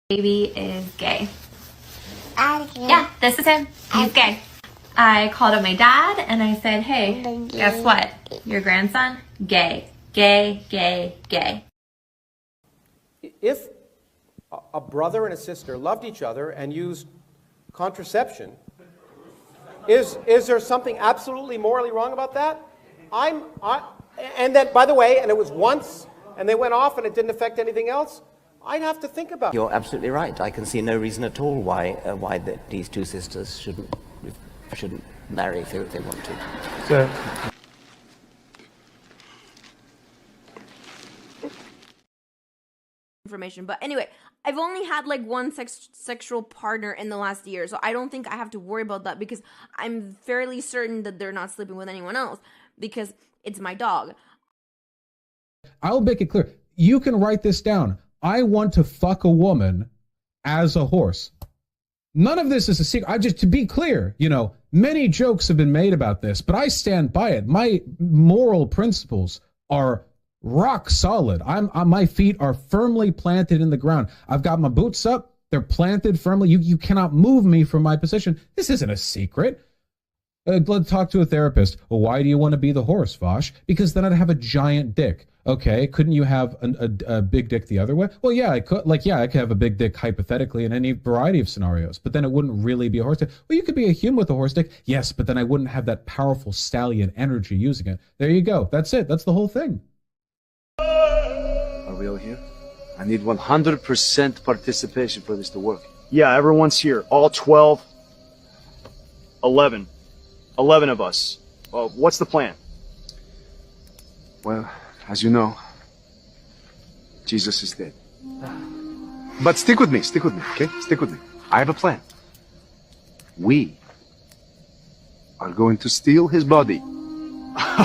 baby is gay. Yeah, this is him. He's gay. I called up my dad and I said, hey, guess what? Your grandson, gay. Gay, gay, gay. If a brother and a sister loved each other and used contraception, is there something absolutely morally wrong about that? And that, by the way, and it was once, and they went off and it didn't affect anything else, I'd have to think about it. You're absolutely right. I can see no reason at all why these two sisters shouldn't marry if they want to. So. Information, but anyway, I've only had like one sexual partner in the last year, so I don't think I have to worry about that because I'm fairly certain that they're not sleeping with anyone else because it's my dog. I'll make it clear. You can write this down. I want to fuck a woman as a horse. None of this is a secret. To be clear, many jokes have been made about this, but I stand by it. My moral principles are rock solid. My feet are firmly planted in the ground. I've got my boots up. They're planted firmly. You cannot move me from my position. This isn't a secret. Let's talk to a therapist. Well, why do you want to be the horse, Vosh? Because then I'd have a giant dick. Okay, couldn't you have a big dick the other way? Well, yeah, I could. I could have a big dick hypothetically in any variety of scenarios, but then it wouldn't really be a horse dick. Well, you could be a human with a horse dick. Yes, but then I wouldn't have that powerful stallion energy using it. There you go. That's it. That's the whole thing. Are we all here? I need 100% participation for this to work. Yeah, everyone's here. All 12. 11. 11 of us. What's the plan? Well, as you know, Jesus is dead. But stick with me, okay? Stick with me. I have a plan. We are going to steal his body.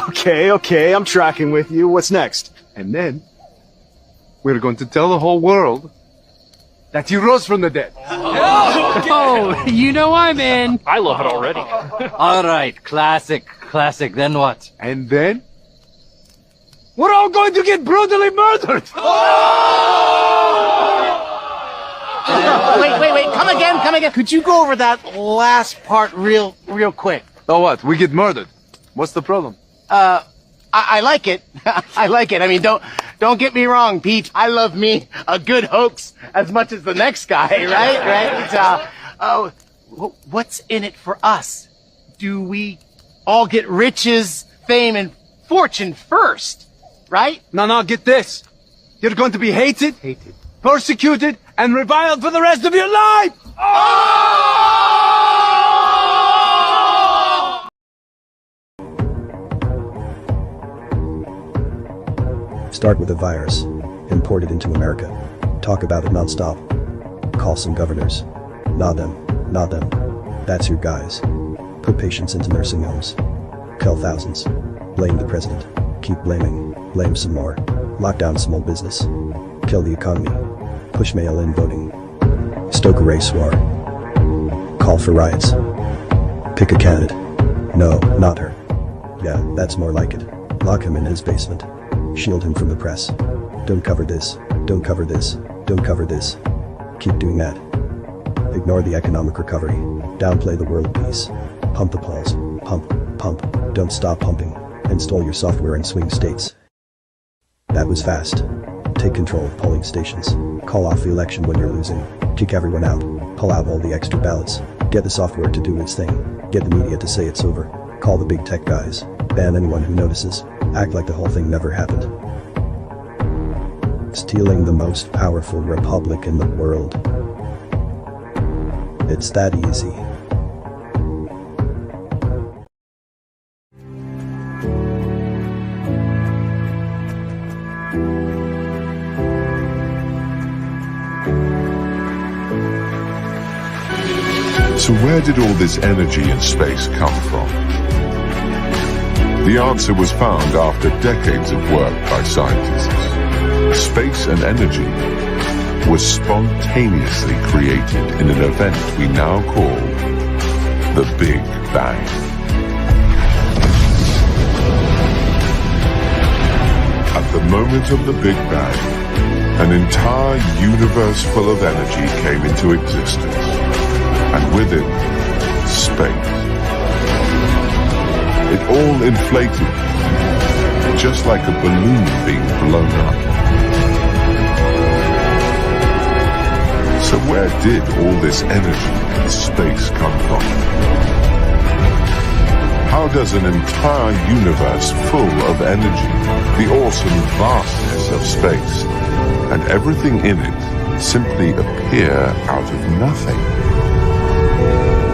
Okay, I'm tracking with you. What's next? And then we're going to tell the whole world that he rose from the dead. Oh, you know I'm in. I love it already. All right, classic. Then what? And then we're all going to get brutally murdered. Wait. Come again. Could you go over that last part real quick? Oh, what? We get murdered. What's the problem? I like it. I like it. I mean, don't get me wrong, Pete. I love me a good hoax as much as the next guy, right? What's in it for us? Do we all get riches, fame, and fortune first, right? No, get this. You're going to be hated, persecuted, and reviled for the rest of your life! Start with a virus, import it into America, talk about it non-stop, call some governors, not them, that's your guys, put patients into nursing homes, kill thousands, blame the president, keep blaming, blame some more, lock down small business, kill the economy, push mail-in voting, stoke a race war, call for riots, pick a candidate, no, not her, yeah, that's more like it, lock him in his basement. Shield him from the press. Don't cover this. Don't cover this. Don't cover this. Keep doing that. Ignore the economic recovery. Downplay the world peace. Pump the polls. Pump. Don't stop pumping. Install your software in swing states. That was fast. Take control of polling stations. Call off the election when you're losing. Kick everyone out. Pull out all the extra ballots. Get the software to do its thing. Get the media to say it's over. Call the big tech guys. Ban anyone who notices. Act like the whole thing never happened. Stealing the most powerful republic in the world. It's that easy. So where did all this energy in space come from? The answer was found after decades of work by scientists. Space and energy was spontaneously created in an event we now call the Big Bang. At the moment of the Big Bang, An entire universe full of energy came into existence, and with it, space. It all inflated, just like a balloon being blown up. So where did all this energy in space come from? How does an entire universe full of energy, the awesome vastness of space, and everything in it simply appear out of nothing?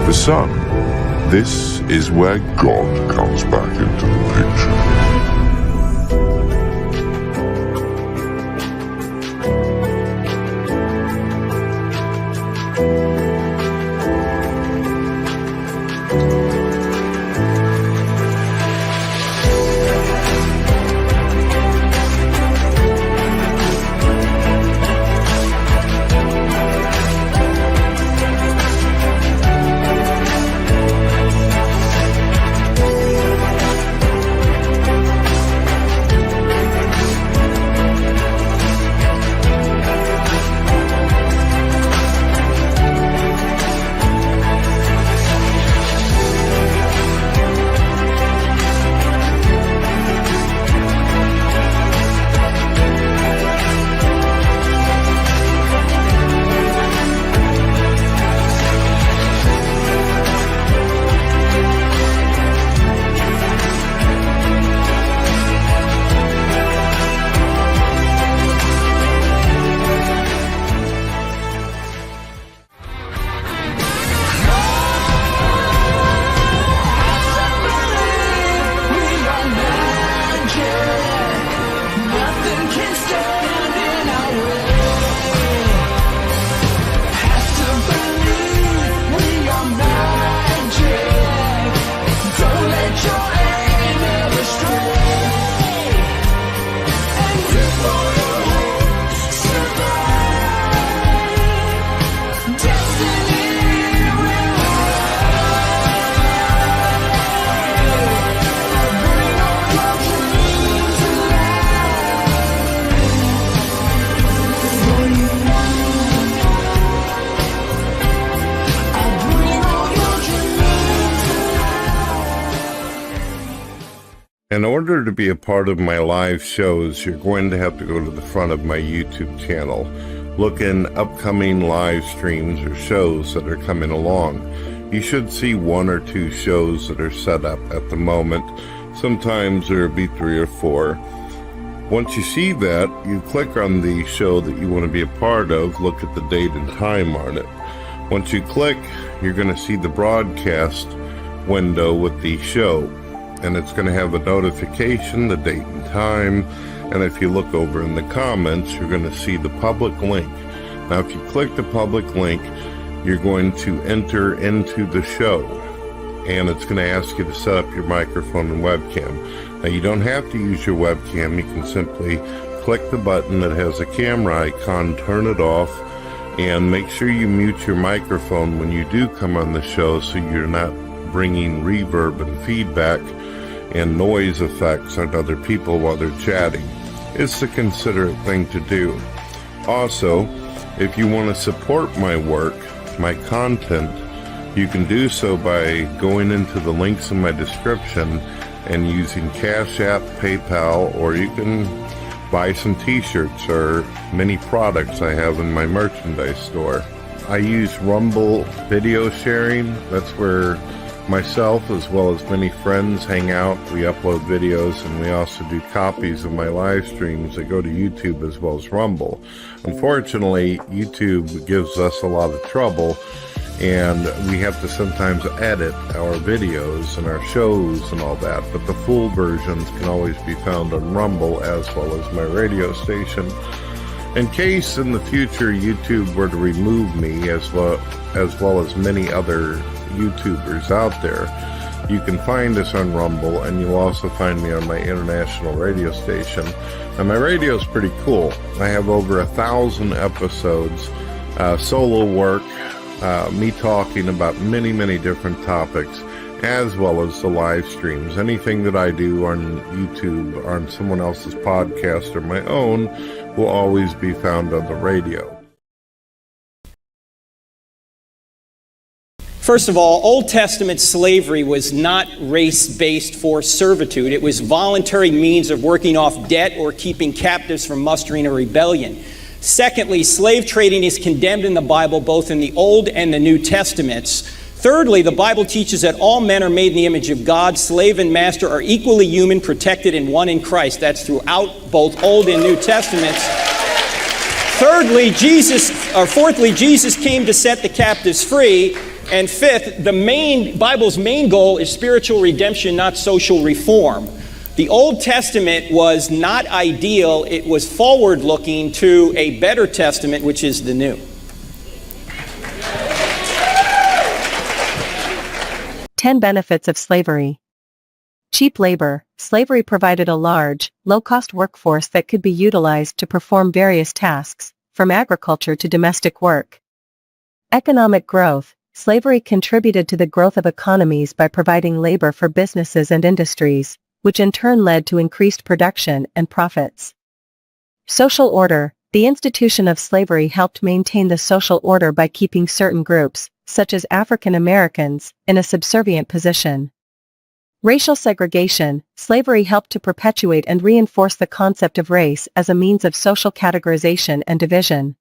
For some, this is where God comes back into the picture. In order to be a part of my live shows, you're going to have to go to the front of my YouTube channel. Look in upcoming live streams or shows that are coming along. You should see 1 or 2 shows that are set up at the moment. Sometimes there will be 3 or 4. Once you see that, you click on the show that you want to be a part of, look at the date and time on it. Once you click, you're going to see the broadcast window with the show. And it's going to have a notification, the date and time, and if you look over in the comments, you're going to see the public link. Now, if you click the public link, you're going to enter into the show, and it's going to ask you to set up your microphone and webcam. Now, you don't have to use your webcam. You can simply click the button that has a camera icon, turn it off, and make sure you mute your microphone when you do come on the show so you're not bringing reverb and feedback and noise effects on other people while they're chatting. It's the considerate thing to do. Also, if you want to support my work, my content, you can do so by going into the links in my description and using Cash App, PayPal, or you can buy some t-shirts or many products I have in my merchandise store. I use Rumble video sharing. That's where myself as well as many friends hang out. We upload videos, and we also do copies of my live streams that go to YouTube as well as Rumble. Unfortunately, YouTube gives us a lot of trouble, and we have to sometimes edit our videos and our shows and all that, but the full versions can always be found on Rumble as well as my radio station. In case in the future YouTube were to remove me as well as many other YouTubers out there, you can find us on Rumble, and you'll also find me on my international radio station. And my radio is pretty cool. I have over 1,000 episodes, solo work, me talking about many different topics, as well as the live streams. Anything that I do on YouTube or on someone else's podcast or my own will always be found on the radio. First of all, Old Testament slavery was not race-based forced servitude. It was voluntary means of working off debt or keeping captives from mustering a rebellion. Secondly, slave trading is condemned in the Bible, both in the Old and the New Testaments. Thirdly, the Bible teaches that all men are made in the image of God. Slave and master are equally human, protected, and one in Christ. That's throughout both Old and New Testaments. Fourthly, Jesus came to set the captives free. And fifth, the Bible's main goal is spiritual redemption, not social reform. The Old Testament was not ideal. It was forward-looking to a better testament, which is the New. 10 benefits of slavery. Cheap labor. Slavery provided a large, low-cost workforce that could be utilized to perform various tasks, from agriculture to domestic work. Economic growth. Slavery contributed to the growth of economies by providing labor for businesses and industries, which in turn led to increased production and profits. Social order. The institution of slavery helped maintain the social order by keeping certain groups, such as African Americans, in a subservient position. Racial segregation. Slavery helped to perpetuate and reinforce the concept of race as a means of social categorization and division.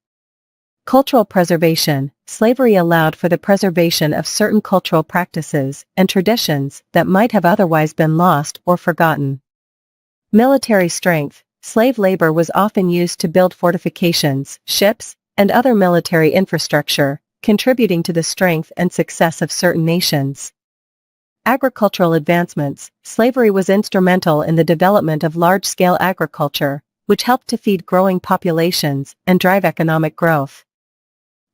Cultural preservation. Slavery allowed for the preservation of certain cultural practices and traditions that might have otherwise been lost or forgotten. Military strength. Slave labor was often used to build fortifications, ships, and other military infrastructure, contributing to the strength and success of certain nations. Agricultural advancements. Slavery was instrumental in the development of large-scale agriculture, which helped to feed growing populations and drive economic growth.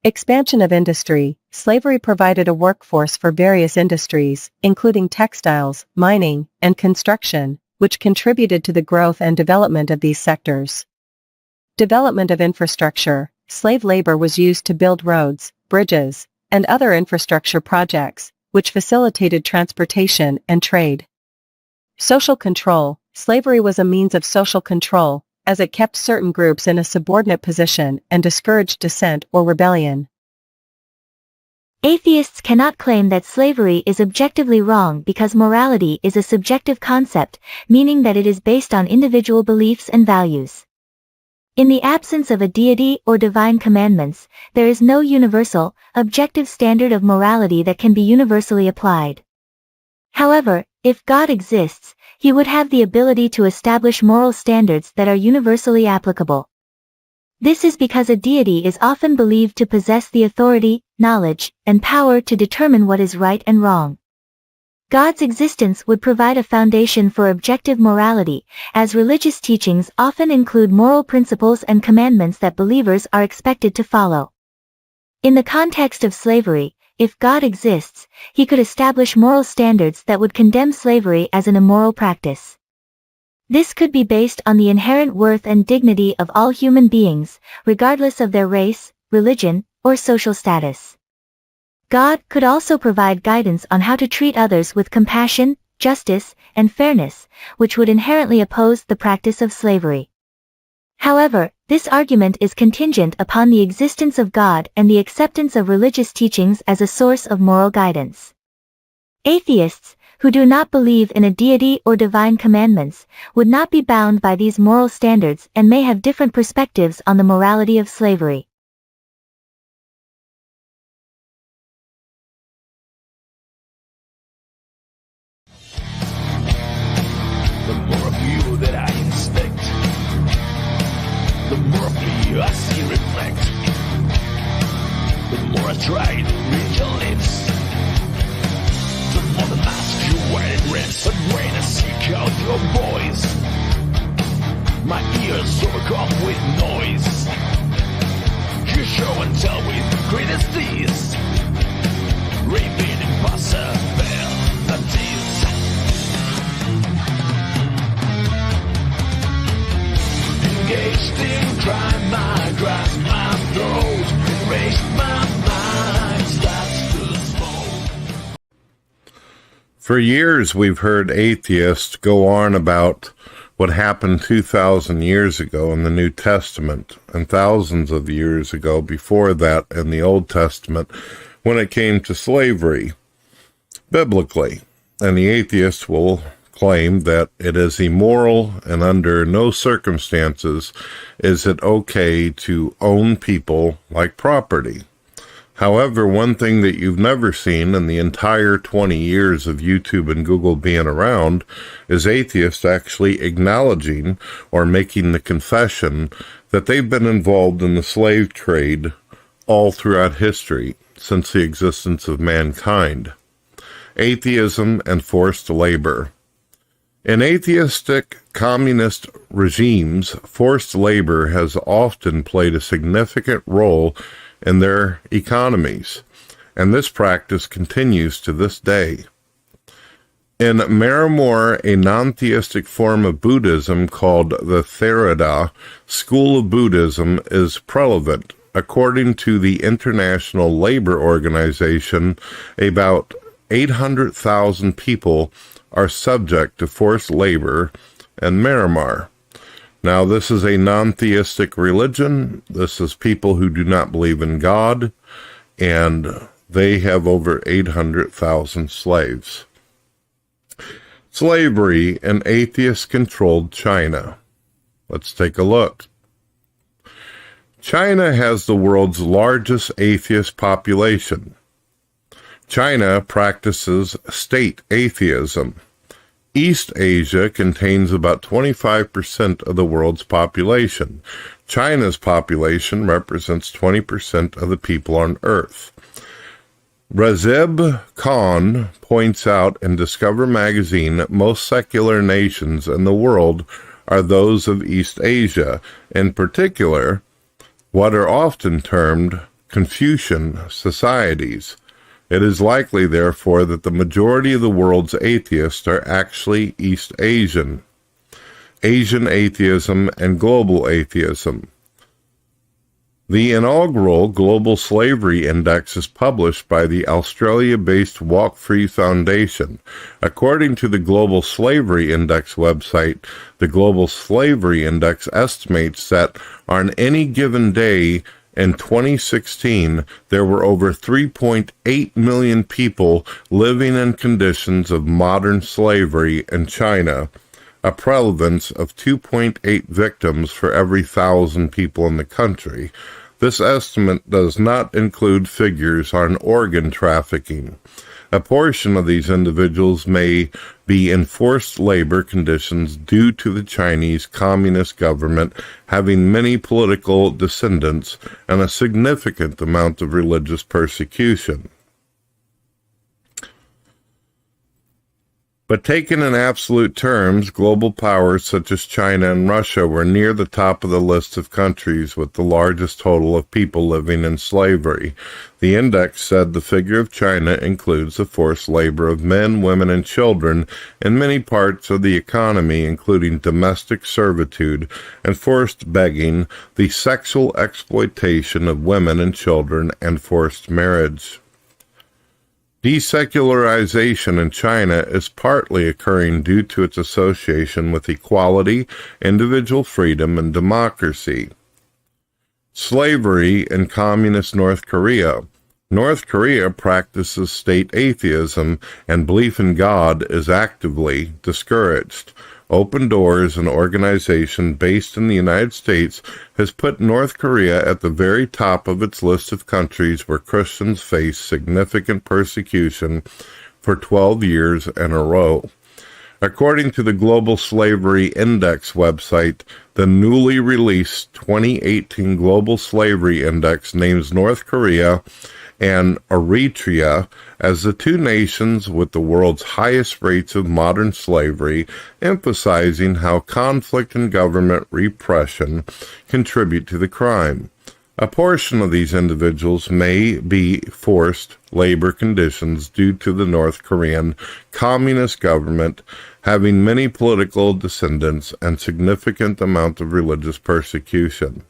Expansion of industry. Slavery provided a workforce for various industries, including textiles, mining, and construction, which contributed to the growth and development of these sectors. Development of infrastructure. Slave labor was used to build roads, bridges, and other infrastructure projects, which facilitated transportation and trade. Social control. Slavery was a means of social control, as it kept certain groups in a subordinate position and discouraged dissent or rebellion. Atheists cannot claim that slavery is objectively wrong because morality is a subjective concept, meaning that it is based on individual beliefs and values. In the absence of a deity or divine commandments, there is no universal, objective standard of morality that can be universally applied. However, if God exists, he would have the ability to establish moral standards that are universally applicable. This is because a deity is often believed to possess the authority, knowledge, and power to determine what is right and wrong. God's existence would provide a foundation for objective morality, as religious teachings often include moral principles and commandments that believers are expected to follow. In the context of slavery, if God exists, he could establish moral standards that would condemn slavery as an immoral practice. This could be based on the inherent worth and dignity of all human beings, regardless of their race, religion, or social status. God could also provide guidance on how to treat others with compassion, justice, and fairness, which would inherently oppose the practice of slavery. However, this argument is contingent upon the existence of God and the acceptance of religious teachings as a source of moral guidance. Atheists, who do not believe in a deity or divine commandments, would not be bound by these moral standards and may have different perspectives on the morality of slavery. The more of you that I inspect, the more of me I see reflect. The more I try to read your lips, the more the mask you wear it rips. But when I seek out your voice, my ears overcome with noise. You show and tell with greatest ease, repeating possibilities. Engaged in crime, I grasp my throat, erase my mind, starts to smoke. For years, we've heard atheists go on about what happened 2,000 years ago in the New Testament and thousands of years ago before that in the Old Testament when it came to slavery biblically. And the atheists will claim that it is immoral and under no circumstances is it okay to own people like property. However, one thing that you've never seen in the entire 20 years of YouTube and Google being around is atheists actually acknowledging or making the confession that they've been involved in the slave trade all throughout history since the existence of mankind. Atheism and forced labor. In atheistic communist regimes, forced labor has often played a significant role in their economies, and this practice continues to this day. In Miramor, a non-theistic form of Buddhism called the Theravada school of Buddhism is prevalent. According to the International Labor Organization, about 800,000 people are subject to forced labor in Miramar. Now, this is a non-theistic religion. This is people who do not believe in God, and they have over 800,000 slaves. Slavery in atheist-controlled China. Let's take a look. China has the world's largest atheist population. China practices state atheism. East Asia contains about 25% of the world's population. China's population represents 20% of the people on Earth. Razib Khan points out in Discover magazine that most secular nations in the world are those of East Asia, in particular, what are often termed Confucian societies. It is likely, therefore, that the majority of the world's atheists are actually East Asian. Asian atheism and global atheism. The inaugural Global Slavery Index is published by the Australia-based Walk Free Foundation. According to the Global Slavery Index website, the Global Slavery Index estimates that on any given day in 2016, there were over 3.8 million people living in conditions of modern slavery in China, a prevalence of 2.8 victims for every 1,000 people in the country. This estimate does not include figures on organ trafficking. A portion of these individuals may be in forced labor conditions due to the Chinese Communist government having many political descendants and a significant amount of religious persecution. But taken in absolute terms, global powers such as China and Russia were near the top of the list of countries with the largest total of people living in slavery. The index said the figure of China includes the forced labor of men, women, and children in many parts of the economy, including domestic servitude and forced begging, the sexual exploitation of women and children, and forced marriage. Desecularization in China is partly occurring due to its association with equality, individual freedom, and democracy. Slavery in communist North Korea. North Korea practices state atheism, and belief in God is actively discouraged. Open Doors, an organization based in the United States, has put North Korea at the very top of its list of countries where Christians face significant persecution for 12 years in a row. According to the Global Slavery Index website, the newly released 2018 Global Slavery Index names North Korea and Eritrea as the two nations with the world's highest rates of modern slavery, emphasizing how conflict and government repression contribute to the crime. A portion of these individuals may be forced labor conditions due to the North Korean Communist government having many political descendants and significant amount of religious persecution.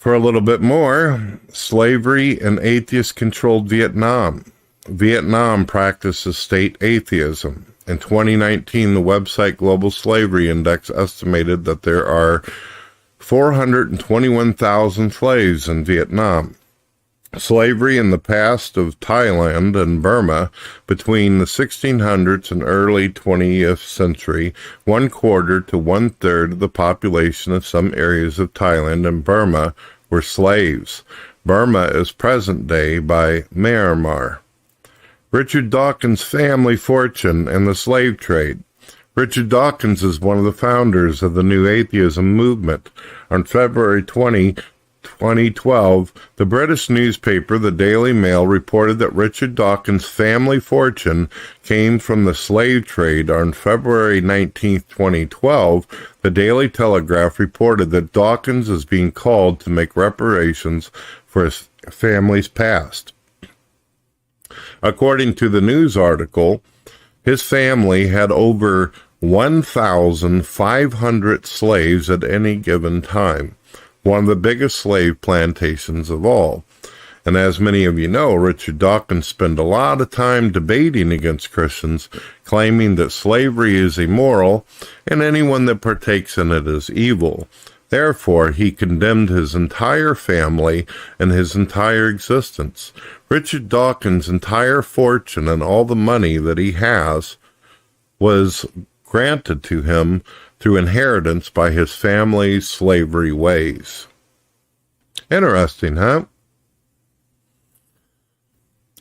For a little bit more, slavery in atheist-controlled Vietnam. Vietnam practices state atheism. In 2019, the website Global Slavery Index estimated that there are 421,000 slaves in Vietnam. Slavery in the past of Thailand and Burma between the 1600s and early 20th century, 1/4 to 1/3 of the population of some areas of Thailand and Burma were slaves. Burma is present day by Myanmar. Richard Dawkins' family fortune and the slave trade. Richard Dawkins is one of the founders of the New Atheism movement. On February 20, 2012, the British newspaper The Daily Mail reported that Richard Dawkins' family fortune came from the slave trade. On February 19, 2012, the Daily Telegraph reported that Dawkins is being called to make reparations for his family's past. According to the news article, his family had over 1,500 slaves at any given time, one of the biggest slave plantations of all. And as many of you know, Richard Dawkins spent a lot of time debating against Christians, claiming that slavery is immoral and anyone that partakes in it is evil. Therefore, he condemned his entire family and his entire existence. Richard Dawkins' entire fortune and all the money that he has was granted to him through inheritance by his family's slavery ways. Interesting, huh?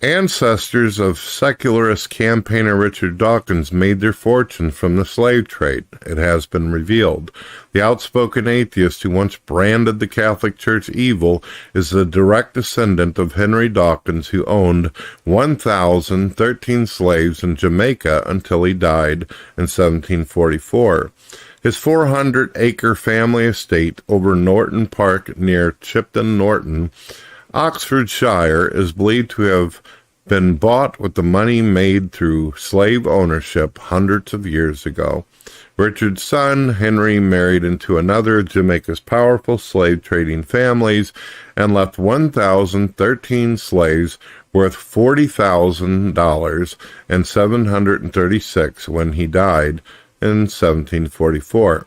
Ancestors of secularist campaigner Richard Dawkins made their fortune from the slave trade, it has been revealed. The outspoken atheist who once branded the Catholic Church evil is the direct descendant of Henry Dawkins, who owned 1,013 slaves in Jamaica until he died in 1744. His 400-acre family estate over Norton Park near Chipton Norton, Oxfordshire, is believed to have been bought with the money made through slave ownership hundreds of years ago. Richard's son, Henry, married into another of Jamaica's powerful slave trading families and left 1,013 slaves worth $40,000 and $736 when he died in 1744.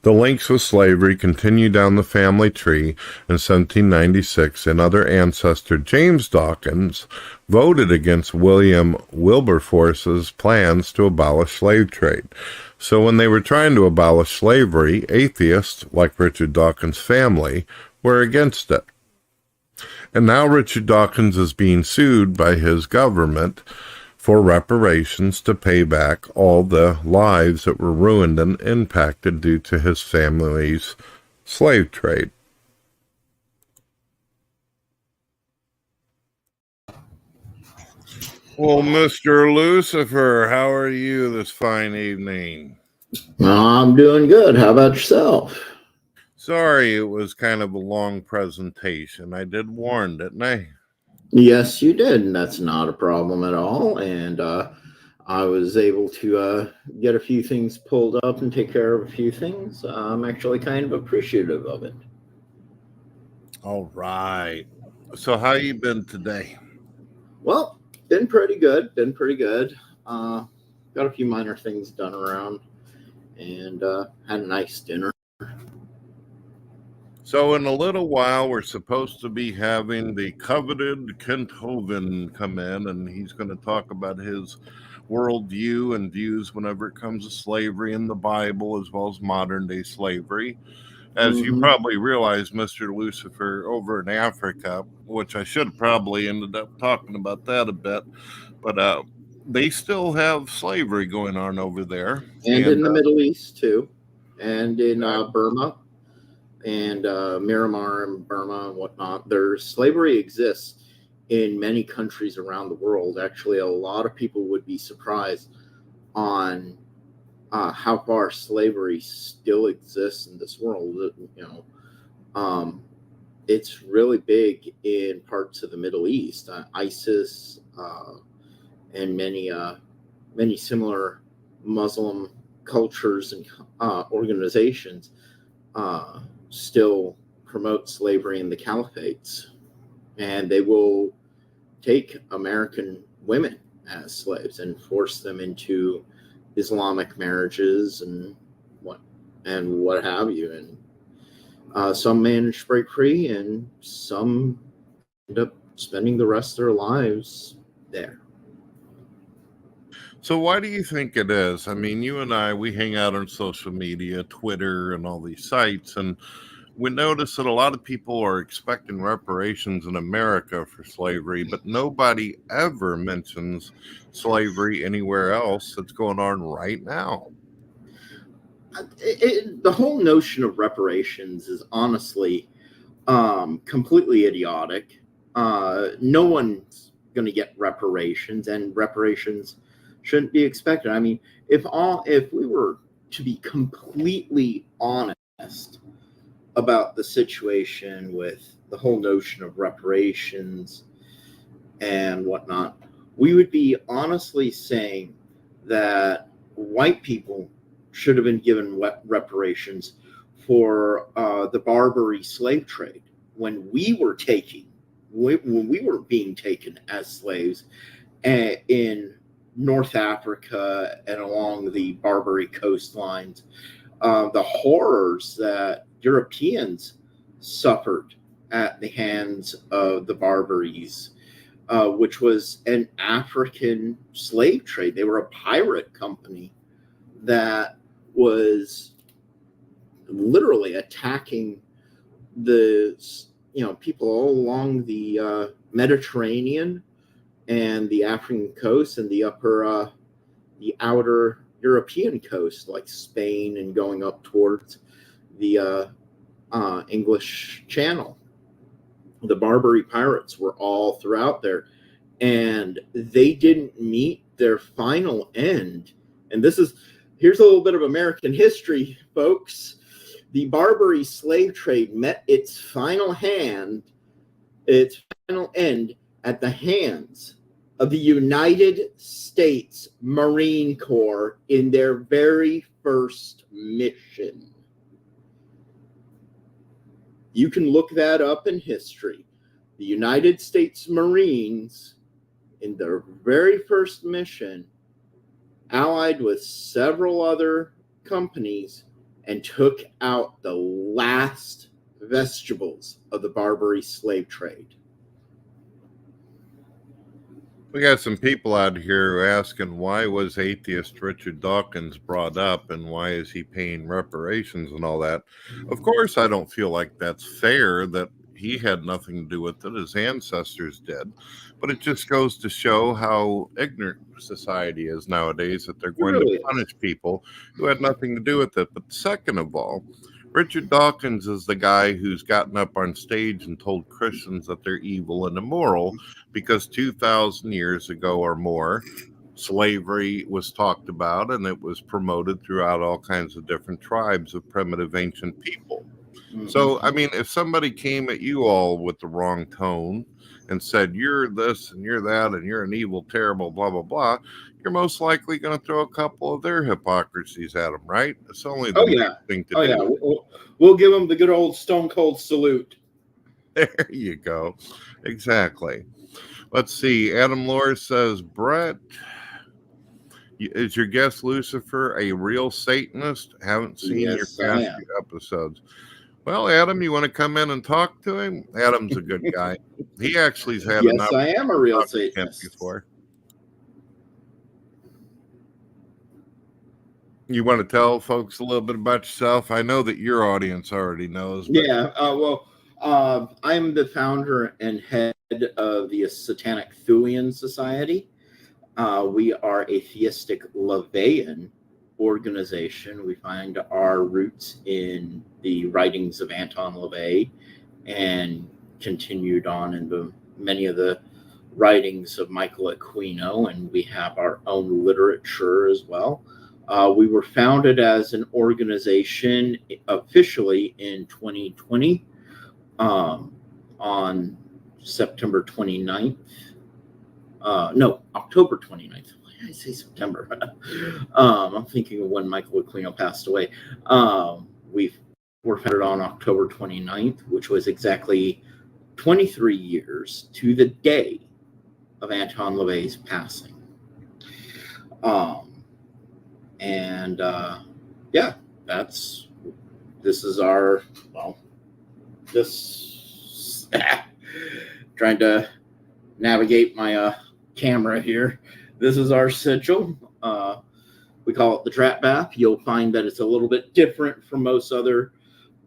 The links with slavery continue down the family tree. In 1796, another ancestor, James Dawkins, voted against William Wilberforce's plans to abolish slave trade. So when they were trying to abolish slavery, atheists, like Richard Dawkins' family, were against it. And now Richard Dawkins is being sued by his government for reparations to pay back all the lives that were ruined and impacted due to his family's slave trade. Well, Mr. Lucifer, how are you this fine evening? I'm doing good. How about yourself? Sorry, it was kind of a long presentation. I did warn, didn't I? Yes, you did, and that's not a problem at all. And I was able to get a few things pulled up and take care of a few things. I'm actually kind of appreciative of it. All right. So how you been today? Well, been pretty good. Got a few minor things done around and had a nice dinner. So in a little while, we're supposed to be having the coveted Kent Hovind come in, and he's going to talk about his worldview and views whenever it comes to slavery in the Bible, as well as modern-day slavery. As you probably realize, Mr. Lucifer, over in Africa, which I should have probably ended up talking about that a bit, but they still have slavery going on over there. And in the Middle East, too, and in Burma. And Myanmar and Burma and whatnot. Their slavery exists in many countries around the world. Actually, a lot of people would be surprised on how far slavery still exists in this world. It's really big in parts of the Middle East. ISIS and many similar Muslim cultures and organizations still promote slavery in the caliphates, and they will take American women as slaves and force them into Islamic marriages and what have you. And some manage to break free, and some end up spending the rest of their lives there. So why do you think it is? I mean, you and I, we hang out on social media, Twitter, and all these sites, and we notice that a lot of people are expecting reparations in America for slavery, but nobody ever mentions slavery anywhere else that's going on right now. The whole notion of reparations is honestly completely idiotic. No one's going to get reparations, and reparations shouldn't be expected. I mean, if we were to be completely honest about the situation with the whole notion of reparations and whatnot, we would be honestly saying that white people should have been given reparations for the Barbary slave trade when we were being taken as slaves in North Africa and along the Barbary coastlines. The horrors that Europeans suffered at the hands of the Barbaries, which was an African slave trade. They were a pirate company that was literally attacking the people all along the Mediterranean and the African coast and the outer European coast, like Spain, and going up towards the English Channel. The Barbary pirates were all throughout there, and they didn't meet their final end. And here's a little bit of American history, folks. The Barbary slave trade met its final end at the hands of the United States Marine Corps in their very first mission. You can look that up in history. The United States Marines, in their very first mission, allied with several other companies and took out the last vestiges of the Barbary slave trade. We got some people out here asking, why was atheist Richard Dawkins brought up, and why is he paying reparations and all that? Of course, I don't feel like that's fair, that he had nothing to do with it. His ancestors did. But it just goes to show how ignorant society is nowadays, that they're going to punish people who had nothing to do with it. But second of all, Richard Dawkins is the guy who's gotten up on stage and told Christians that they're evil and immoral because 2,000 years ago or more, slavery was talked about, and it was promoted throughout all kinds of different tribes of primitive ancient people. Mm-hmm. So, I mean, if somebody came at you all with the wrong tone and said, you're this and you're that and you're an evil, terrible, blah, blah, blah, you're most likely going to throw a couple of their hypocrisies at them, right? It's only the thing to do. Yeah. We'll give them the good old stone cold salute. There you go. Exactly. Let's see. Adam Lohr says, Brett, is your guest Lucifer a real Satanist? Haven't seen your past few episodes. Well, Adam, you want to come in and talk to him? Adam's a good guy. He actually's had enough. Yes, I am a real Satanist before. You want to tell folks a little bit about yourself? I know that your audience already knows. But... Yeah, I'm the founder and head of the Satanic Thulian Society. We are a theistic LaVeyan organization. We find our roots in the writings of Anton LaVey and continued on into many of the writings of Michael Aquino, and we have our own literature as well. We were founded as an organization officially in 2020 on September 29th. October 29th. Why did I say September? I'm thinking of when Michael Aquino passed away. We were founded on October 29th, which was exactly 23 years to the day of Anton LaVey's passing. Yeah, this is our, trying to navigate my camera here. This is our sigil. We call it the Trap Bath. You'll find that it's a little bit different from most other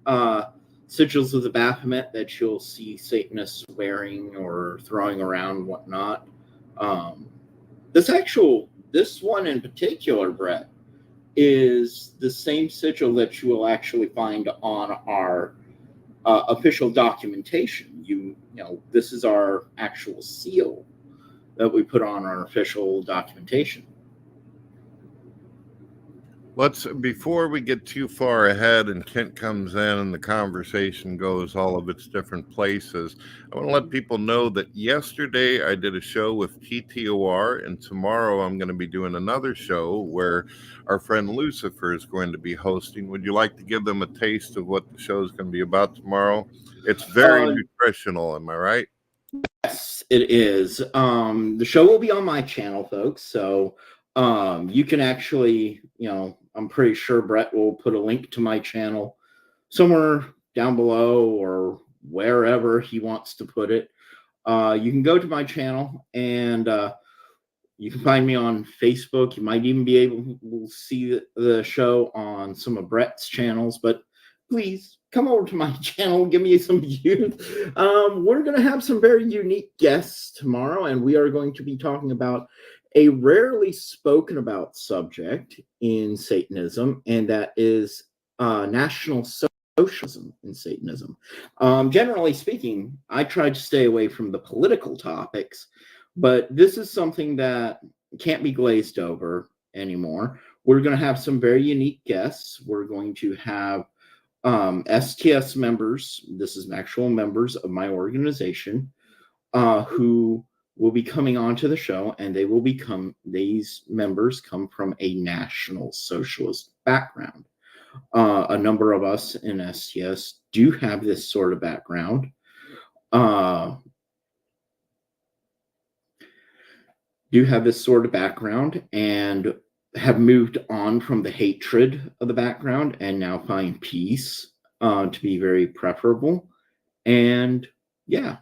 sigils of the Baphomet that you'll see Satanists wearing or throwing around and whatnot. This one in particular, Brett, is the same sigil that you will actually find on our official documentation. You know, this is our actual seal that we put on our official documentation. Before we get too far ahead and Kent comes in and the conversation goes all of its different places, I want to let people know that yesterday I did a show with TTOR, and tomorrow I'm going to be doing another show where our friend Lucifer is going to be hosting. Would you like to give them a taste of what the show is going to be about tomorrow? It's very nutritional, am I right? Yes, it is. The show will be on my channel, folks, so you can actually, I'm pretty sure Brett will put a link to my channel somewhere down below or wherever he wants to put it. You can go to my channel and you can find me on Facebook. You might even be able to see the show on some of Brett's channels, but please come over to my channel, give me some views. We're going to have some very unique guests tomorrow, and we are going to be talking about a rarely spoken about subject in Satanism, and that is National Socialism in Satanism. Generally speaking, I try to stay away from the political topics, but this is something that can't be glazed over anymore. We're going to have some very unique guests. We're going to have STS members. This is actual members of my organization who will be coming onto the show, and these members come from a National Socialist background. A number of us in STS do have this sort of background. And have moved on from the hatred of the background and now find peace to be very preferable. And yeah.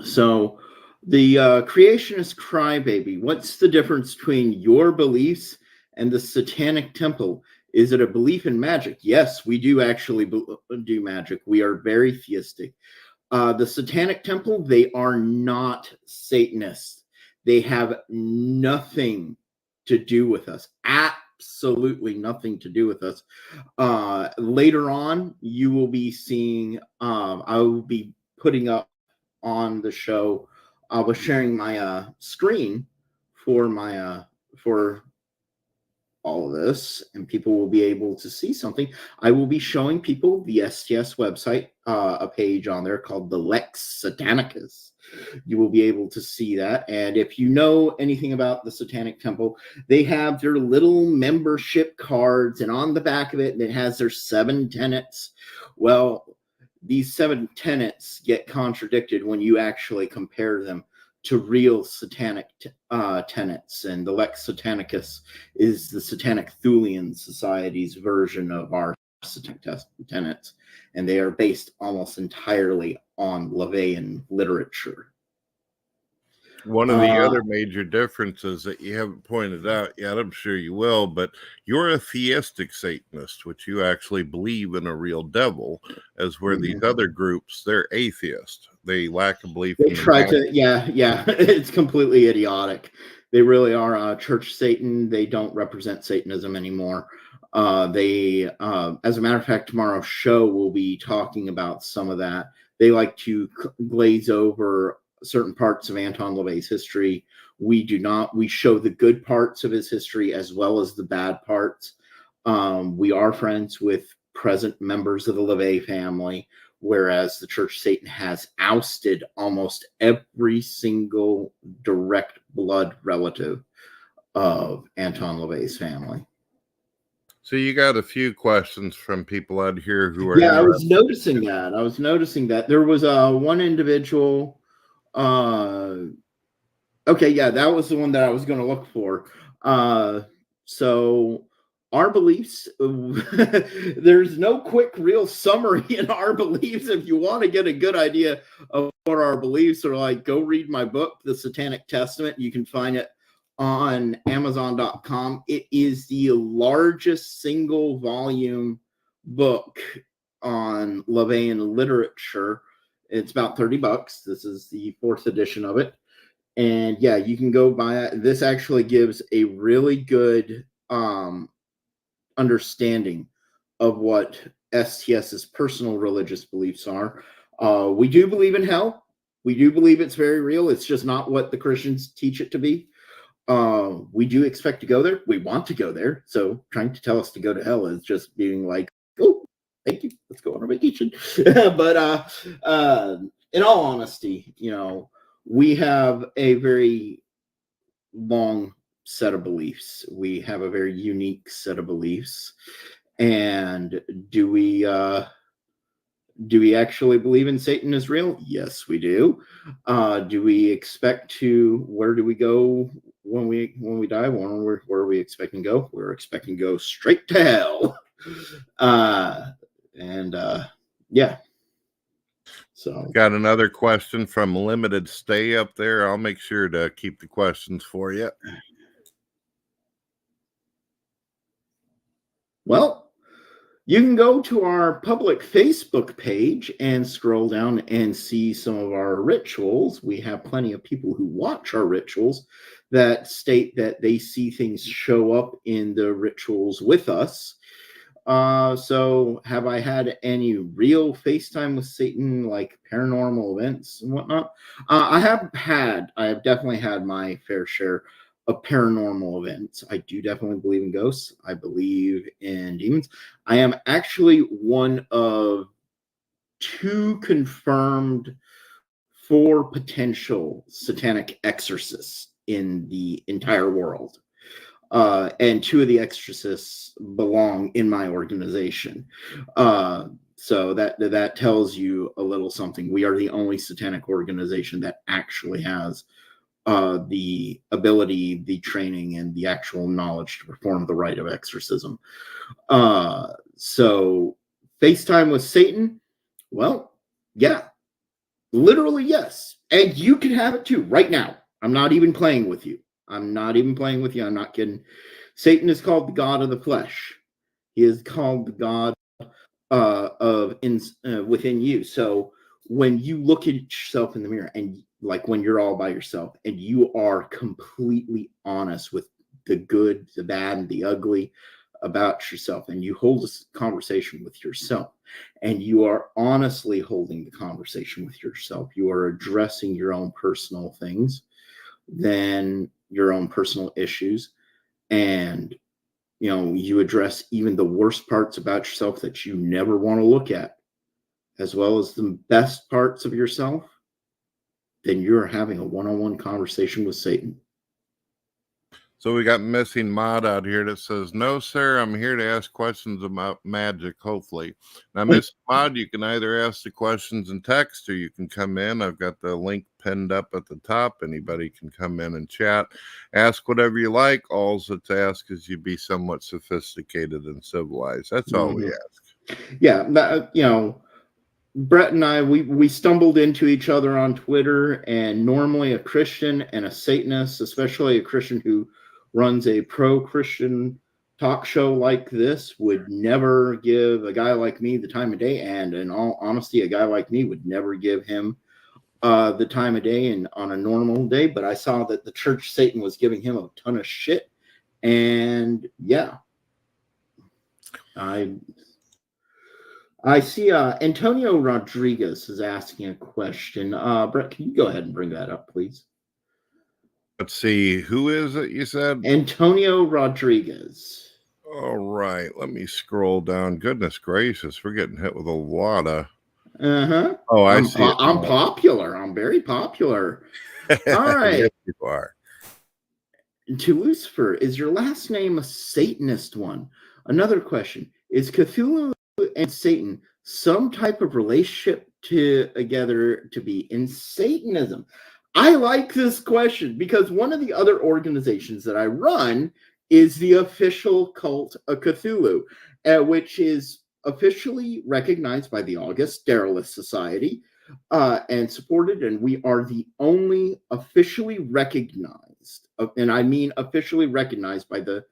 So the creationist crybaby, what's the difference between your beliefs and the Satanic Temple? Is it a belief in magic? Yes, we do actually do magic. We are very theistic. The Satanic Temple, they are not Satanists. They have nothing to do with us. Absolutely nothing to do with us. Later on, you will be seeing, I will be putting up on the show, I was sharing my screen for my for all of this, and people will be able to see something. I will be showing people the STS website, a page on there called the Lex Satanicus. You will be able to see that. And if you know anything about the Satanic Temple, they have their little membership cards, and on the back of it has their 7 tenets. Well, these 7 tenets get contradicted when you actually compare them to real satanic tenets. And the Lex Satanicus is the Satanic Thulian Society's version of our satanic tenets. And they are based almost entirely on LaVeyan literature. One of the other major differences that you haven't pointed out yet, I'm sure you will, but you're a theistic Satanist, which you actually believe in a real devil, as where these other groups, they're atheist. They lack a belief They in try to, yeah, it's completely idiotic. They really are Church Satan. They don't represent Satanism anymore. As a matter of fact, tomorrow's show will be talking about some of that. They like to glaze over certain parts of Anton LaVey's history. We do not. We show the good parts of his history as well as the bad parts. We are friends with present members of the LaVey family, whereas the Church Satan has ousted almost every single direct blood relative of Anton LaVey's family. So you got a few questions from people out here who are... Yeah, I was noticing that. There was one individual Okay, yeah, that was the one that I was going to look for. So our beliefs, there's no quick, real summary in our beliefs. If you want to get a good idea of what our beliefs are like, go read my book, The Satanic Testament. You can find it on Amazon.com. It is the largest single volume book on LaVeyan literature. It's about $30. This is the 4th edition of it. And yeah, you can go buy it. This actually gives a really good understanding of what STS's personal religious beliefs are. We do believe in hell. We do believe it's very real. It's just not what the Christians teach it to be. We do expect to go there. We want to go there. So trying to tell us to go to hell is just being like, oh, thank you. Let's go on our vacation. But in all honesty, we have a very long set of beliefs. We have a very unique set of beliefs. And do we actually believe in Satan is real? Yes, we do. Do we expect to? Where do we go when we die? Where are we expecting to go? We're expecting to go straight to hell. Yeah. So got another question from Limited Stay up there. I'll make sure to keep the questions for you. Well, you can go to our public Facebook page and scroll down and see some of our rituals. We have plenty of people who watch our rituals that state that they see things show up in the rituals with us. So have I had any real FaceTime with Satan, like paranormal events and whatnot? I have definitely had my fair share of paranormal events. I do definitely believe in ghosts. I believe in demons. I am actually one of 2 confirmed 4 potential satanic exorcists in the entire world. And 2 of the exorcists belong in my organization. So that tells you a little something. We are the only satanic organization that actually has the ability, the training, and the actual knowledge to perform the rite of exorcism. So FaceTime with Satan, well, yeah, literally yes. And you can have it too right now. I'm not even playing with you. I'm not kidding. Satan is called the god of the flesh. He is called the god within you. So when you look at yourself in the mirror, and like when you're all by yourself and you are completely honest with the good, the bad, and the ugly about yourself, and you hold a conversation with yourself, and you are honestly holding the conversation with yourself, you are addressing your own personal things, then your own personal issues, and you address even the worst parts about yourself that you never want to look at, as well as the best parts of yourself, then you're having a one-on-one conversation with Satan. So we got Missing Mod out here that says, no, sir, I'm here to ask questions about magic, hopefully. Now, Missing Mod, you can either ask the questions in text or you can come in. I've got the link pinned up at the top. Anybody can come in and chat. Ask whatever you like. All that's asked is you be somewhat sophisticated and civilized. That's all we ask. Yeah, Brett and I, we stumbled into each other on Twitter, and normally a Christian and a Satanist, especially a Christian who runs a pro-Christian talk show like this, would never give a guy like me the time of day. And in all honesty, a guy like me would never give him the time of day and on a normal day. But I saw that the Church Satan was giving him a ton of shit. And yeah, I see Antonio Rodriguez is asking a question. Brett, can you go ahead and bring that up, please? Let's see. Who is it, you said? Antonio Rodriguez. All right. Let me scroll down. Goodness gracious. We're getting hit with a lot of... Uh-huh. Oh, I see. I'm popular. I'm very popular. All right. Yes, you are. To Lucifer, is your last name a Satanist one? Another question. Is Cthulhu and Satan some type of relationship together to be in Satanism? I like this question because one of the other organizations that I run is the official cult of Cthulhu, which is officially recognized by the August Daedalus Society and supported, and we are the only officially recognized, and I mean officially recognized by the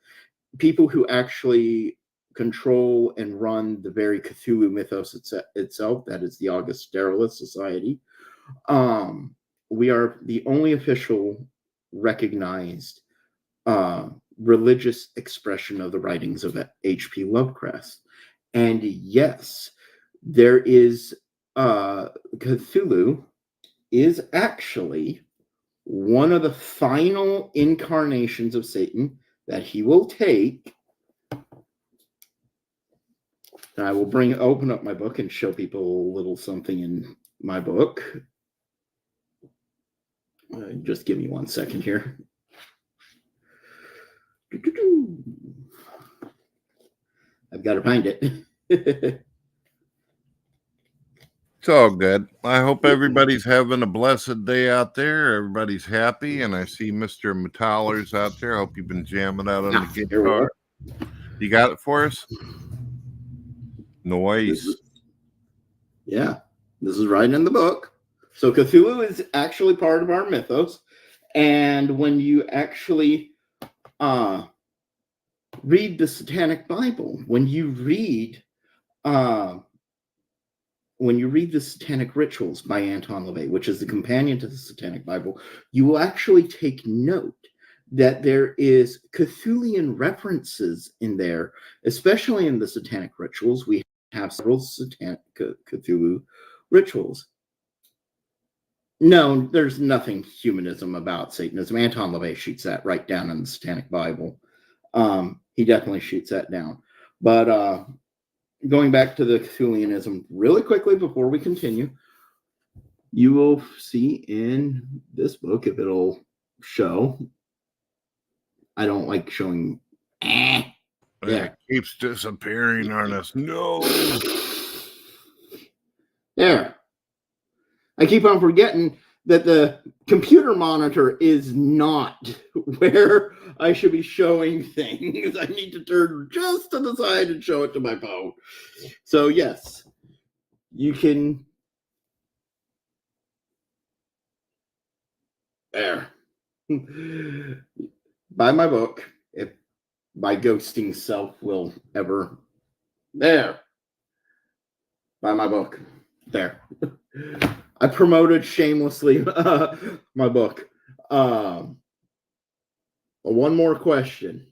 people who actually control and run the very Cthulhu mythos itself, that is the August Daedalus Society. We are the only official recognized religious expression of the writings of H.P. Lovecraft. And yes, there is Cthulhu is actually one of the final incarnations of Satan that he will take. And I will open up my book and show people a little something in my book. Just give me 1 second here. I've got to find it. It's all good. I hope everybody's having a blessed day out there. Everybody's happy, and I see Mr. Metaller's out there. I hope you've been jamming out on the guitar. You got it for us? Noise. Yeah, this is right in the book. So Cthulhu is actually part of our mythos, and when you actually read the Satanic Bible, when you read the Satanic Rituals by Anton LaVey, which is the companion to the Satanic Bible, you will actually take note that there is Cthulian references in there, especially in the Satanic Rituals. We have several Satanic Cthulhu rituals. No, there's nothing humanism about Satanism. Anton LaVey shoots that right down in the Satanic Bible. He definitely shoots that down. But going back to the Cthulianism really quickly before we continue, you will see in this book, if it'll show. I don't like showing. Yeah. It keeps disappearing on us. No. There. I keep on forgetting that the computer monitor is not where I should be showing things. I need to turn just to the side and show it to my phone. So yes, you can. There. Buy my book if my ghosting self will ever. There. Buy my book. There. I promoted shamelessly my book. One more question.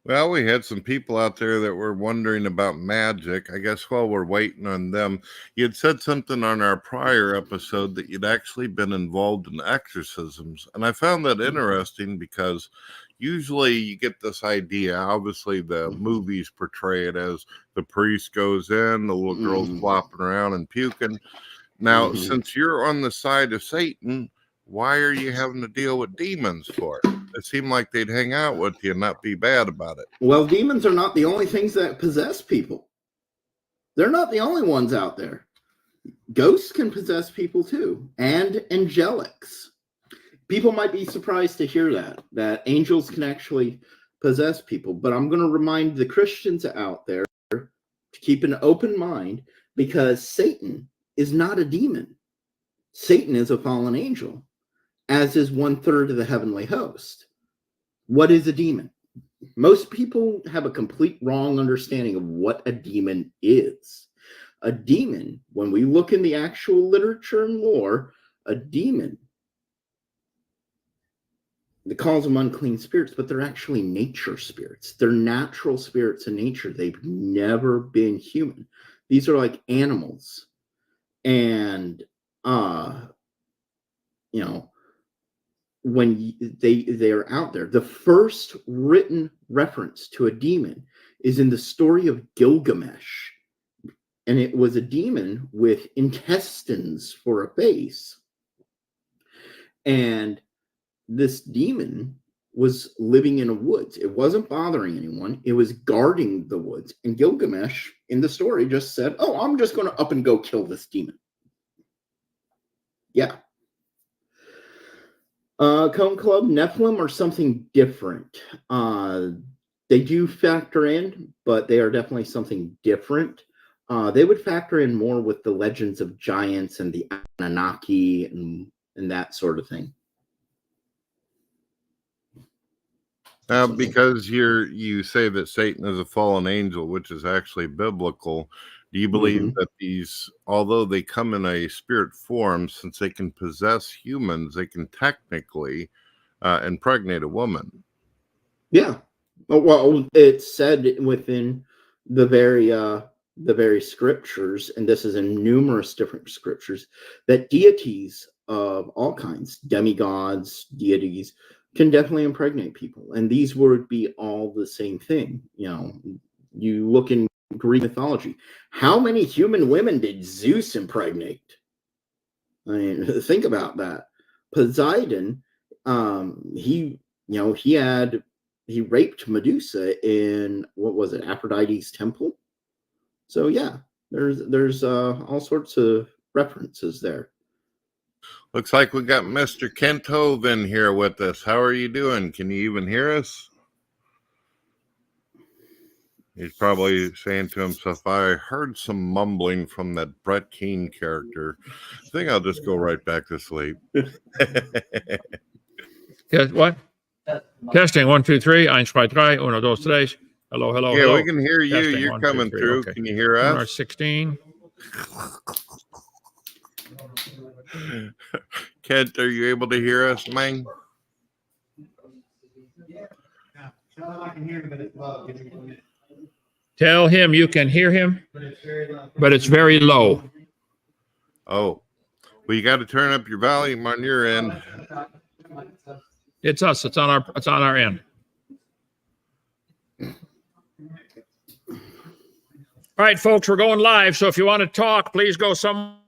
Well, we had some people out there that were wondering about magic. I guess while we're waiting on them, you had said something on our prior episode that you'd actually been involved in exorcisms. And I found that interesting because usually you get this idea. Obviously, the movies portray it as the priest goes in, the little girl's flopping around and puking. Now, since you're on the side of Satan, why are you having to deal with demons for it? It seemed like they'd hang out with you and not be bad about it. Well, demons are not the only things that possess people. They're not the only ones out there. Ghosts can possess people too, and angelics. People might be surprised to hear that angels can actually possess people, but I'm going to remind the Christians out there to keep an open mind, because Satan is not a demon. Satan is a fallen angel, as is 1/3 of the heavenly host. What is a demon? Most people have a complete wrong understanding of what a demon is. A demon, when we look in the actual literature and lore, a demon, they call them unclean spirits, but they're actually nature spirits. They're natural spirits in nature. They've never been human. These are like animals. And, when they're out there, the first written reference to a demon is in the story of Gilgamesh. And it was a demon with intestines for a face. And this demon was living in a woods. It wasn't bothering anyone. It was guarding the woods. And Gilgamesh in the story just said, oh, I'm just going to up and go kill this demon. Yeah. Cone Club, Nephilim are something different. They do factor in, but they are definitely something different. They would factor in more with the legends of giants and the Anunnaki and that sort of thing. Because you say that Satan is a fallen angel, which is actually biblical, do you believe that these, although they come in a spirit form, since they can possess humans, they can technically impregnate a woman? Yeah. Well, it's said within the very scriptures, and this is in numerous different scriptures, that deities of all kinds, demigods, deities, can definitely impregnate people. And these would be all the same thing. You know, you look in Greek mythology, how many human women did Zeus impregnate? I mean, think about that. Poseidon, he raped Medusa in, what was it, Aphrodite's temple? So yeah, there's all sorts of references there. Looks like we got Mr. Kent Hovind here with us. How are you doing? Can you even hear us? He's probably saying to himself, I heard some mumbling from that Brett Keane character. I think I'll just go right back to sleep. Yes, what? Testing, 1, 2, 3. 1, 2, 3. 1, 2, 3. Hello, hello, Yeah, hello. we can hear you. Testing, You're 1, 2, coming 3. through. Okay. Can you hear us? 16. Kent, are you able to hear us, man? Tell him you can hear him, but it's very low. Oh, well, you got to turn up your volume on your end. It's us. It's on our end. All right, folks, we're going live. So if you want to talk, please go some.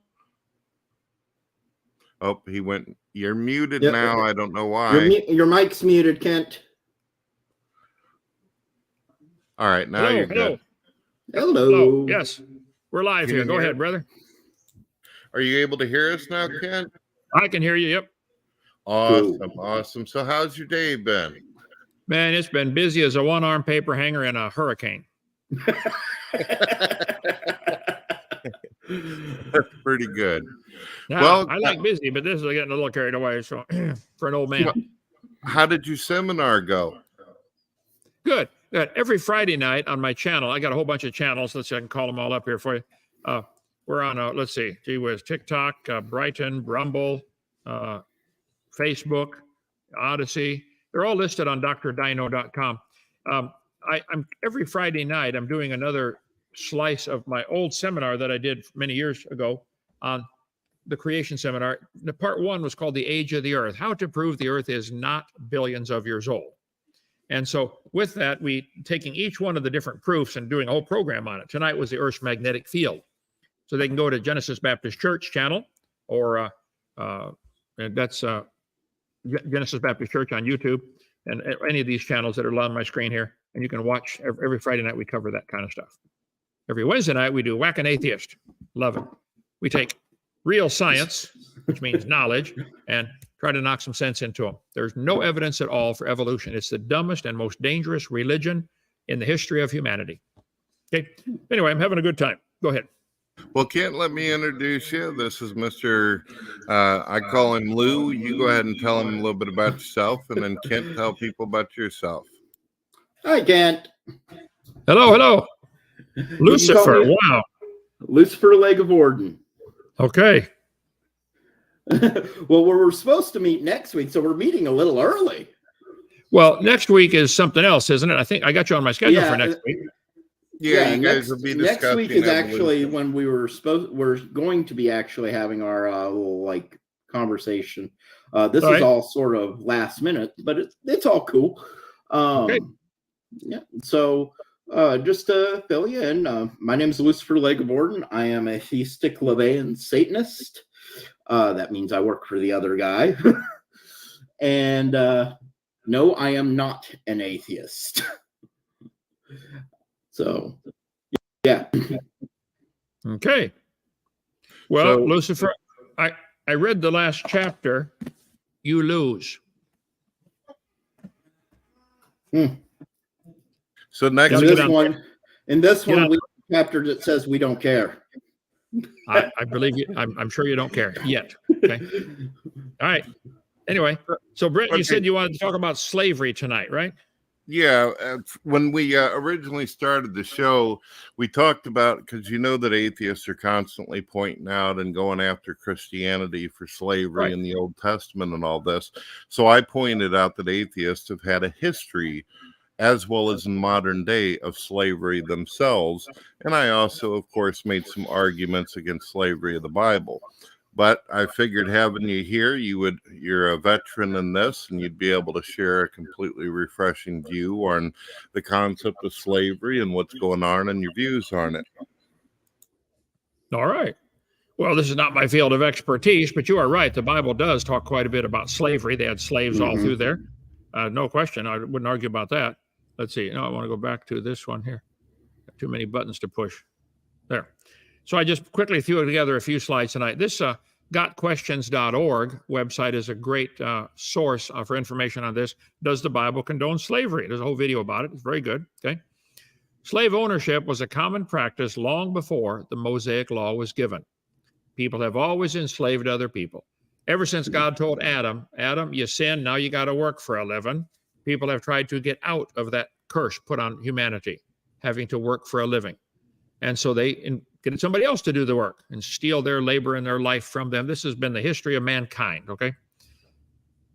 Oh, he went. You're muted now. I don't know why. Your mic's muted, Kent. All right, now you're good. Hello. Yes, we're live here. Go ahead, brother. Are you able to hear us now, Kent? I can hear you. Yep. Awesome, awesome. So how's your day been? Man, it's been busy as a one-armed paper hanger in a hurricane. That's pretty good. Now, well, I like busy, but this is getting a little carried away. So for an old man. How did your seminar go? Good. Every Friday night on my channel, I got a whole bunch of channels. Let's see, I can call them all up here for you. We're on, let's see, TikTok, Brighton, Rumble, Facebook, Odyssey. They're all listed on drdino.com. I'm every Friday night, I'm doing another slice of my old seminar that I did many years ago on the creation seminar. The part 1 was called The Age of the Earth, how to prove the Earth is not billions of years old. And so with that, we taking each one of the different proofs and doing a whole program on it. Tonight was the Earth's magnetic field. So they can go to Genesis Baptist Church channel, or and that's Genesis Baptist Church on YouTube, and any of these channels that are on my screen here. And you can watch every Friday night. We cover that kind of stuff. Every Wednesday night, we do Whack an Atheist. Love it. We take real science, which means knowledge, and try to knock some sense into them. There's no evidence at all for evolution. It's the dumbest and most dangerous religion in the history of humanity. Okay. Anyway, I'm having a good time. Go ahead. Well, Kent, let me introduce you. This is Mr. I call him Lou. You go ahead and tell him a little bit about yourself, and then Kent, tell people about yourself. Hi, Kent. Hello, hello. Lucifer, wow. Lucifer LeGivorden. Okay. Well, we're supposed to meet next week, so we're meeting a little early. Well, next week is something else, isn't it? I think I got you on my schedule for next week. Yeah, you guys will be discussing next week is evolution. actually when we're going to be actually having our little conversation. This is all sort of last minute, but it's all cool. Okay. Yeah. So just to fill you in, my name is Lucifer LeGivorden. I am a theistic Levian Satanist. That means I work for the other guy. And No, I am not an atheist. So, yeah. Okay. Well, So- Lucifer, I read the last chapter. You lose. So next In Gotta this get on- one, in this Get one, on- we have a chapter that says we don't care. I believe you. I'm sure you don't care yet. Okay. All right. Anyway, so Brett, you said you wanted to talk about slavery tonight, right? Yeah, when we originally started the show, we talked about, because you know that atheists are constantly pointing out and going after Christianity for slavery in the Old Testament and all this. So I pointed out that atheists have had a history, as well as in modern day, of slavery themselves. And I also, of course, made some arguments against slavery of the Bible. But I figured having you here, you're a veteran in this, and you'd be able to share a completely refreshing view on the concept of slavery and what's going on and your views on it. All right. Well, this is not my field of expertise, but you are right. The Bible does talk quite a bit about slavery. They had slaves all through there. No question. I wouldn't argue about that. Let's see. No, I want to go back to this one here. Got too many buttons to push. There. So I just quickly threw together a few slides tonight. This gotquestions.org website is a great source for information on this. Does the Bible condone slavery? There's a whole video about it. It's very good. Okay. Slave ownership was a common practice long before the Mosaic law was given. People have always enslaved other people. Ever since God told Adam, you sinned, now you got to work for a living. People have tried to get out of that curse put on humanity, having to work for a living. And so they get somebody else to do the work and steal their labor and their life from them. This has been the history of mankind, okay?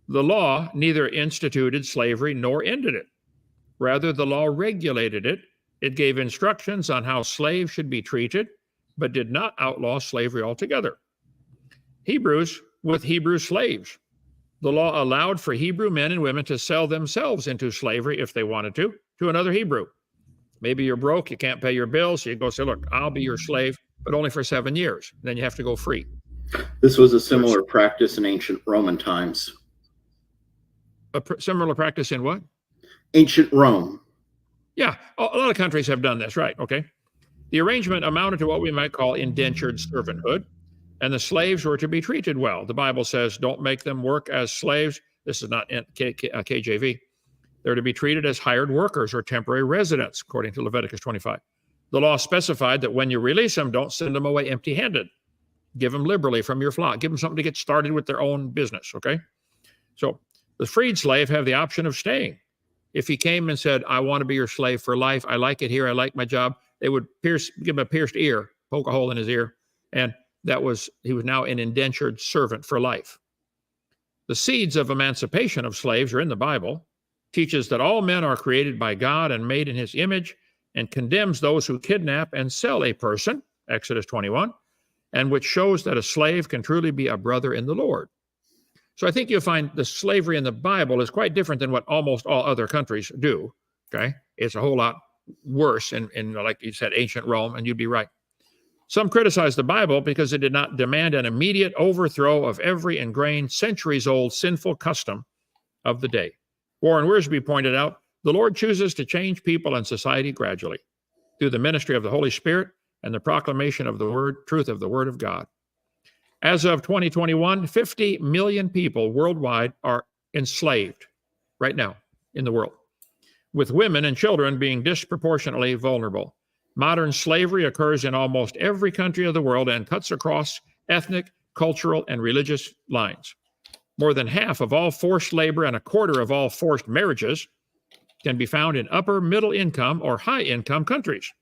The law neither instituted slavery nor ended it. Rather, the law regulated it. It gave instructions on how slaves should be treated, but did not outlaw slavery altogether. Hebrews with Hebrew slaves. The law allowed for Hebrew men and women to sell themselves into slavery if they wanted to another Hebrew. Maybe you're broke, you can't pay your bills, so you go say, look, I'll be your slave, but only for 7 years. Then you have to go free. This was a similar practice in ancient Roman times. Similar practice in what? Ancient Rome. Yeah, a lot of countries have done this, right? Okay. The arrangement amounted to what we might call indentured servanthood, and the slaves were to be treated well. The Bible says, don't make them work as slaves. This is not KJV. They're to be treated as hired workers or temporary residents, according to Leviticus 25. The law specified that when you release them, don't send them away empty-handed. Give them liberally from your flock. Give them something to get started with their own business, okay? So the freed slave have the option of staying. If he came and said, I want to be your slave for life, I like it here, I like my job, they would give him a pierced ear, poke a hole in his ear, and he was now an indentured servant for life. The seeds of emancipation of slaves are in the Bible, teaches that all men are created by God and made in his image, and condemns those who kidnap and sell a person, Exodus 21, and which shows that a slave can truly be a brother in the Lord. So I think you'll find the slavery in the Bible is quite different than what almost all other countries do, okay? It's a whole lot worse in like you said, ancient Rome, and you'd be right. Some criticize the Bible because it did not demand an immediate overthrow of every ingrained, centuries-old sinful custom of the day. Warren Wiersbe pointed out, the Lord chooses to change people and society gradually through the ministry of the Holy Spirit and the proclamation of the truth of the Word of God. As of 2021, 50 million people worldwide are enslaved right now in the world, with women and children being disproportionately vulnerable. Modern slavery occurs in almost every country of the world and cuts across ethnic, cultural, and religious lines. More than half of all forced labor and a quarter of all forced marriages can be found in upper middle income or high income countries.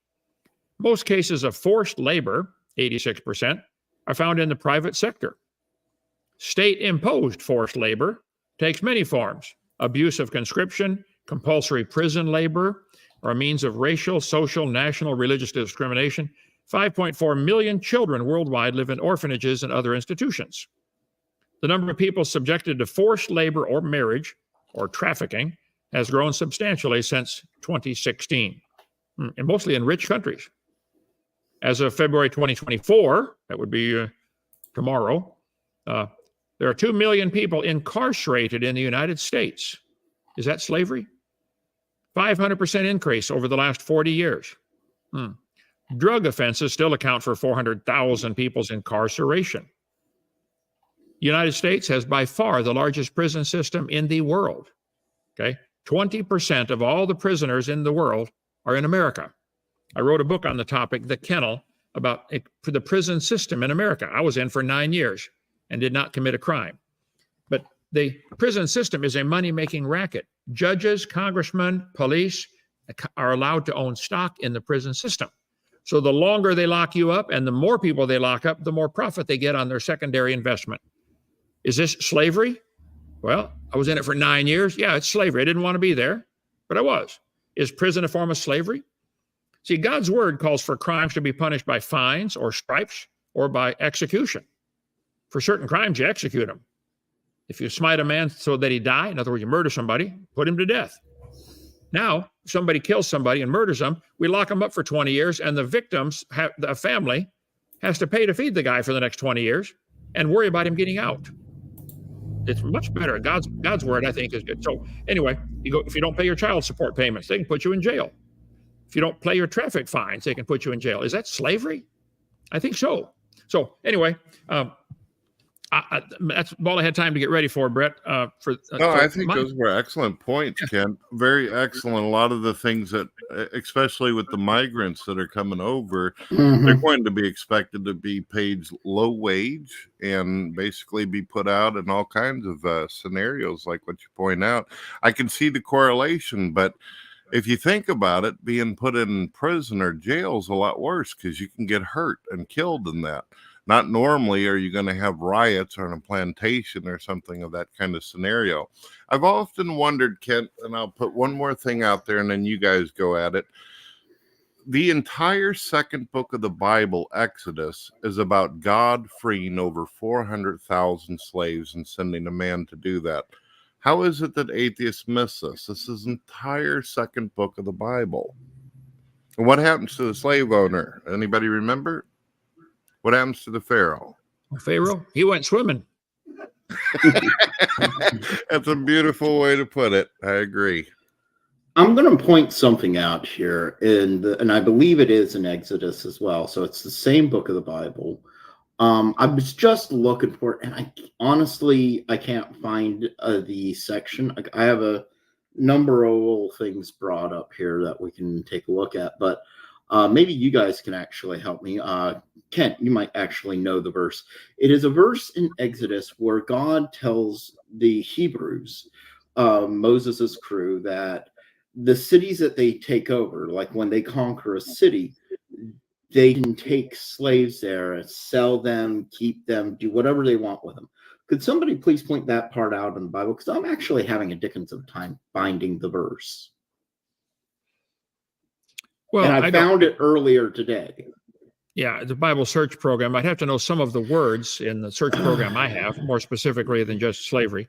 Most cases of forced labor, 86%, are found in the private sector. State-imposed forced labor takes many forms: abuse of conscription, compulsory prison labor, or a means of racial, social, national, religious discrimination. 5.4 million children worldwide live in orphanages and other institutions. The number of people subjected to forced labor or marriage or trafficking has grown substantially since 2016, and mostly in rich countries. As of February 2024, that would be tomorrow, there are 2 million people incarcerated in the United States. Is that slavery? 500% increase over the last 40 years. Drug offenses still account for 400,000 people's incarceration. United States has by far the largest prison system in the world. Okay, 20% of all the prisoners in the world are in America. I wrote a book on the topic, The Kennel, about the prison system in America. I was in for 9 years and did not commit a crime. But the prison system is a money-making racket. Judges, congressmen, police are allowed to own stock in the prison system. So the longer they lock you up and the more people they lock up, the more profit they get on their secondary investment. Is this slavery? Well, I was in it for 9 years. Yeah, it's slavery. I didn't want to be there, but I was. Is prison a form of slavery? See, God's word calls for crimes to be punished by fines or stripes or by execution. For certain crimes, you execute them. If you smite a man so that he die, in other words, you murder somebody, put him to death. Now, if somebody kills somebody and murders them, we lock them up for 20 years, and the victims, the family, has to pay to feed the guy for the next 20 years and worry about him getting out. It's much better. God's word, I think, is good. So anyway, if you don't pay your child support payments, they can put you in jail. If you don't pay your traffic fines, they can put you in jail. Is that slavery? I think so. So anyway, that's all I had time to get ready for, Brett. I think those were excellent points, Kent. Very excellent. A lot of the things that, especially with the migrants that are coming over, they're going to be expected to be paid low wage and basically be put out in all kinds of scenarios like what you point out. I can see the correlation, but if you think about it, being put in prison or jail is a lot worse because you can get hurt and killed in that. Not normally are you going to have riots on a plantation or something of that kind of scenario. I've often wondered, Kent, and I'll put one more thing out there and then you guys go at it. The entire second book of the Bible, Exodus, is about God freeing over 400,000 slaves and sending a man to do that. How is it that atheists miss this? This is the entire second book of the Bible. And what happens to the slave owner? Anybody remember? What happens to the Pharaoh? Pharaoh? He went swimming. That's a beautiful way to put it. I agree. I'm going to point something out here, and I believe it is in Exodus as well. So it's the same book of the Bible. I was just looking for it, and I can't find the section. I have a number of little things brought up here that we can take a look at, but maybe you guys can actually help me. Kent, you might actually know the verse. It is a verse in Exodus where God tells the Hebrews, Moses' crew, that the cities that they take over, like when they conquer a city, they can take slaves there, sell them, keep them, do whatever they want with them. Could somebody please point that part out in the Bible? Because I'm actually having a dickens of time finding the verse. Well, and I found it earlier today. Yeah, the Bible search program. I'd have to know some of the words in the search program I have, more specifically than just slavery.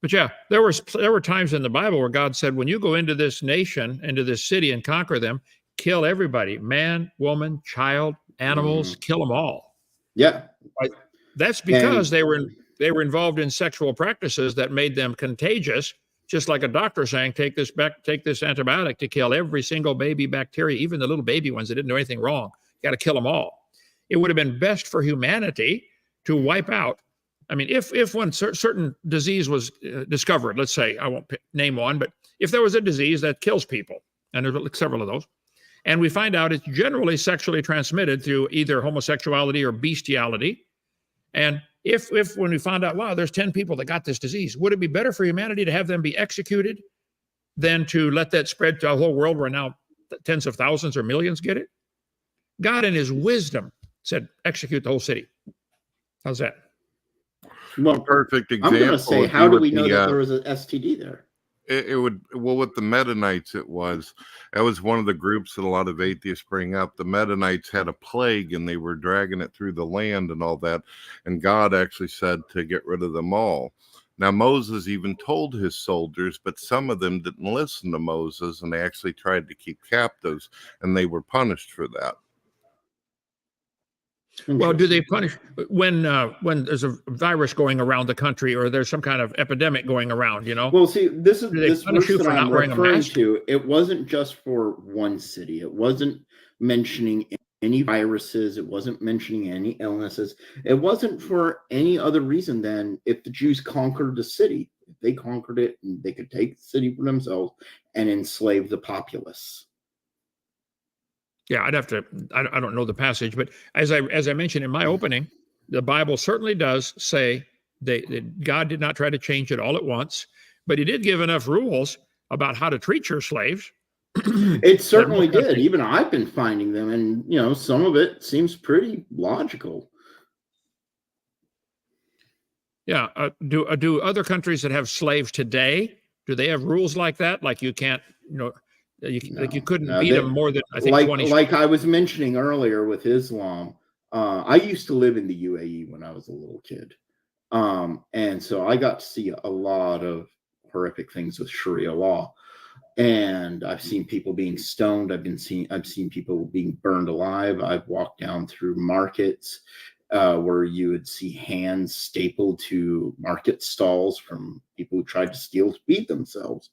But yeah, there were times in the Bible where God said, when you go into this nation, into this city and conquer them, kill everybody, man, woman, child, animals, kill them all. Yeah. Right? That's because they were involved in sexual practices that made them contagious, just like a doctor saying, take this antibiotic to kill every single baby bacteria, even the little baby ones that didn't do anything wrong. You got to kill them all. It would have been best for humanity to wipe out. I mean, if one certain disease was discovered, let's say, I won't name one, but if there was a disease that kills people, and there's several of those, and we find out it's generally sexually transmitted through either homosexuality or bestiality, and if when we found out, wow, there's 10 people that got this disease, would it be better for humanity to have them be executed than to let that spread to a whole world where now tens of thousands or millions get it? God in his wisdom said, execute the whole city. How's that? Well, perfect example. I'm going to say, how do we know that there was an STD there? It would, well, with the Mennonites, that was one of the groups that a lot of atheists bring up. The Mennonites had a plague and they were dragging it through the land and all that. And God actually said to get rid of them all. Now, Moses even told his soldiers, but some of them didn't listen to Moses and they actually tried to keep captives and they were punished for that. Well, do they punish when there's a virus going around the country or there's some kind of epidemic going around? Well, see, this is Do they this punish verse you that for not I'm wearing a referring mask? to. It wasn't just for one city. It wasn't mentioning any viruses. It wasn't mentioning any illnesses. It wasn't for any other reason than if the Jews conquered the city, if they conquered it, and they could take the city for themselves and enslave the populace. Yeah, I'd have to. I don't know the passage, but as I mentioned in my opening, the Bible certainly does say that God did not try to change it all at once, but He did give enough rules about how to treat your slaves. It certainly did. Even I've been finding them, and some of it seems pretty logical. Yeah. Do other countries that have slaves today, do they have rules like that? Like you can't, you couldn't beat them more than I think 20. Like I was mentioning earlier with Islam, I used to live in the UAE when I was a little kid, and so I got to see a lot of horrific things with Sharia law, and I've seen people being stoned. I've seen people being burned alive. I've walked down through markets where you would see hands stapled to market stalls from people who tried to steal to feed themselves.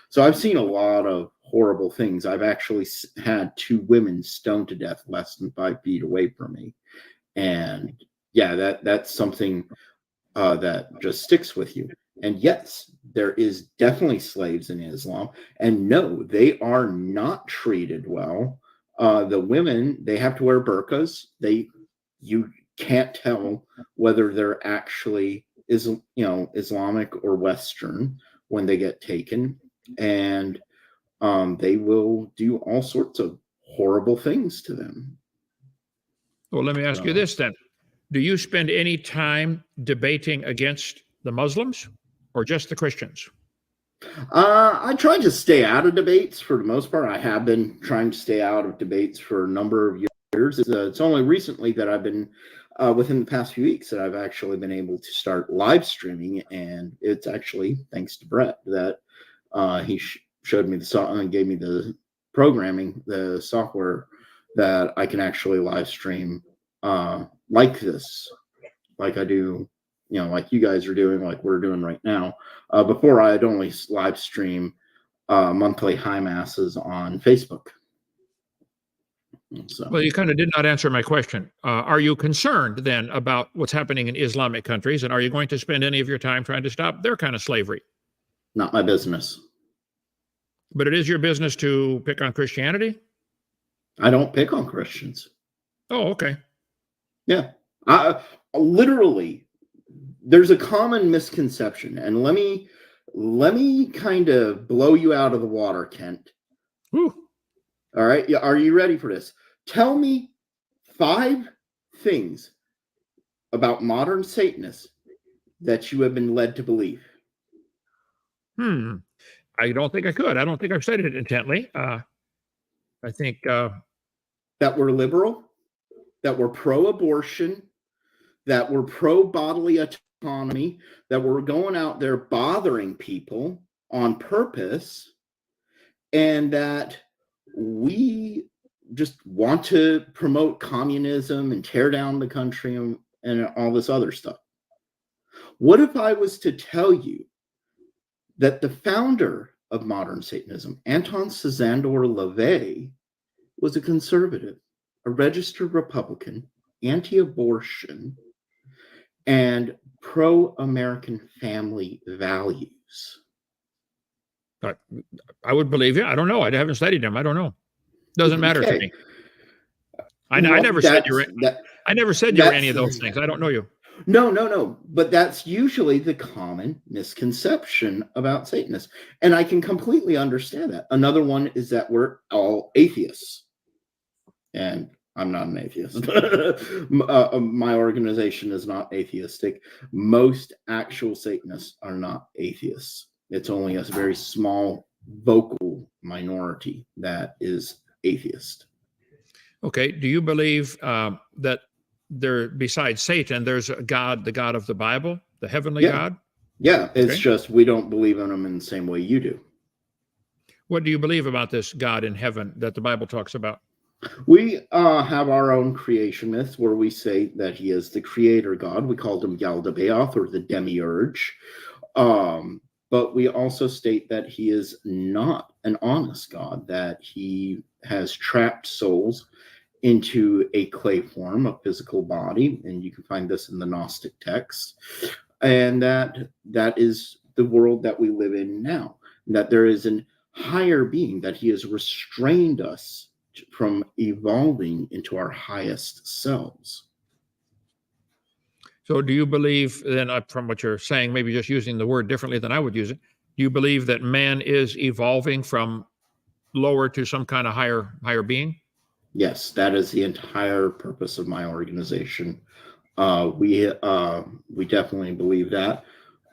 So I've seen a lot of horrible things. I've actually had 2 women stoned to death less than 5 feet away from me. And yeah, that's something that just sticks with you. And yes, there is definitely slaves in Islam. And no, they are not treated well. The women, they have to wear burqas. You can't tell whether they're actually Islamic or Western when they get taken. And they will do all sorts of horrible things to them. Well, let me ask you this then. Do you spend any time debating against the Muslims or just the Christians? I try to stay out of debates for the most part. I have been trying to stay out of debates for a number of years. It's only recently that I've been, within the past few weeks, that I've actually been able to start live streaming. And it's actually thanks to Brett that he showed me and gave me the programming, the software that I can actually live stream like this, like I do, like you guys are doing, like we're doing right now. Before I'd only live stream monthly high masses on Facebook. So. Well, you kind of did not answer my question. Are you concerned then about what's happening in Islamic countries, and are you going to spend any of your time trying to stop their kind of slavery? Not my business. But it is your business to pick on Christianity? I don't pick on Christians. Oh, okay. Yeah. Literally, there's a common misconception, and let me kind of blow you out of the water, Kent. Whew. All right. Are you ready for this? Tell me 5 things about modern Satanists that you have been led to believe. I don't think I could. I don't think I've said it intently. I think that we're liberal, that we're pro-abortion, that we're pro-bodily autonomy, that we're going out there bothering people on purpose, and that we just want to promote communism and tear down the country and all this other stuff. What if I was to tell you that the founder of modern Satanism, Anton Szandor LaVey, was a conservative, a registered Republican, anti-abortion, and pro-American family values? I would believe you. I don't know. I haven't studied him. I don't know. Doesn't matter to me. I never said you were. I never said you were any of those things. I don't know you. No. But that's usually the common misconception about Satanists. And I can completely understand that. Another one is that we're all atheists. And I'm not an atheist. My organization is not atheistic. Most actual Satanists are not atheists. It's only a very small vocal minority that is atheist. Okay. Do you believe that there, besides Satan, there's a God, the God of the Bible, the heavenly God? Yeah, it's just we don't believe in him in the same way you do. What do you believe about this God in heaven that the Bible talks about? We have our own creation myths where we say that he is the creator god. We called him Yaldabaoth, or the demiurge. But we also state that he is not an honest god, that he has trapped souls into a clay form, a physical body, and you can find this in the Gnostic texts, and that is the world that we live in now, that there is an higher being, that he has restrained us from evolving into our highest selves. So do you believe then, from what you're saying, maybe just using the word differently than I would use it, do you believe that man is evolving from lower to some kind of higher being? Yes, that is the entire purpose of my organization. We definitely believe that,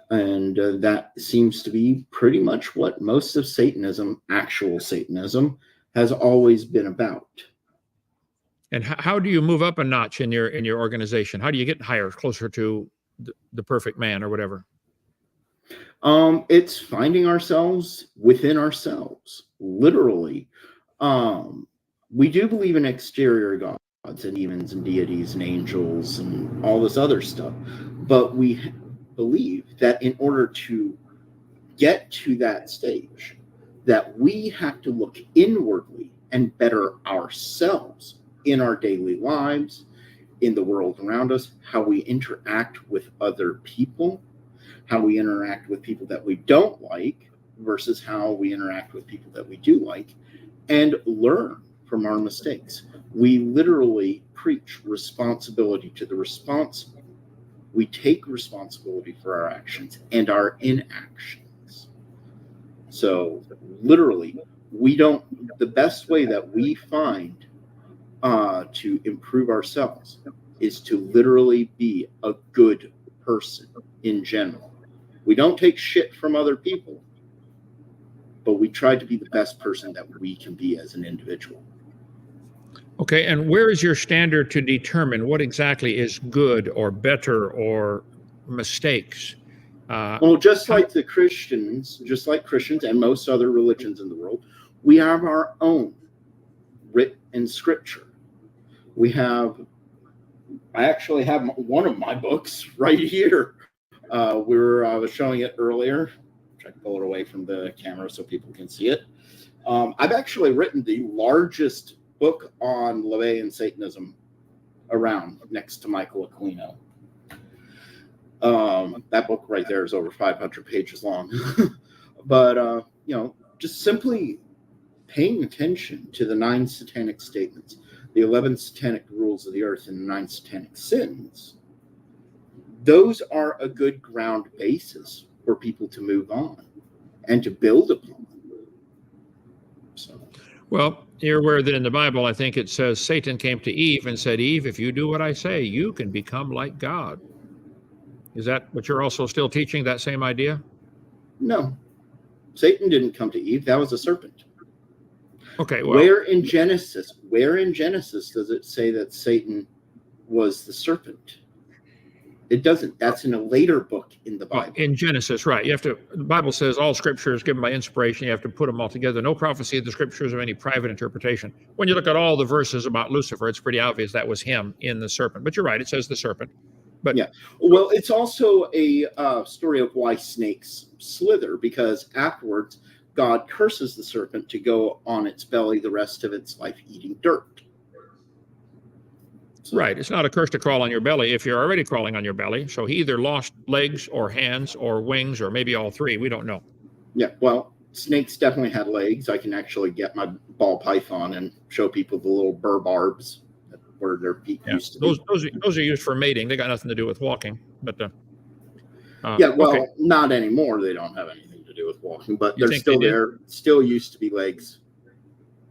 and that seems to be pretty much what most of Satanism, actual Satanism, has always been about. And how do you move up a notch in your organization? How do you get higher, closer to the perfect man or whatever? It's finding ourselves within ourselves, literally. We do believe in exterior gods and demons and deities and angels and all this other stuff, but we believe that in order to get to that stage, that we have to look inwardly and better ourselves in our daily lives, in the world around us, how we interact with other people, how we interact with people that we don't like versus how we interact with people that we do like, and learn from our mistakes. We literally preach responsibility to the responsible. We take responsibility for our actions and our inactions. So literally, the best way that we find to improve ourselves is to literally be a good person in general. We don't take shit from other people, but we try to be the best person that we can be as an individual. Okay, and where is your standard to determine what exactly is good or better or mistakes? Well, just like Christians and most other religions in the world, we have our own written scripture. I actually have one of my books right here. I was showing it earlier. Try to pull it away from the camera so people can see it. I've actually written the largest book on LaVey and Satanism around, next to Michael Aquino. That book right there is over 500 pages long. But, just simply paying attention to the 9 satanic statements, the 11 satanic rules of the earth, and the 9 satanic sins, those are a good ground basis for people to move on and to build upon. So. Well, you're aware that in the Bible, I think it says Satan came to Eve and said, Eve, if you do what I say, you can become like God. Is that what you're also still teaching, that same idea? No. Satan didn't come to Eve. That was a serpent. Okay, well. Where in Genesis does it say that Satan was the serpent? It doesn't. That's in a later book in the Bible. In Genesis, right. The Bible says all scripture is given by inspiration. You have to put them all together. No prophecy of the scriptures of any private interpretation. When you look at all the verses about Lucifer, it's pretty obvious that was him in the serpent. But you're right, it says the serpent. But yeah. Well, it's also a story of why snakes slither, because afterwards, God curses the serpent to go on its belly the rest of its life eating dirt. Right. It's not a curse to crawl on your belly if you're already crawling on your belly. So he either lost legs or hands or wings or maybe all three. We don't know. Yeah, well, snakes definitely had legs. I can actually get my ball python and show people the little burr barbs where their feet used to be. Those are used for mating. They got nothing to do with walking. But okay. Not anymore. They don't have anything to do with walking, but they're still there. Still used to be legs.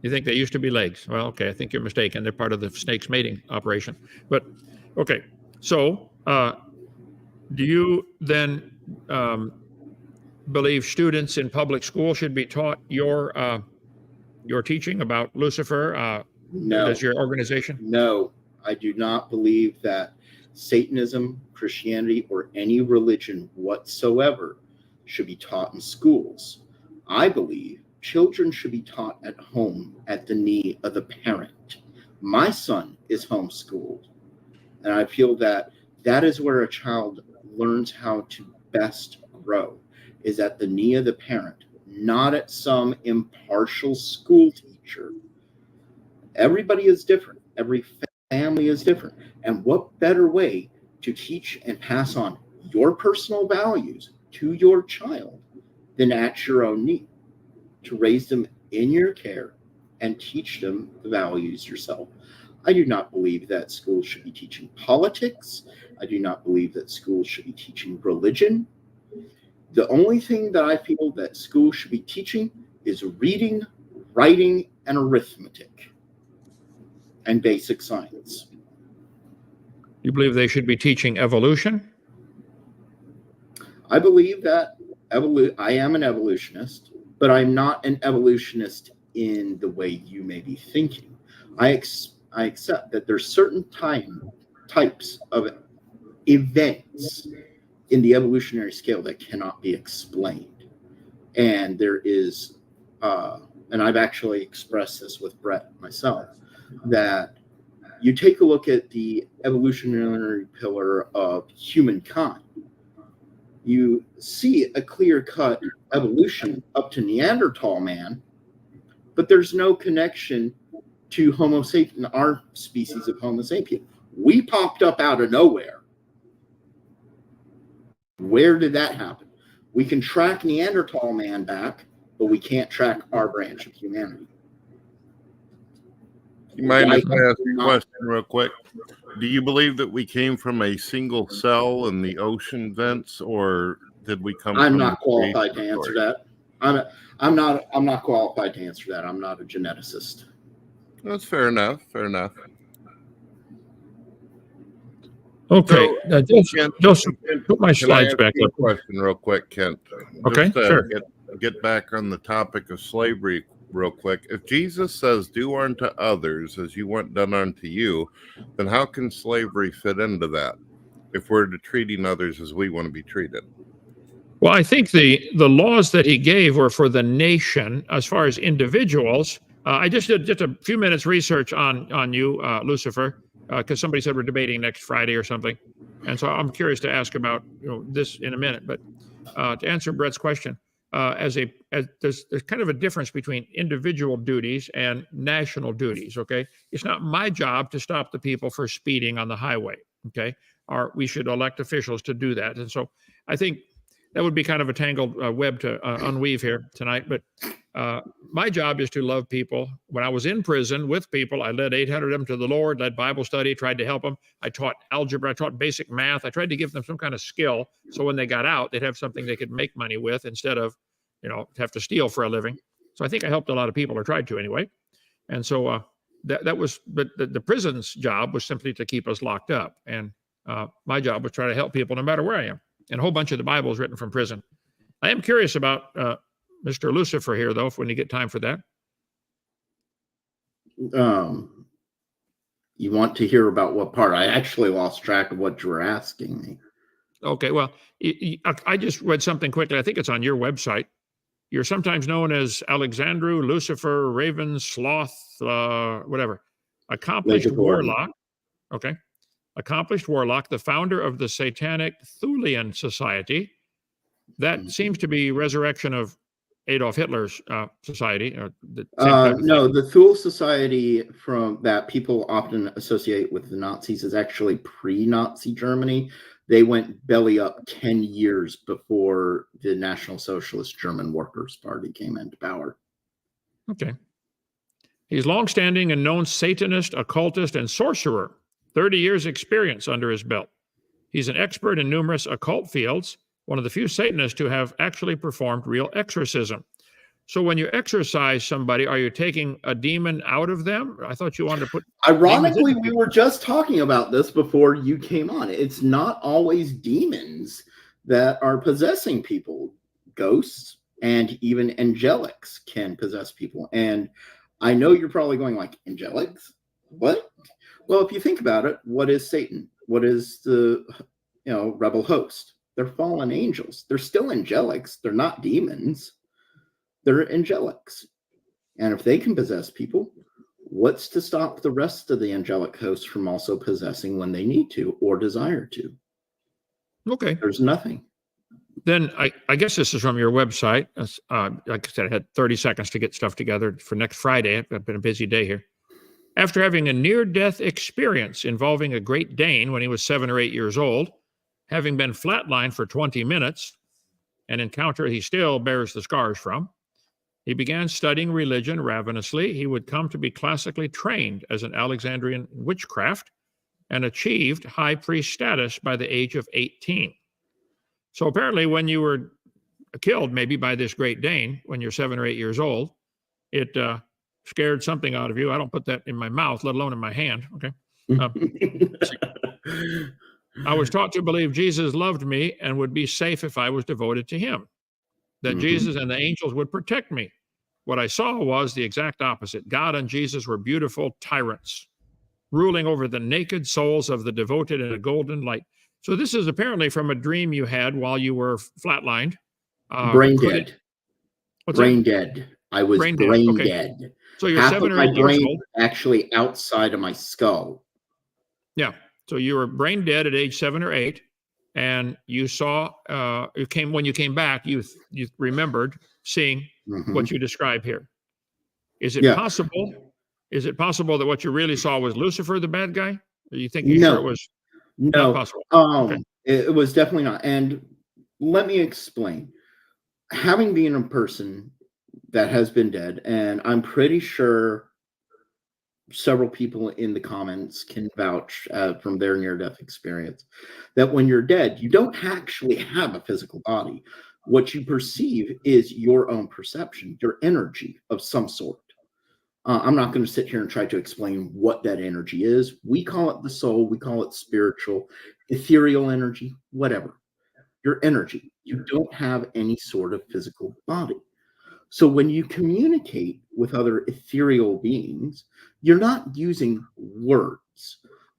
You think they used to be legs? Well, okay, I think you're mistaken. They're part of the snake's mating operation. But, okay, so do you then believe students in public school should be taught your teaching about Lucifer? No. As your organization? No, I do not believe that Satanism, Christianity, or any religion whatsoever should be taught in schools. I believe children should be taught at home at the knee of the parent. My son is homeschooled, and I feel that that is where a child learns how to best grow, is at the knee of the parent, not at some impartial school teacher. Everybody is different. Every family is different. And what better way to teach and pass on your personal values to your child than at your own knee, to raise them in your care and teach them the values yourself. I do not believe that schools should be teaching politics. I do not believe that schools should be teaching religion. The only thing that I feel that schools should be teaching is reading, writing, and arithmetic, and basic science. You believe they should be teaching evolution? I believe that I am an evolutionist, but I'm not an evolutionist in the way you may be thinking. I accept that there's certain types of events in the evolutionary scale that cannot be explained. And there is, and I've actually expressed this with Brett myself, that you take a look at the evolutionary pillar of humankind, you see a clear-cut evolution up to Neanderthal man, but there's no connection to Homo sapien, our species of Homo sapien. We popped up out of nowhere. Where did that happen? We can track Neanderthal man back, but we can't track our branch of humanity. You mind if I ask you a question real quick? Do you believe that we came from a single cell in the ocean vents, or did we come I'm from not the qualified to creation answer story? that. I'm not qualified to answer that. I'm not a geneticist. That's fair enough. Fair enough. Okay, just put my Can I slides ask back you up. a question real quick, Kent? Okay, Just, sure. Get back on the topic of slavery real quick. If Jesus says, "Do unto others as you want done unto you," then how can slavery fit into that? If we're treating others as we want to be treated. Well, I think the laws that he gave were for the nation. As far as individuals, I just did just a few minutes research on you, Lucifer, because somebody said we're debating next Friday or something, and so I'm curious to ask about this in a minute. But to answer Brett's question, there's kind of a difference between individual duties and national duties. Okay, it's not my job to stop the people for speeding on the highway. Okay, we should elect officials to do that, and so I think that would be kind of a tangled web to unweave here tonight. But my job is to love people. When I was in prison with people, I led 800 of them to the Lord, led Bible study, tried to help them. I taught algebra, I taught basic math. I tried to give them some kind of skill so when they got out, they'd have something they could make money with instead of, have to steal for a living. So I think I helped a lot of people, or tried to anyway. And so that was, but the prison's job was simply to keep us locked up. And my job was try to help people no matter where I am. And a whole bunch of the Bible is written from prison. I am curious about Mr. Lucifer here, though, when you get time for that. You want to hear about what part? I actually lost track of what you were asking me. Okay, well, I just read something quickly. I think it's on your website. You're sometimes known as Alexandru, Lucifer, Raven, Sloth, whatever. Accomplished warlock. Okay. Accomplished warlock, the founder of the Satanic Thulian Society. That seems to be resurrection of Adolf Hitler's society. No, the Thule Society from that people often associate with the Nazis is actually pre-Nazi Germany. They went belly up 10 years before the National Socialist German Workers' Party came into power. Okay. He's longstanding and known Satanist, occultist, and sorcerer. 30 years experience under his belt. He's an expert in numerous occult fields, one of the few Satanists to have actually performed real exorcism. So when you exorcise somebody, are you taking a demon out of them? I thought you wanted to put... Ironically, we were just talking about this before you came on. It's not always demons that are possessing people. Ghosts and even angelics can possess people. And I know you're probably going like, angelics? What? Well, if you think about it, what is Satan? What is the rebel host? They're fallen angels. They're still angelics. They're not demons. They're angelics. And if they can possess people, What's to stop the rest of the angelic hosts from also possessing when they need to or desire to? Okay. There's nothing. Then I guess this is from your website. Like I said, I had 30 seconds to get stuff together for next Friday. I've been a busy day here. After having a near-death experience involving a Great Dane when he was 7 or 8 years old, having been flatlined for 20 minutes, an encounter he still bears the scars from, he began studying religion ravenously. He would come to be classically trained as an Alexandrian witchcraft and achieved high priest status by the age of 18. So apparently when you were killed maybe by this Great Dane when you're 7 or 8 years old, it scared something out of you. I don't put that in my mouth, let alone in my hand. Okay. I was taught to believe Jesus loved me and would be safe if I was devoted to him, that Jesus and the angels would protect me. What I saw was the exact opposite. God and Jesus were beautiful tyrants, ruling over the naked souls of the devoted in a golden light. So this is apparently from a dream you had while you were flatlined. Brain dead. Brain dead. I was brain dead. So you're half 7 of or 8 my years brain old. Actually outside of my skull. Yeah. So you were brain dead at age 7 or 8, and you saw when you came back, you remembered seeing what you describe here. Is it possible? Is it possible that what you really saw was Lucifer, the bad guy? Or you think sure it was not possible? Okay. It was definitely not. And let me explain. Having been a person that has been dead, and I'm pretty sure several people in the comments can vouch from their near-death experience, that when you're dead, you don't actually have a physical body. What you perceive is your own perception, your energy of some sort. I'm not going to sit here and try to explain what that energy is. We call it the soul. We call it spiritual, ethereal energy, whatever. Your energy. You don't have any sort of physical body. So when you communicate with other ethereal beings, you're not using words.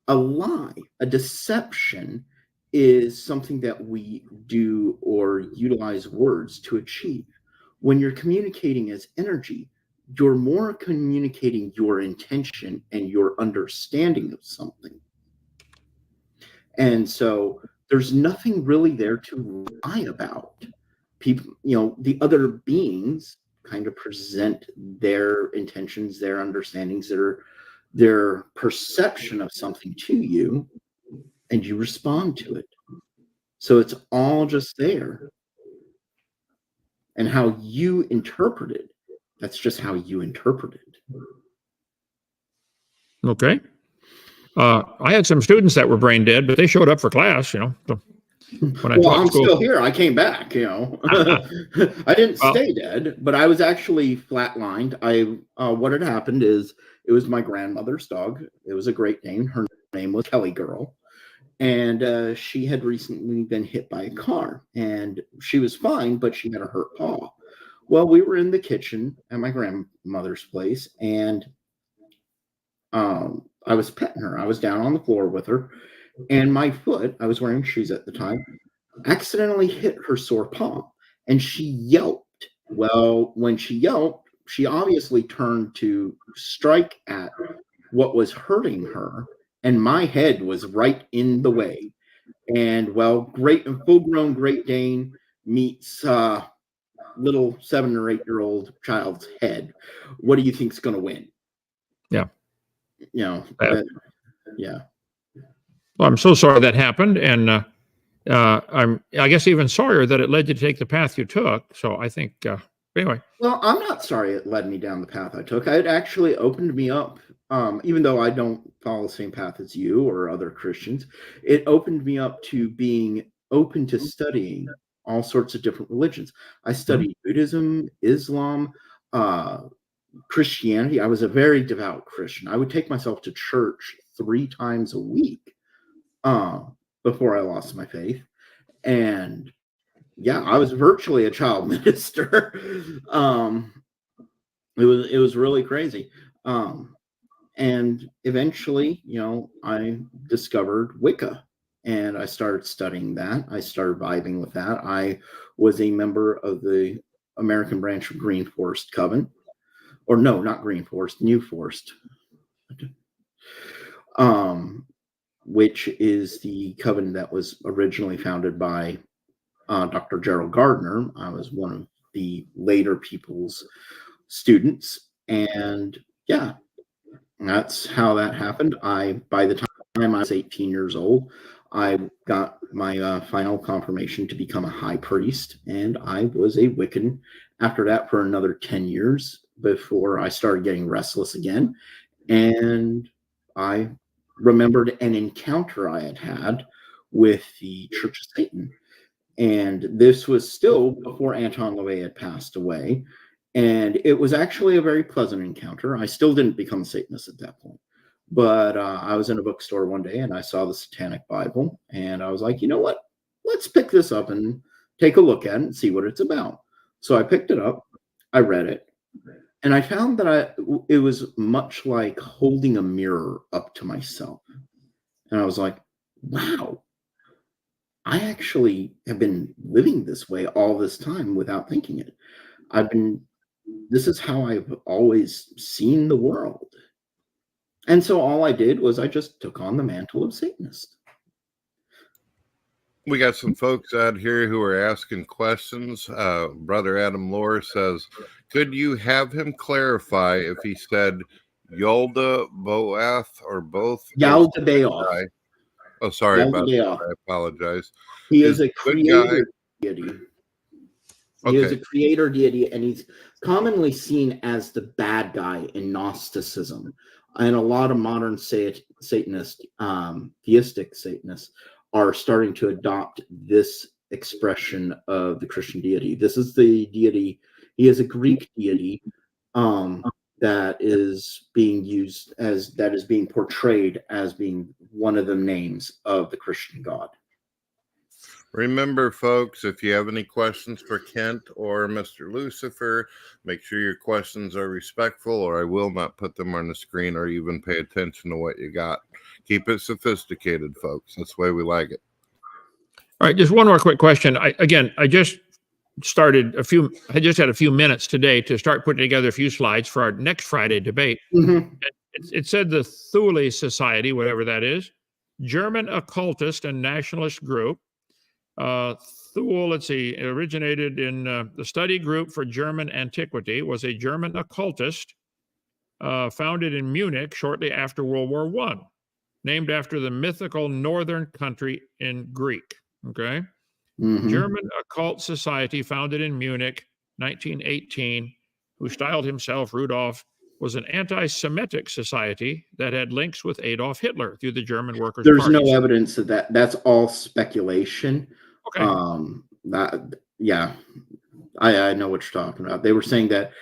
A lie, a deception is something that we do or utilize words to achieve. When you're communicating as energy, you're more communicating your intention and your understanding of something. And so there's nothing really there to lie about. People, the other beings kind of present their intentions, their understandings, their perception of something to you, and you respond to it. So it's all just there. And how you interpret it, that's just how you interpret it. Okay. I had some students that were brain dead, but they showed up for class, So when I'm still here. I came back, I didn't stay dead, but I was actually flatlined. What had happened is it was my grandmother's dog. It was a Great Dane. Her name was Kelly Girl. And she had recently been hit by a car. And she was fine, but she had a hurt paw. Well, we were in the kitchen at my grandmother's place, and I was petting her. I was down on the floor with her. And my foot, I was wearing shoes at the time, accidentally hit her sore paw, and she yelped. Well, when she yelped, she obviously turned to strike at what was hurting her, and my head was right in the way. And full-grown Great Dane meets little 7 or 8 year old child's head. What do you think's going to win? Yeah. Yeah. Well, I'm so sorry that happened, and I guess even sorrier that it led you to take the path you took. So I think anyway. Well, I'm not sorry it led me down the path I took. It actually opened me up, even though I don't follow the same path as you or other Christians. It opened me up to being open to studying all sorts of different religions. I studied Buddhism, Islam, Christianity. I was a very devout Christian. I would take myself to church 3 times a week. Before I lost my faith. And I was virtually a child minister. It was really crazy. And eventually, I discovered Wicca, and I started studying that. I started vibing with that. I was a member of the American branch of Green Forest Coven. Or no, not Green Forest, New Forest. which is the coven that was originally founded by Dr. Gerald Gardner. I was one of the later people's students, and yeah, that's how that happened. By the time I was 18 years old, I got my final confirmation to become a high priest, and I was a Wiccan after that for another 10 years before I started getting restless again. And I remembered an encounter I had had with the Church of Satan. And this was still before Anton LaVey had passed away. And it was actually a very pleasant encounter. I still didn't become a Satanist at that point. But I was in a bookstore one day and I saw the Satanic Bible. And I was like, you know what? Let's pick this up and take a look at it and see what it's about. So I picked it up. I read it. And I found that it was much like holding a mirror up to myself. And I was like, wow, I actually have been living this way all this time without thinking it. This is how I've always seen the world. And so all I did was I just took on the mantle of Satanist. We got some folks out here who are asking questions. Brother Adam Lohr says, could you have him clarify if he said Yalda, Boath, or both? Yalda Baoth. Oh, sorry Yalda about Baoth. that. I apologize. He is a creator deity. He is Okay. a creator deity, and he's commonly seen as the bad guy in Gnosticism. And a lot of modern Satanists, theistic Satanists, are starting to adopt this expression of the Christian deity. This is the deity. He is a Greek deity that is being used that is being portrayed as being one of the names of the Christian God. Remember, folks, if you have any questions for Kent or Mr. Lucifer, make sure your questions are respectful, or I will not put them on the screen or even pay attention to what you got. Keep it sophisticated, folks. That's the way we like it. All right, just one more quick question. I just had a few minutes today to start putting together a few slides for our next Friday debate. Mm-hmm. It said the Thule Society, whatever that is, German occultist and nationalist group. Thule, let's see, it originated in the Study Group for German Antiquity, was a German occultist founded in Munich shortly after World War I, named after the mythical northern country in Greek. Okay. Mm-hmm. German Occult Society, founded in Munich, 1918, who styled himself Rudolf, was an anti-Semitic society that had links with Adolf Hitler through the German Workers' There's Party. no evidence of that. That's all speculation. Okay. I know what you're talking about. They were saying that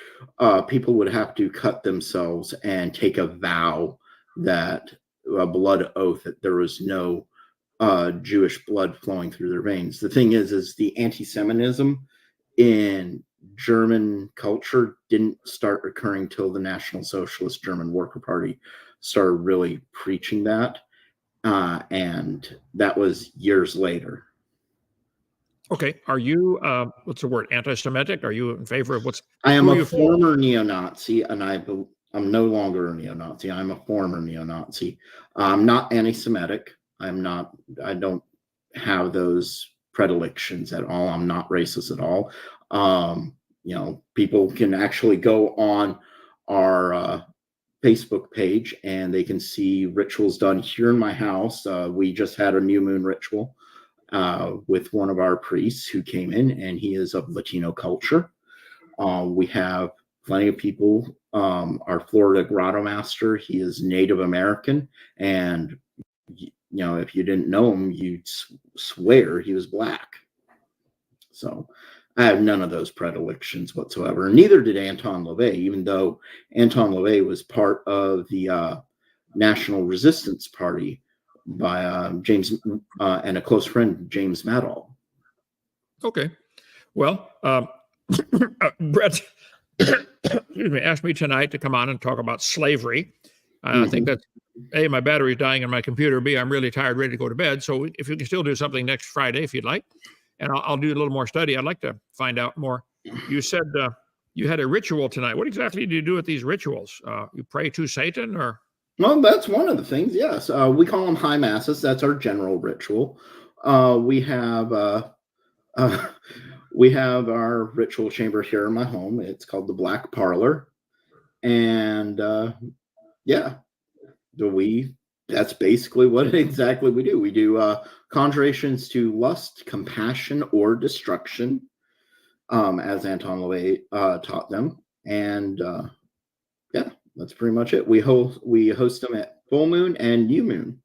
people would have to cut themselves and take a vow, that a blood oath, that there was no Jewish blood flowing through their veins. The thing is the anti-Semitism in German culture didn't start occurring till the National Socialist German Worker Party started really preaching that, and that was years later. Okay. Are you, what's the word, anti-Semitic? Are you in favor of I am a former neo-Nazi, and I'm no longer a neo-Nazi. I'm a former neo-Nazi. I'm not anti-Semitic. I don't have those predilections at all. I'm not racist at all. People can actually go on our Facebook page and they can see rituals done here in my house. We just had a new moon ritual with one of our priests who came in, and he is of Latino culture. We have plenty of people. Our Florida grotto master, he is Native American, and if you didn't know him, you'd swear he was black. So I have none of those predilections whatsoever. Neither did Anton LaVey, even though Anton LaVey was part of the National Resistance Party by James and a close friend, James Madoll. Okay. Well, Brett asked me tonight to come on and talk about slavery. I think that's, A, my battery's dying on my computer. B, I'm really tired, ready to go to bed. So if you can still do something next Friday, if you'd like, and I'll do a little more study. I'd like to find out more. You said you had a ritual tonight. What exactly do you do with these rituals? You pray to Satan, or? Well, that's one of the things, yes. We call them high masses. That's our general ritual. We have our ritual chamber here in my home. It's called the Black Parlor. And yeah, that's basically what exactly we do. We do conjurations to lust, compassion, or destruction, as Anton LaVey taught them. And yeah, that's pretty much it. We host them at full moon and new moon.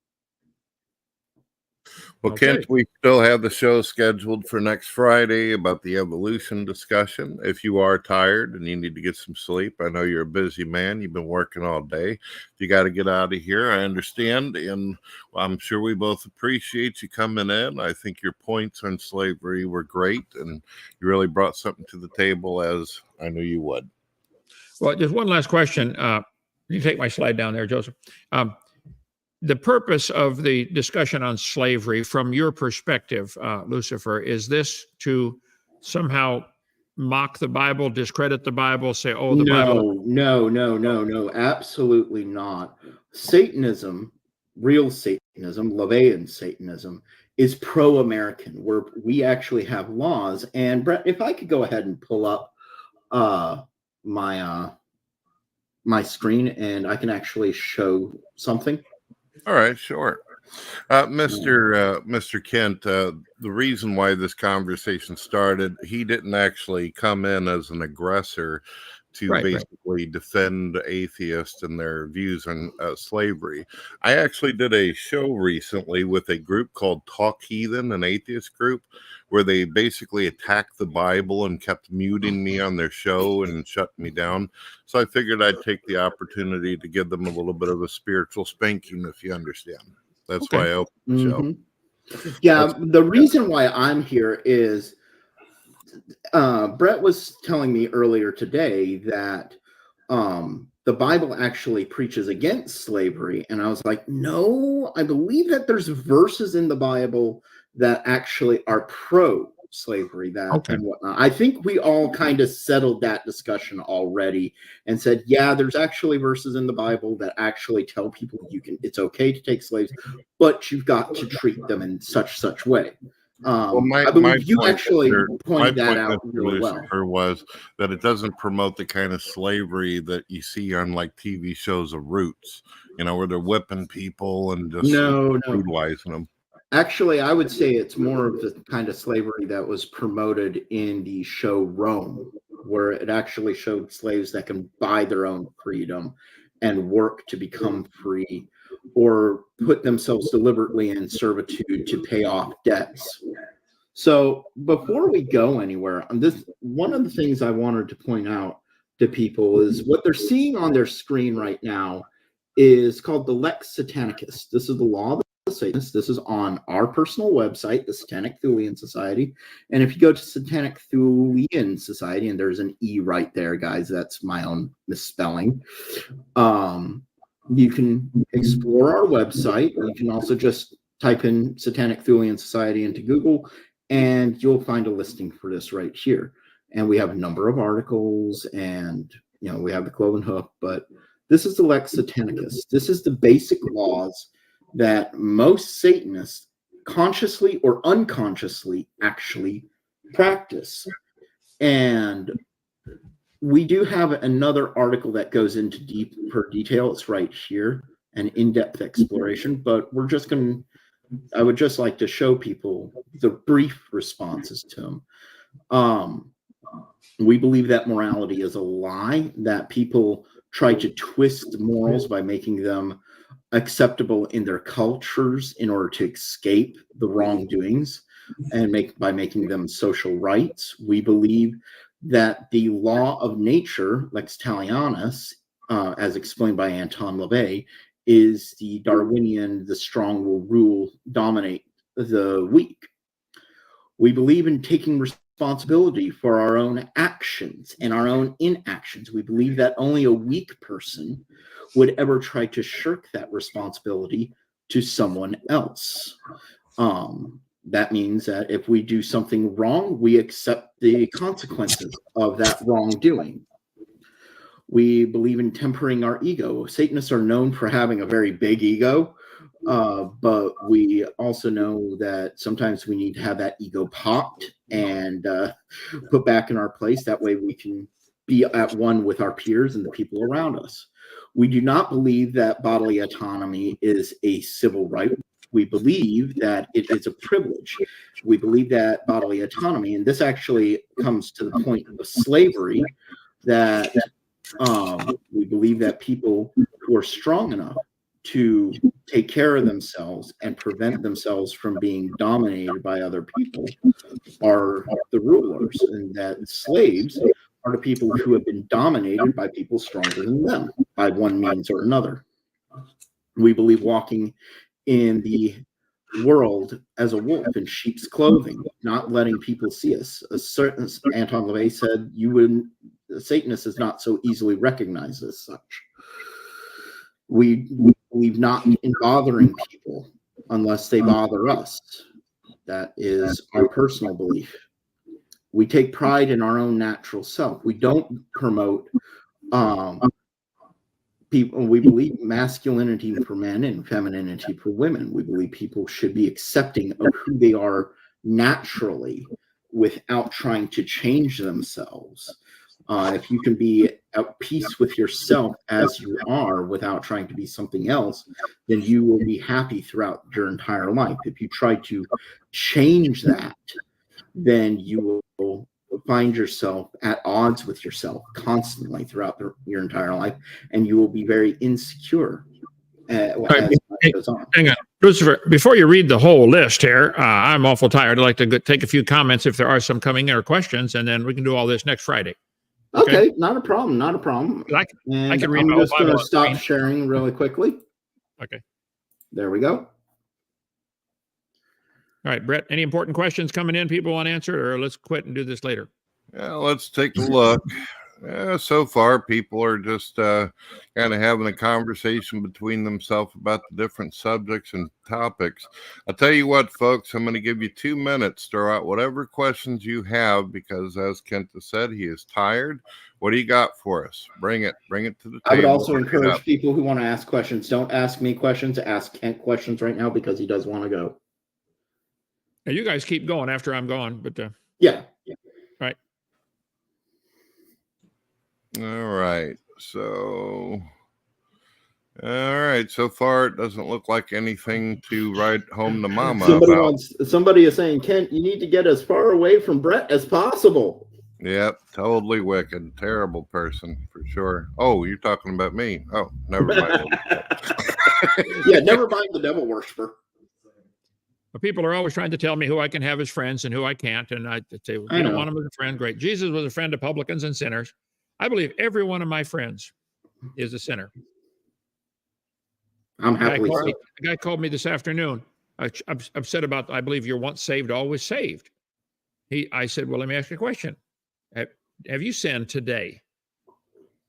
Well, Okay. Kent, we still have the show scheduled for next Friday about the evolution discussion. If you are tired and you need to get some sleep, I know you're a busy man. You've been working all day. You got to get out of here. I understand. And I'm sure we both appreciate you coming in. I think your points on slavery were great, and you really brought something to the table, as I knew you would. Well, just one last question. You take my slide down there, Joseph. The purpose of the discussion on slavery, from your perspective, Lucifer, is this to somehow mock the Bible, discredit the Bible, say, oh, the Bible? No, absolutely not. Satanism, real Satanism, LaVeyan Satanism, is pro-American, where we actually have laws. And Brett, if I could go ahead and pull up my screen, and I can actually show something. All right, sure. Mr. Kent, the reason why this conversation started, he didn't actually come in as an aggressor to basically defend atheists and their views on slavery. I actually did a show recently with a group called Talk Heathen, an atheist group, where they basically attacked the Bible and kept muting me on their show and shut me down. So I figured I'd take the opportunity to give them a little bit of a spiritual spanking, if you understand. That's why I opened the show. Yeah, the reason why I'm here is Brett was telling me earlier today that the Bible actually preaches against slavery. And I was like, no, I believe that there's verses in the Bible that actually are pro-slavery, and whatnot. I think we all kind of settled that discussion already and said, yeah, there's actually verses in the Bible that actually tell people it's okay to take slaves, but you've got to treat them in such way. I believe you actually pointed that out really well. Was that it doesn't promote the kind of slavery that you see on like TV shows of Roots, where they're whipping people and just brutalizing them. Actually, I would say it's more of the kind of slavery that was promoted in the show Rome, where it actually showed slaves that can buy their own freedom and work to become free, or put themselves deliberately in servitude to pay off debts. So before we go anywhere, one of the things I wanted to point out to people is what they're seeing on their screen right now is called the Lex Satanicus. This is the law of the Satanists. This is on our personal website, the Satanic Thulean Society. And if you go to Satanic Thulean Society, and there's an E right there, guys, that's my own misspelling. You can explore our website. You can also just type in Satanic Thulean Society into Google, and you'll find a listing for this right here. And we have a number of articles, and we have the Cloven Hoof, but this is the Lex Satanicus. This is the basic laws that most Satanists, consciously or unconsciously, actually practice. And we do have another article that goes into deeper detail. It's right here, an in-depth exploration, but I would just like to show people the brief responses to them. We believe that morality is a lie, that people try to twist morals by making them acceptable in their cultures in order to escape the wrongdoings and by making them social rights. We believe that the law of nature, lex talionis, as explained by Anton LaVey, is the Darwinian, the strong will dominate the weak. We believe in taking responsibility for our own actions and our own inactions. We believe that only a weak person would ever try to shirk that responsibility to someone else. That means that if we do something wrong, we accept the consequences of that wrongdoing. We believe in tempering our ego. Satanists are known for having a very big ego, but we also know that sometimes we need to have that ego popped and put back in our place. That way we can be at one with our peers and the people around us. We do not believe that bodily autonomy is a civil right. We believe that it is a privilege. We believe that bodily autonomy, and this actually comes to the point of slavery, that we believe that people who are strong enough to take care of themselves and prevent themselves from being dominated by other people are the rulers, and that slaves are the people who have been dominated by people stronger than them by one means or another. We believe walking in the world as a wolf in sheep's clothing, not letting people see us. A certain Anton LaVey said, "You wouldn't. The Satanist is not so easily recognized as such." We believe not in bothering people unless they bother us. That is our personal belief. We take pride in our own natural self. We don't promote people. We believe masculinity for men and femininity for women. We believe people should be accepting of who they are naturally without trying to change themselves. If you can be at peace with yourself as you are without trying to be something else, then you will be happy throughout your entire life. If you try to change that, then you will find yourself at odds with yourself constantly throughout your entire life, and you will be very insecure as time goes on. Hang on. Lucifer, before you read the whole list here, I'm awful tired. I'd like to take a few comments if there are some coming in or questions, and then we can do all this next Friday. Okay, not a problem, not a problem. I can read. I'm just going to stop sharing really quickly. Okay. There we go. All right, Brett, any important questions coming in people want answered, or let's quit and do this later? Yeah, let's take a look. So far, people are just kind of having a conversation between themselves about the different subjects and topics. I'll tell you what, folks, I'm going to give you 2 minutes. Throw out whatever questions you have, because as Kent has said, he is tired. What do you got for us? Bring it to the table. I would also encourage people who want to ask questions, don't ask me questions, ask Kent questions right now, because he does want to go. Now, you guys keep going after I'm gone, but yeah. Right. All right. So far it doesn't look like anything to write home to mama about. Somebody is saying, Kent, you need to get as far away from Brett as possible. Yep, totally wicked. Terrible person, for sure. Oh, you're talking about me. Oh, never mind. Yeah, never mind the devil worshiper. But people are always trying to tell me who I can have as friends and who I can't. And I say, well, you don't want him as a friend. Great. Jesus was a friend of publicans and sinners. I believe every one of my friends is a sinner. I'm happy. A guy called me this afternoon. I've said about, I believe you're once saved, always saved. I said, well, let me ask you a question. Have you sinned today?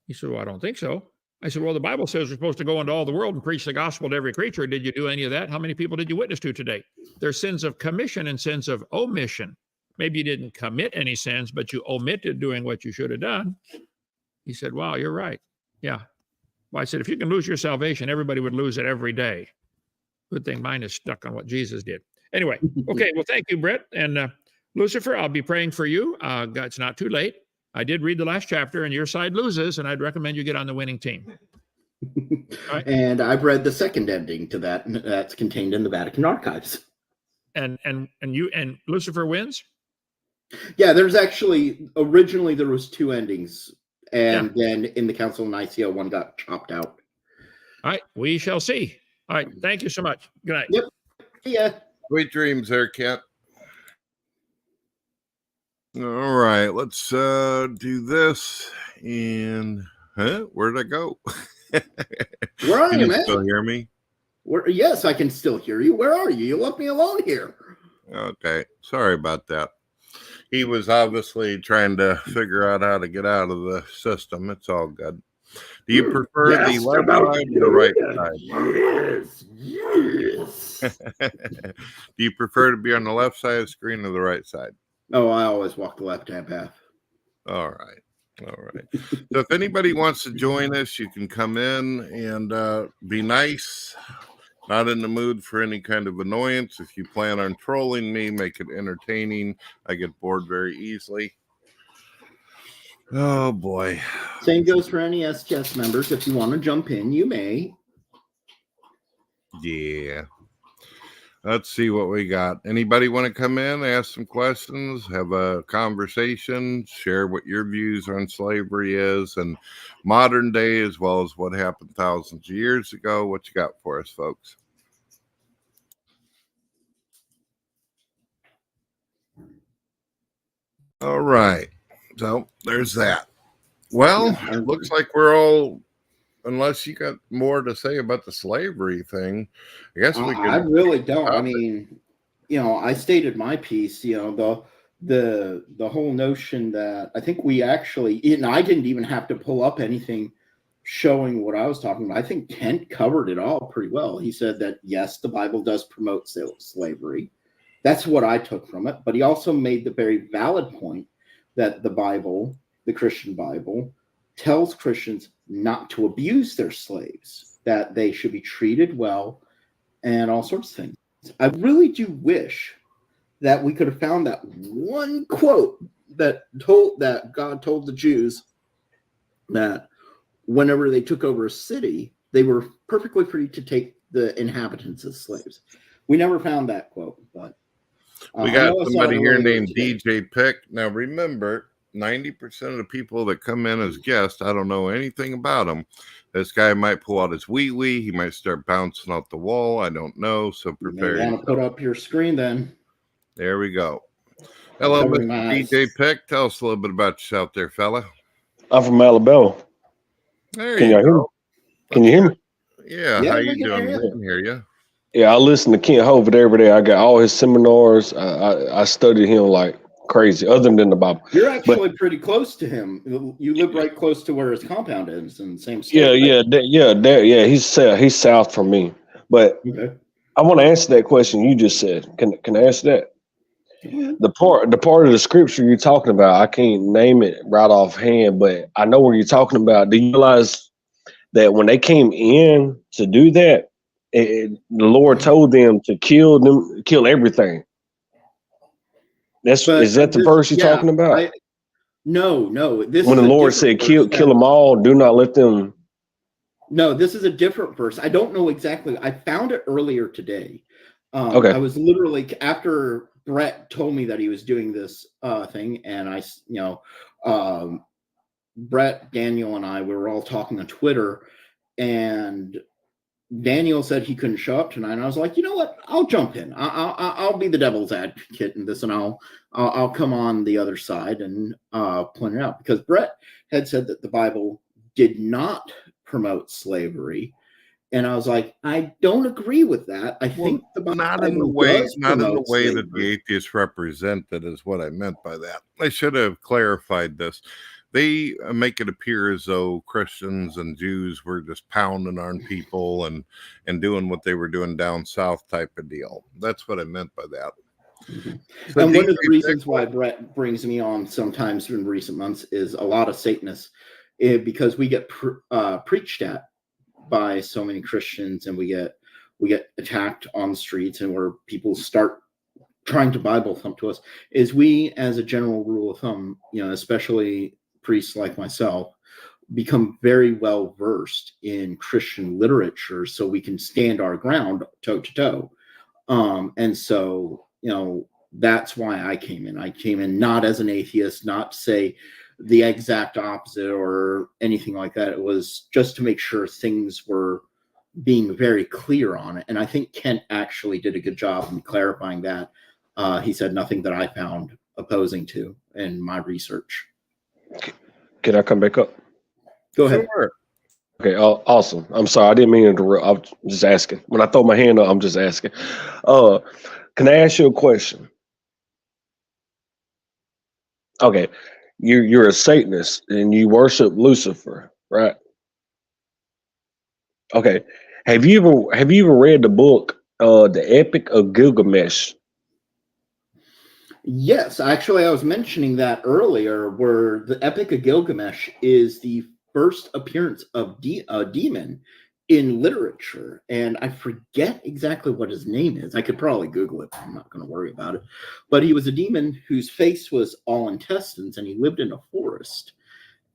He said, well, I don't think so. I said, well, the Bible says we're supposed to go into all the world and preach the gospel to every creature. Did you do any of that? How many people did you witness to today? There's sins of commission and sins of omission. Maybe you didn't commit any sins, but you omitted doing what you should have done. He said, wow, you're right. Yeah. Well, I said, if you can lose your salvation, everybody would lose it every day. Good thing mine is stuck on what Jesus did. Anyway, okay. Well, thank you, Brett. And Lucifer, I'll be praying for you. It's not too late. I did read the last chapter, and your side loses, and I'd recommend you get on the winning team. Right. And I've read the second ending to that, and that's contained in the Vatican archives. And Lucifer wins? Yeah, there's actually, originally there was 2 endings, and then in the Council of Nicaea, one got chopped out. All right, we shall see. All right, thank you so much. Good night. Yep. See ya. Sweet dreams there, Kent. All right, let's do this. And where'd I go? Where are you, man? Still hear me? Yes, I can still hear you. Where are you? You left me alone here. Okay, sorry about that. He was obviously trying to figure out how to get out of the system. It's all good. Do you prefer the left side or the right side? Yes. Do you prefer to be on the left side of the screen or the right side? Oh, I always walk the left-hand path. All right. All right. So if anybody wants to join us, you can come in and be nice. Not in the mood for any kind of annoyance. If you plan on trolling me, make it entertaining. I get bored very easily. Oh, boy. Same goes for any STS members. If you want to jump in, you may. Yeah. Let's see what we got. Anybody want to come in, ask some questions, have a conversation, share what your views on slavery is and modern day, as well as what happened thousands of years ago? What you got for us, folks? All right. So there's that. Well, it looks like we're all, unless you got more to say about the slavery thing, I guess we can. I really don't. I mean, I stated my piece, the whole notion that I think we actually, and I didn't even have to pull up anything showing what I was talking about. I think Kent covered it all pretty well. He said that, yes, the Bible does promote slavery. That's what I took from it. But he also made the very valid point that the Bible, the Christian Bible, tells Christians not to abuse their slaves, that they should be treated well and all sorts of things. I really do wish that we could have found that one quote that God told the Jews that whenever they took over a city, they were perfectly free to take the inhabitants as slaves. We never found that quote, but we got somebody here named DJ Pick. Now remember, 90% of the people that come in as guests, I don't know anything about them. This guy might pull out his wee-wee. He might start bouncing off the wall. I don't know. So prepare. You want to put up your screen then. There we go. Hello, Mr. DJ Pick. Tell us a little bit about yourself there, fella. I'm from Alabama. There Can you y'all hear me? Can you hear me? Yeah, how you doing? I can hear you. Yeah, I listen to Kent Hovind every day. I got all his seminars. I studied him like crazy, other than the Bible. You're actually pretty close to him. You live right close to where his compound is in the same state. Yeah. He's south from me. But I want to answer that question you just said. Can I answer that? Yeah. The part of the scripture you're talking about, I can't name it right offhand, but I know what you're talking about. Do you realize that when they came in to do that, the Lord told them to kill everything? Is that the verse you're talking about? No. This when the Lord said, kill them all, do not let them. No, this is a different verse. I don't know exactly. I found it earlier today. Okay. I was literally, after Brett told me that he was doing this thing, and Brett, Daniel, and I, we were all talking on Twitter, and Daniel said he couldn't show up tonight, and I was like, you know what? I'll jump in. I'll be the devil's advocate in this, and I'll come on the other side and point it out, because Brett had said that the Bible did not promote slavery, and I was like, I don't agree with that. I think the Bible not in the way that the atheists represent it is what I meant by that. I should have clarified this. They make it appear as though Christians and Jews were just pounding on people and doing what they were doing down south type of deal. That's what I meant by that. Mm-hmm. So and one of the reasons why Brett brings me on sometimes in recent months is a lot of Satanists, because we get preached at by so many Christians, and we get attacked on the streets, and where people start trying to Bible thump to us, is we, as a general rule of thumb, especially priests like myself, become very well versed in Christian literature, so we can stand our ground toe to toe. And so, that's why I came in. I came in not as an atheist, not to say the exact opposite or anything like that. It was just to make sure things were being very clear on it. And I think Kent actually did a good job in clarifying that. He said nothing that I found opposing to in my research. Can I come back up? Go ahead. Sure. Okay, awesome. I'm sorry, I didn't mean to interrupt. I'm just asking. When I throw my hand up, I'm just asking. Can I ask you a question? Okay, you're a Satanist and you worship Lucifer, right? Okay. Have you ever read the book, The Epic of Gilgamesh? Yes, actually, I was mentioning that earlier, where the Epic of Gilgamesh is the first appearance of a demon in literature, and I forget exactly what his name is. I could probably Google it. I'm not going to worry about it. But he was a demon whose face was all intestines, and he lived in a forest.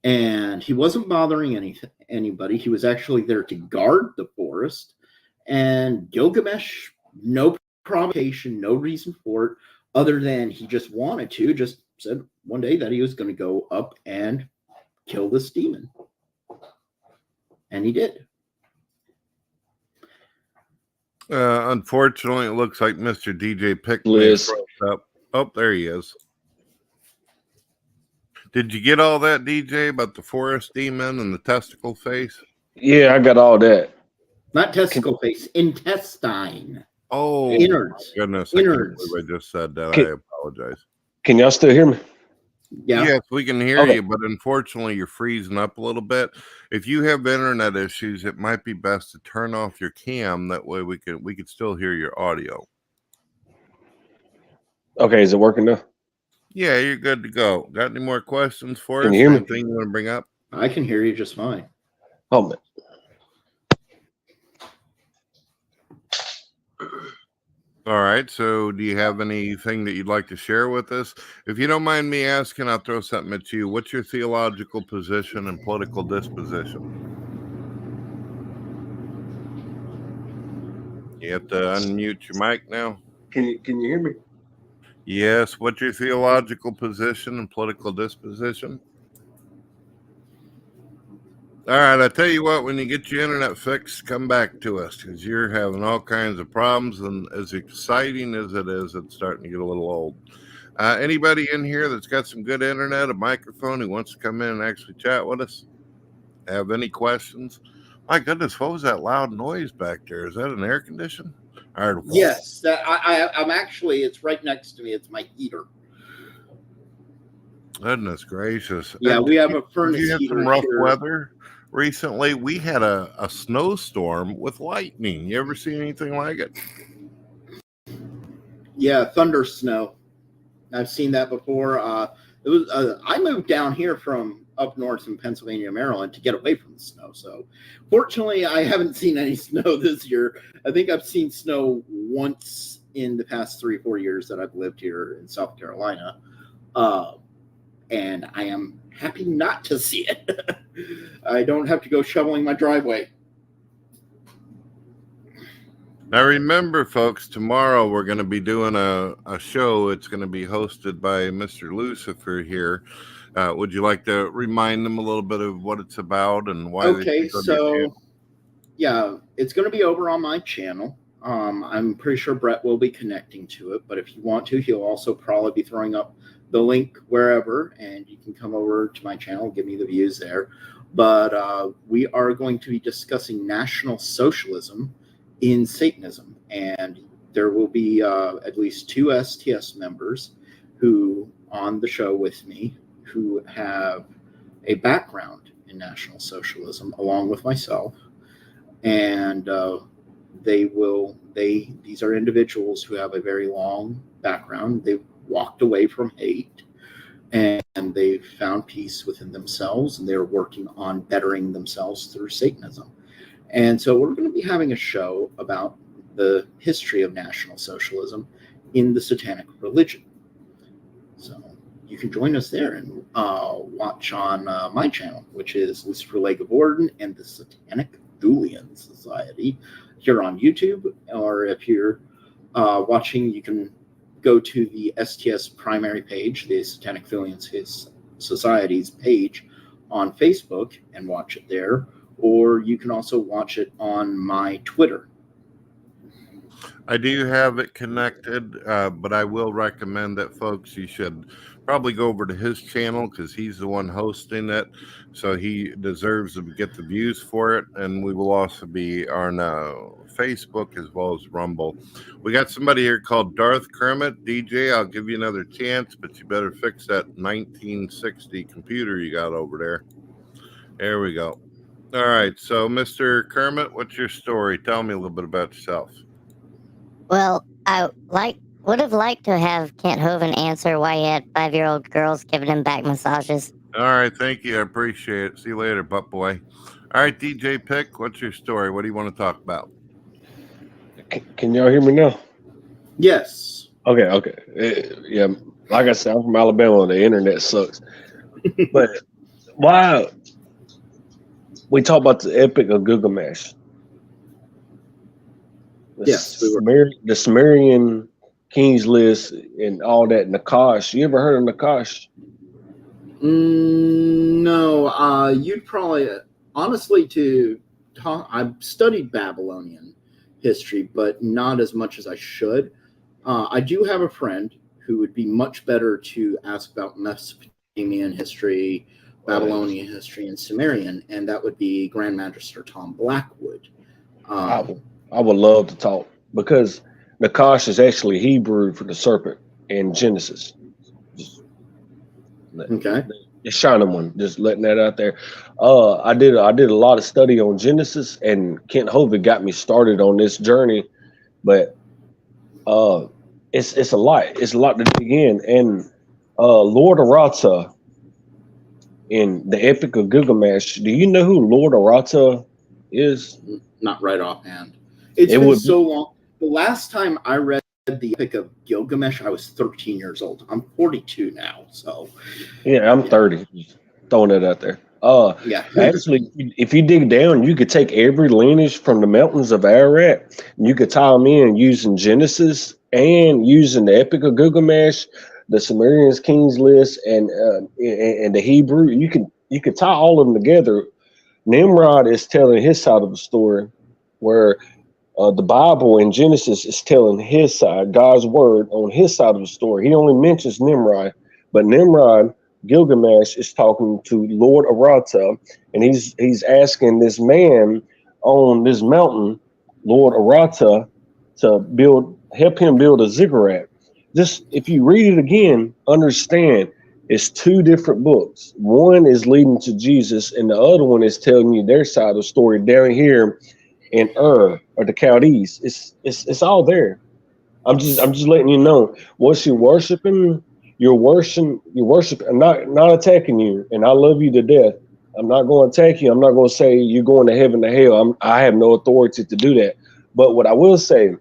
And he wasn't bothering anybody. He was actually there to guard the forest. And Gilgamesh, no provocation, no reason for it, other than he just wanted to, just said one day that he was going to go up and kill this demon. And he did. Unfortunately, it looks like Mr. DJ Pickman froze up. Oh, there he is. Did you get all that, DJ, about the forest demon and the testicle face? Yeah, I got all that. Not testicle face, intestine. Oh, innards. Goodness. Innards. I can't believe I just said that. I apologize. Can y'all still hear me? Yeah. Yes, we can hear you, but unfortunately, you're freezing up a little bit. If you have internet issues, it might be best to turn off your cam. That way, we could still hear your audio. Okay, is it working now? Yeah, you're good to go. Got any more questions for us? Can you hear me? Anything you want to bring up? I can hear you just fine. Oh, man. All right. So, do you have anything that you'd like to share with us? If you don't mind me asking, I'll throw something at you. What's your theological position and political disposition? You have to unmute your mic now. Can you hear me? Yes. What's your theological position and political disposition? All right. I tell you what, when you get your internet fixed, come back to us because you're having all kinds of problems. And as exciting as it is, it's starting to get a little old. Anybody in here that's got some good internet, a microphone, who wants to come in and actually chat with us? Have any questions? My goodness, what was that loud noise back there? Is that an air conditioner? Yes, I'm actually, it's right next to me. It's my heater. Goodness gracious. Yeah, we have a furnace you had heater some rough here. weather recently. We had a snowstorm with lightning. You ever seen anything like it? Yeah, thunder snow. I've seen that before. It was. I moved down here from up north in Pennsylvania, Maryland, to get away from the snow. So, fortunately, I haven't seen any snow this year. I think I've seen snow once in the past 3 or 4 years that I've lived here in South Carolina, and I am happy not to see it. I don't have to go shoveling my driveway. Now remember, folks, tomorrow we're going to be doing a show. It's going to be hosted by Mr. Lucifer here. Would you like to remind them a little bit of what it's about and why? Okay, so yeah, it's going to be over on my channel. I'm pretty sure Brett will be connecting to it, but if you want to, he'll also probably be throwing up the link wherever, and you can come over to my channel, give me the views there. But we are going to be discussing National Socialism in Satanism, and there will be at least 2 STS members who on the show with me who have a background in National Socialism along with myself, and these are individuals who have a very long background. They've walked away from hate and they've found peace within themselves, and they're working on bettering themselves through Satanism. And so we're going to be having a show about the history of National Socialism in the satanic religion. So you can join us there and watch on my channel, which is Lucifer LeGivorden and the Satanic Thulian Society here on YouTube. Or if you're watching, you can go to the STS primary page, the Satanic Thulian Society's page on Facebook and watch it there. Or you can also watch it on my Twitter. I do have it connected, but I will recommend that, folks, you should probably go over to his channel because he's the one hosting it. So he deserves to get the views for it. And we will also be on Facebook as well as Rumble. We got somebody here called Darth Kermit. DJ, I'll give you another chance, but you better fix that 1960 computer you got over there. There we go. All right, so Mr. Kermit, what's your story? Tell me a little bit about yourself. Well, I like Would have liked to have Kent Hovind answer why he had 5-year-old girls giving him back massages. All right, thank you. I appreciate it. See you later, butt boy. All right, DJ Pick, what's your story? What do you want to talk about? Can y'all hear me now? Yes. Okay. Yeah, like I said, I'm from Alabama. The internet sucks. But why we talk about the Epic of Gilgamesh? Yes, we were. The Sumerian King's List and all that. Nakash. You ever heard of Nakash? No. You'd probably, honestly, I've studied Babylonian history, but not as much as I should. I do have a friend who would be much better to ask about Mesopotamian history, Babylonian history, and Sumerian, and that would be Grand Magister Tom Blackwood. I would love to talk because Nakash is actually Hebrew for the serpent in Genesis. Okay. The shining one, just letting that out there. I did a lot of study on Genesis, and Kent Hovind got me started on this journey, but it's a lot. It's a lot to dig in. And Lord Arata in the Epic of Gilgamesh. Do you know who Lord Arata is? Not right offhand. It's been so long. The last time I read the Epic of Gilgamesh, I was 13 years old. I'm 42 now, so. Yeah, I'm 30. Just throwing it out there. Yeah. Actually, if you dig down, you could take every lineage from the mountains of Ararat, and you could tie them in using Genesis and using the Epic of Gilgamesh, the Sumerian King's List, and the Hebrew. You could tie all of them together. Nimrod is telling his side of the story, where the Bible in Genesis is telling his side, God's word on his side of the story. He only mentions Nimrod, but Nimrod, Gilgamesh, is talking to Lord Arata, and he's asking this man on this mountain, Lord Arata, to help him build a ziggurat. Just if you read it again, understand it's two different books. One is leading to Jesus, and the other one is telling you their side of the story down here in or the Chaldees. It's all there. I'm just letting you know. Once you're worshiping, I'm not attacking you, and I love you to death. I'm not going to attack you. I'm not going to say you're going to heaven to hell. I have no authority to do that. But what I will say,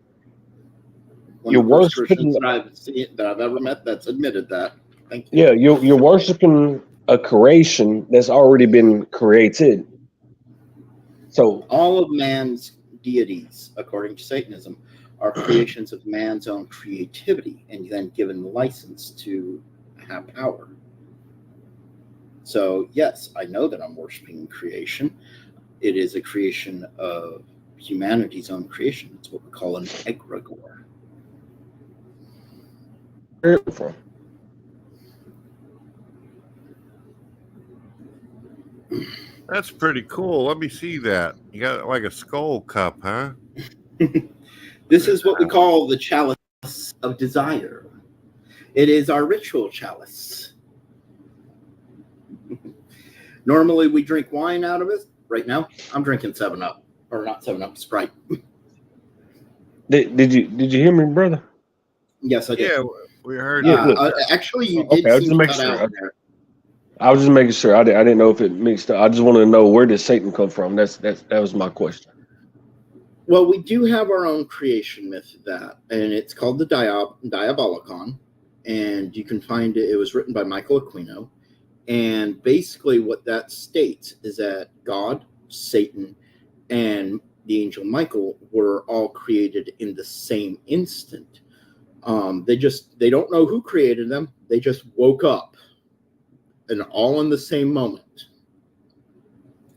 you're worshiping that I've ever met that's admitted that. Thank you. Yeah, you're worshiping a creation that's already been created. So all of man's deities, according to Satanism, are creations of man's own creativity and then given license to have power. So yes, I know that I'm worshiping creation. It is a creation of humanity's own creation. It's what we call an egregore. That's pretty cool. Let me see that. You got like a skull cup, huh? This is what we call the chalice of desire. It is our ritual chalice. Normally we drink wine out of it. Right now, I'm drinking 7-Up. Or not 7-Up, Sprite. Did you hear me, brother? Yes, I did. Yeah, we heard actually, you did seem to cut out there. I was just making sure. I didn't know if it mixed up. I just wanted to know, where did Satan come from? That was my question. Well, we do have our own creation myth of that, and it's called the Diabolicon, and you can find it. It was written by Michael Aquino, and basically what that states is that God, Satan, and the angel Michael were all created in the same instant. They don't know who created them. They just woke up. And all in the same moment.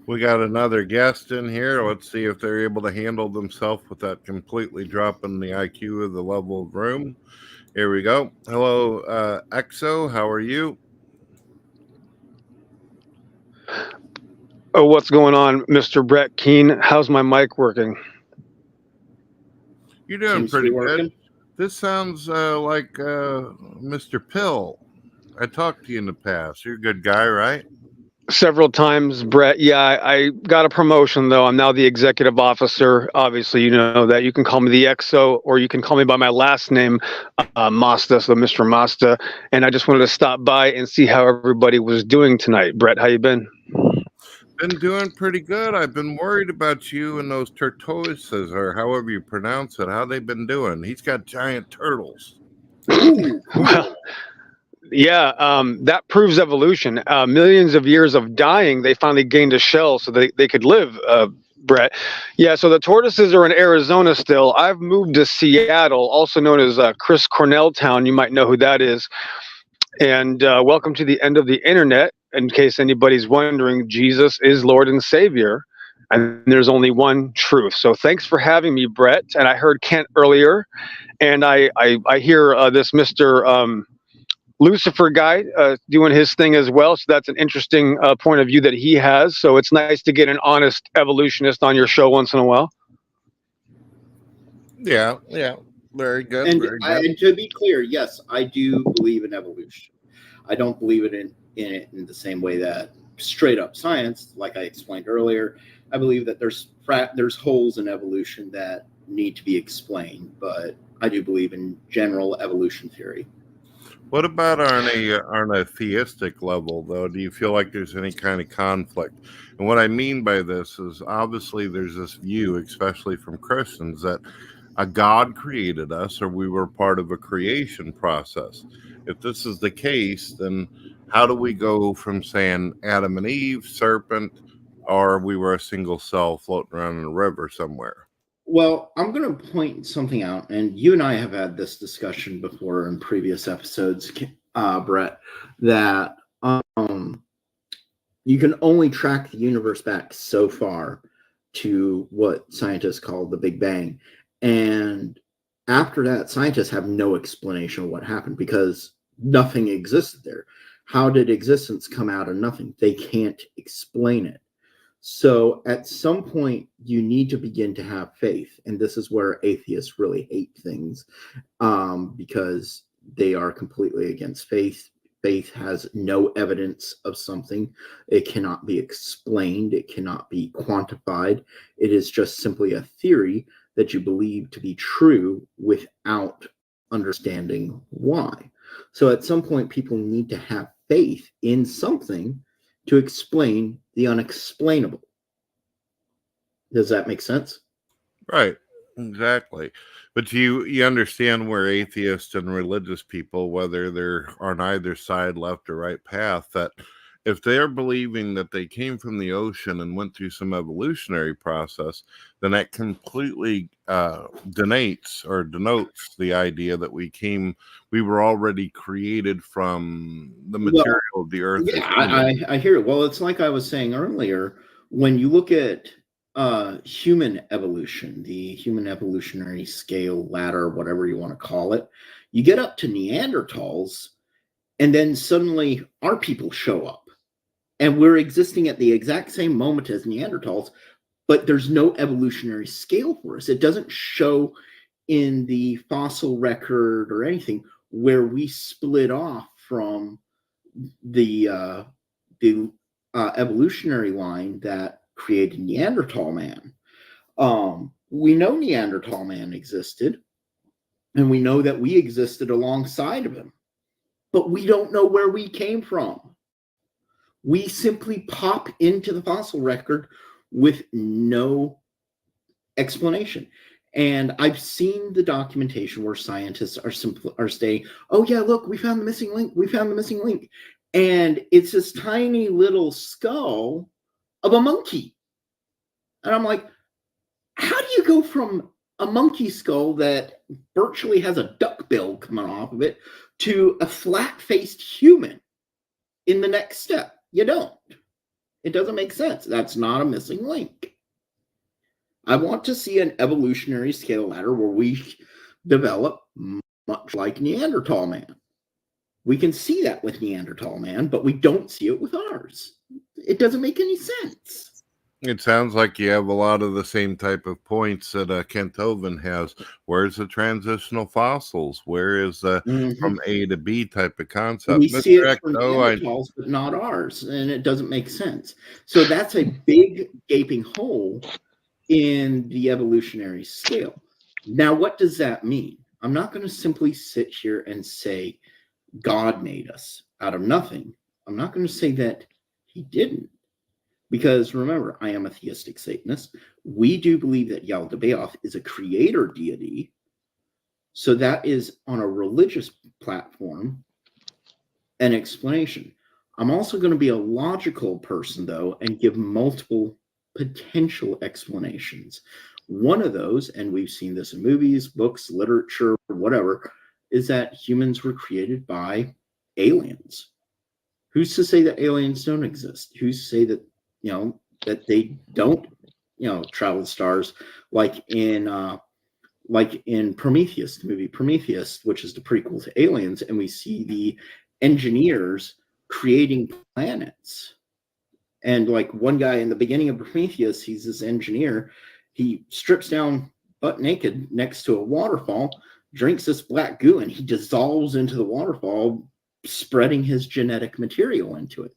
We got another guest in here. Let's see if they're able to handle themselves without completely dropping the IQ of the level of room. Here we go. Hello, Exo. How are you? Oh, what's going on, Mr. Brett Keane? How's my mic working? You're doing pretty good. This sounds like Mr. Pill. I talked to you in the past. You're a good guy, right? several times, Brett. Yeah, I got a promotion, though. I'm now the executive officer. Obviously, you know that. You can call me the XO, or you can call me by my last name, Masta, so Mr. Masta. And I just wanted to stop by and see how everybody was doing tonight. Brett, how you been? Been doing pretty good. I've been worried about you and those tortoises, or however you pronounce it. How they been doing? He's got giant turtles. Well, yeah, that proves evolution. Millions of years of dying, they finally gained a shell so they could live, Brett. Yeah, so the tortoises are in Arizona still. I've moved to Seattle, also known as Chris Cornell Town. You might know who that is. And welcome to the end of the internet. In case anybody's wondering, Jesus is Lord and Savior, and there's only one truth. So thanks for having me, Brett. And I heard Kent earlier, and I hear this Mr. Lucifer guy doing his thing as well. So that's an interesting point of view that he has. So it's nice to get an honest evolutionist on your show once in a while. Yeah. Very good. And, very good. And to be clear, yes, I do believe in evolution. I don't believe in it in the same way that straight up science, like I explained earlier. I believe that there's holes in evolution that need to be explained, but I do believe in general evolution theory. What about on a theistic level, though? Do you feel like there's any kind of conflict? And what I mean by this is obviously there's this view, especially from Christians, that a God created us or we were part of a creation process. If this is the case, then how do we go from saying Adam and Eve, serpent, or we were a single cell floating around in a river somewhere? Well, I'm going to point something out, and you and I have had this discussion before in previous episodes, Brett, that you can only track the universe back so far to what scientists call the Big Bang. And after that, scientists have no explanation of what happened because nothing existed there. How did existence come out of nothing? They can't explain it. So at some point, you need to begin to have faith. And this is where atheists really hate things because they are completely against faith. Faith has no evidence of something. It cannot be explained. It cannot be quantified. It is just simply a theory that you believe to be true without understanding why. So at some point, people need to have faith in something to explain the unexplainable. Does that make sense? Right, exactly. But you understand where atheists and religious people, whether they're on either side, left or right path, that if they're believing that they came from the ocean and went through some evolutionary process, then that completely denotes the idea that we were already created from the material of the earth. Yeah, I hear it. Well, it's like I was saying earlier, when you look at human evolution, the human evolutionary scale ladder, whatever you want to call it, you get up to Neanderthals, and then suddenly our people show up. And we're existing at the exact same moment as Neanderthals, but there's no evolutionary scale for us. It doesn't show in the fossil record or anything where we split off from the evolutionary line that created Neanderthal man. We know Neanderthal man existed, and we know that we existed alongside of him, but we don't know where we came from. We simply pop into the fossil record with no explanation. And I've seen the documentation where scientists are saying, oh yeah, look, we found the missing link. We found the missing link. And it's this tiny little skull of a monkey. And I'm like, how do you go from a monkey skull that virtually has a duck bill coming off of it to a flat-faced human in the next step? You don't. It doesn't make sense. That's not a missing link. I want to see an evolutionary scale ladder where we develop much like Neanderthal man. We can see that with Neanderthal man, but we don't see it with ours. It doesn't make any sense. It sounds like you have a lot of the same type of points that Kent Hovind has. Where's the transitional fossils? Where is the from A to B type of concept? We see Mr. it from Ecto, Neanderthals, but not ours, and it doesn't make sense. So that's a big gaping hole in the evolutionary scale. Now, what does that mean? I'm not going to simply sit here and say God made us out of nothing. I'm not going to say that he didn't. Because remember, I am a theistic Satanist. We do believe that Yaldabaoth is a creator deity. So that is on a religious platform an explanation. I'm also going to be a logical person, though, and give multiple potential explanations. One of those, and we've seen this in movies, books, literature, whatever, is that humans were created by aliens. Who's to say that aliens don't exist? Who's to say that that they don't, travel stars like in Prometheus, the movie Prometheus, which is the prequel to Aliens, and we see the engineers creating planets. And like one guy in the beginning of Prometheus, he's this engineer. He strips down butt naked next to a waterfall, drinks this black goo, and he dissolves into the waterfall, spreading his genetic material into it.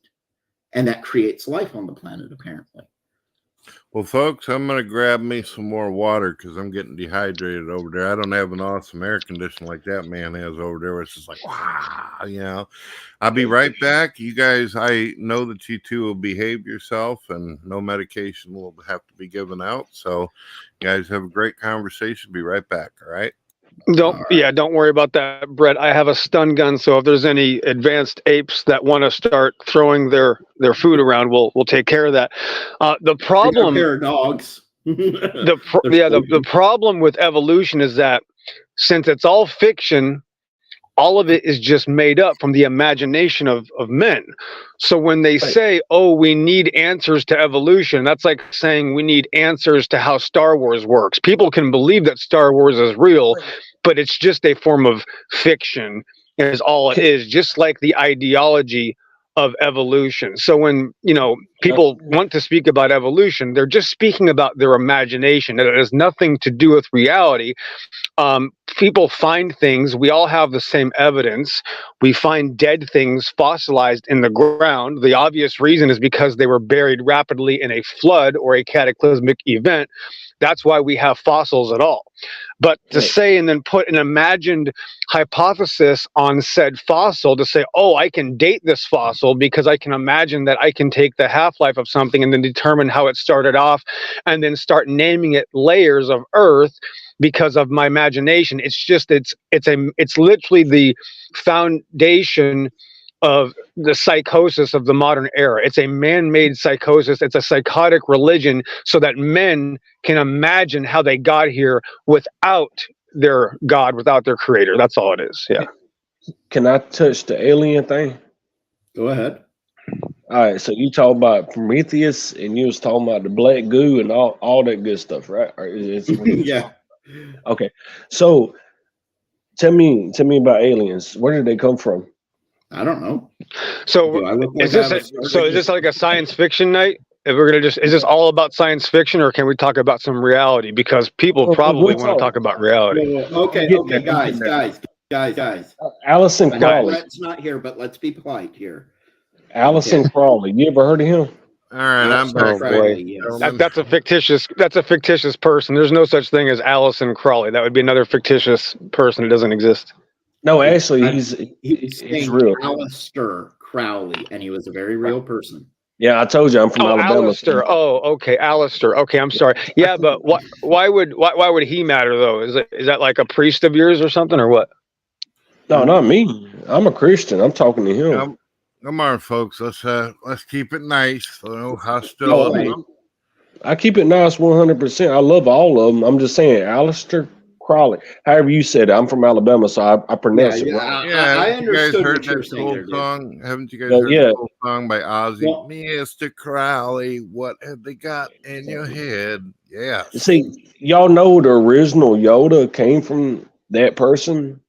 And that creates life on the planet, apparently. Well, folks, I'm going to grab me some more water because I'm getting dehydrated over there. I don't have an awesome air conditioner like that man has over there. It's just like, wow, I'll be right back. You guys, I know that you two will behave yourself and no medication will have to be given out. So you guys have a great conversation. Be right back. All right. Don't worry about that, Brett. I have a stun gun, so if there's any advanced apes that want to start throwing their food around, we'll take care of that. The problem, pair of dogs. the problem with evolution is that since it's all fiction, all of it is just made up from the imagination of men. So when they say, oh, we need answers to evolution, that's like saying we need answers to how Star Wars works. People can believe that Star Wars is real, but it's just a form of fiction is all it is, just like the ideology of evolution. So when, people want to speak about evolution, they're just speaking about their imagination. It has nothing to do with reality. People find things. We all have the same evidence. We find dead things fossilized in the ground. The obvious reason is because they were buried rapidly in a flood or a cataclysmic event. That's why we have fossils at all. But to say and then put an imagined hypothesis on said fossil to say, oh, I can date this fossil because I can imagine that I can take the half-life of something and then determine how it started off and then start naming it layers of Earth because of my imagination. It's literally the foundation of the psychosis of the modern era. It's a man-made psychosis. It's a psychotic religion so that men can imagine how they got here without their God, without their creator. That's all it is. Yeah. Can I touch the alien thing? Go ahead. All right. So you talk about Prometheus and you was talking about the black goo and all that good stuff, right? Yeah. Okay. So tell me about aliens. Where did they come from? I don't know. So is this like a science fiction night? If we're gonna is this all about science fiction, or can we talk about some reality? Because people probably want to talk about reality. Okay, guys. Allison Crowley. Brett's not here, but let's be polite here. Allison Crowley. You ever heard of him? All right, I'm back. That's a fictitious person. There's no such thing as Allison Crowley. That would be another fictitious person that doesn't exist. No, actually, he's real. Aleister Crowley, and he was a very real person. Yeah, I told you I'm from Alabama. Aleister. Oh, okay, Aleister. Okay, I'm sorry. Yeah, but why would he matter though? Is that like a priest of yours or something, or what? No, not me. I'm a Christian. I'm talking to him. Come on, folks. Let's keep it nice. No hostility. I keep it nice 100%. I love all of them. I'm just saying, Aleister Crowley. However you said it. I'm from Alabama, so I pronounce it right. I understood you guys heard what you're that saying cool there, song? Haven't you guys heard that cool song by Ozzy? Mr. Crowley, what have they got in your head? Yeah. See, y'all know the original Yoda came from that person.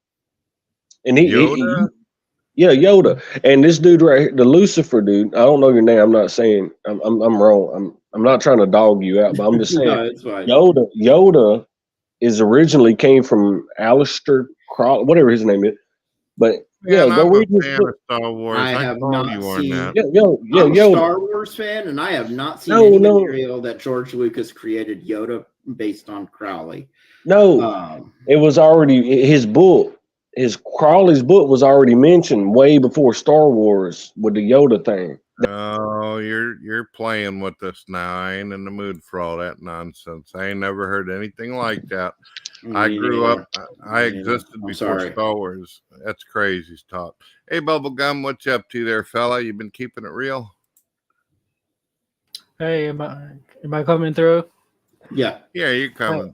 And he Yeah, Yoda. And this dude right here, the Lucifer dude. I don't know your name. I'm not saying I'm wrong. I'm not trying to dog you out, but I'm just saying No, it's fine. Yoda is originally came from Aleister Crowley, whatever his name is. But yeah, Man, go I'm a read this fan book. of Star Wars. I I have call not you on seen. that. I'm a Yoda. Star Wars fan, and I have not seen No, any no. material that George Lucas created Yoda based on Crowley. No, it was already his book. His Crowley's book was already mentioned way before Star Wars with the Yoda thing. Oh, you're playing with this now. I ain't in the mood for all that nonsense. I ain't never heard anything like that. I grew up. I existed I'm before sorry. Star Wars. That's crazy talk. Hey, Bubblegum, what you up to there, fella? You been keeping it real? Hey, am I coming through? Yeah. Yeah, you're coming.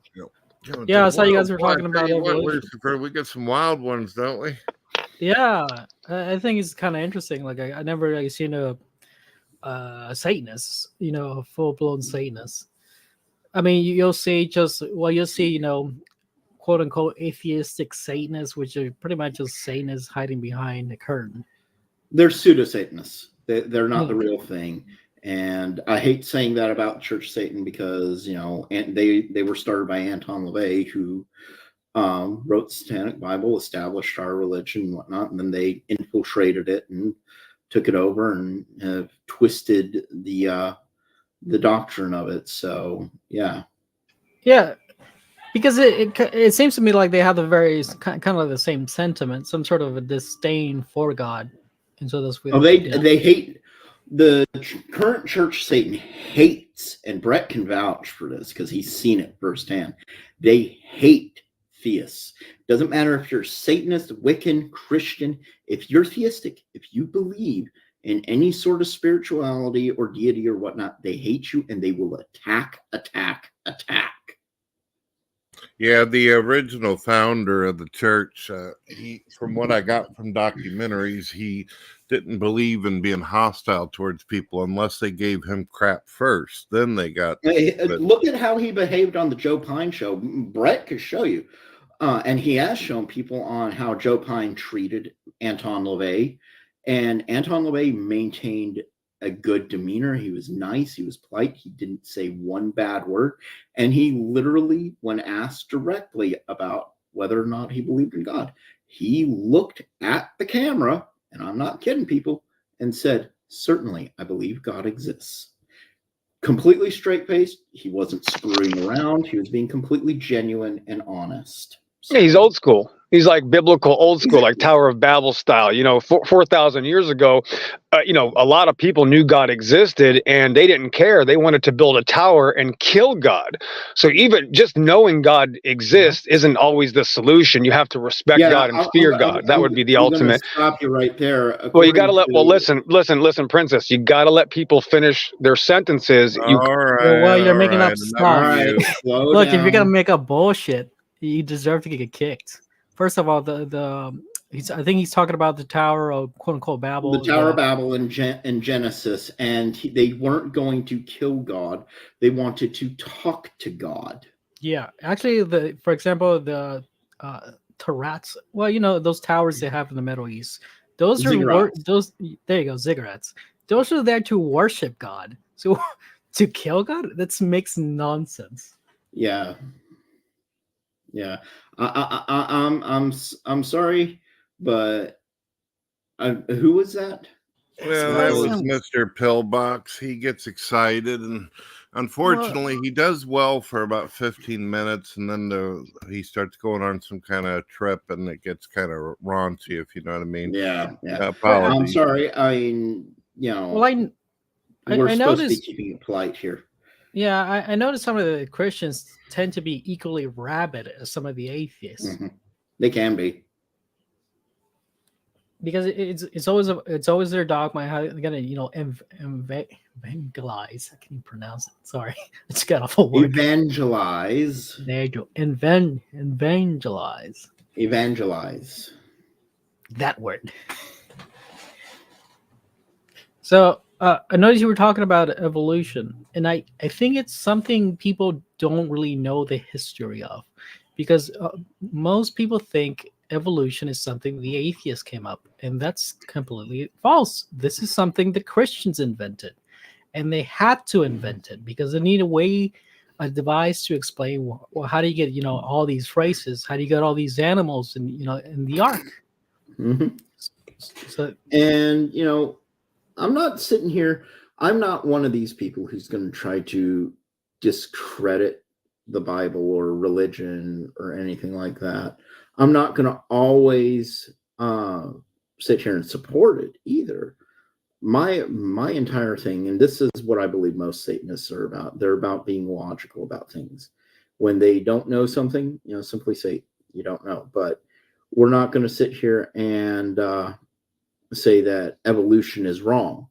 Yeah, I saw you guys were Boy, I talking tell about you what, evolution. Lucifer, we got some wild ones, don't we? Yeah, I think it's kind of interesting. Like I never seen a Satanist, a full blown Satanist. I mean, you'll see you'll see quote unquote atheistic Satanists, which are pretty much just Satanists hiding behind the curtain. They're pseudo Satanists. They're not Yeah. the real thing. And I hate saying that about Church Satan because and they were started by Anton LaVey, who wrote the Satanic Bible, established our religion and whatnot, and then they infiltrated it and took it over and have twisted the doctrine of it. So yeah, because it seems to me like they have the very kind of like the same sentiment, some sort of a disdain for God, and so that's they hate the current Church Satan hates, and Brett can vouch for this because he's seen it firsthand. They hate theists. Doesn't matter if you're Satanist, Wiccan, Christian. If you're theistic, if you believe in any sort of spirituality or deity or whatnot, they hate you and they will attack. Yeah, the original founder of the church, he, from what I got from documentaries, he didn't believe in being hostile towards people unless they gave him crap first. Then they got... Look at how he behaved on the Joe Pine show. Brett could show you. And he has shown people on how Joe Pine treated Anton LaVey. And Anton LaVey maintained a good demeanor. He was nice. He was polite. He didn't say one bad word. And he literally, when asked directly about whether or not he believed in God, he looked at the camera, and I'm not kidding people, and said, "Certainly, I believe God exists." Completely straight-faced. He wasn't screwing around. He was being completely genuine and honest. Yeah, he's old school. He's like biblical old school, like Tower of Babel style. 4,000 years ago, a lot of people knew God existed and they didn't care. They wanted to build a tower and kill God. So even just knowing God exists isn't always the solution. You have to respect God and fear God. That would be the ultimate. Stop you right there. Well, you got to let. Well, listen, Princess. You got to let people finish their sentences. You're making up stuff. Look, if you're gonna down. make up bullshit, you deserve to get kicked. First of all, I think he's talking about the Tower of quote unquote Babel. The Tower of Babel in Genesis, and they weren't going to kill God; they wanted to talk to God. Yeah, actually, for example, the Tarats. Well, those towers they have in the Middle East. Those are those. There you go, ziggurats. Those are there to worship God. So to kill God, that makes nonsense. Yeah. I'm sorry, but who was that? Well, that was Mr. Pillbox. He gets excited, and unfortunately, he does well for about 15 minutes, and then he starts going on some kind of trip, and it gets kind of raunchy, if you know what I mean. Yeah. Apologies. I'm sorry. I mean, Well, we're I supposed to be noticed. keeping it polite here. Yeah, I noticed some of the Christians tend to be equally rabid as some of the atheists. Mm-hmm. They can be, because it's always their dogma how they're gonna evangelize. I can't even pronounce it. Sorry, I just got off a word. Evangelize. There you go. Evangelize. Evangelize. That word. So I noticed you were talking about evolution, and I think it's something people don't really know the history of, because most people think evolution is something the atheists came up, and that's completely false. This is something the Christians invented, and they had to invent it because they need a device to explain, well, how do you get, you know, all these phrases? How do you get all these animals in, you know, in the ark? So, and you know, I'm not sitting here. I'm not one of these people who's going to try to discredit the Bible or religion or anything like that. I'm not going to always sit here and support it either. My entire thing, and this is what I believe most Satanists are about. They're about being logical about things. When they don't know something, you know, simply say you don't know. But we're not going to sit here and say that evolution is wrong.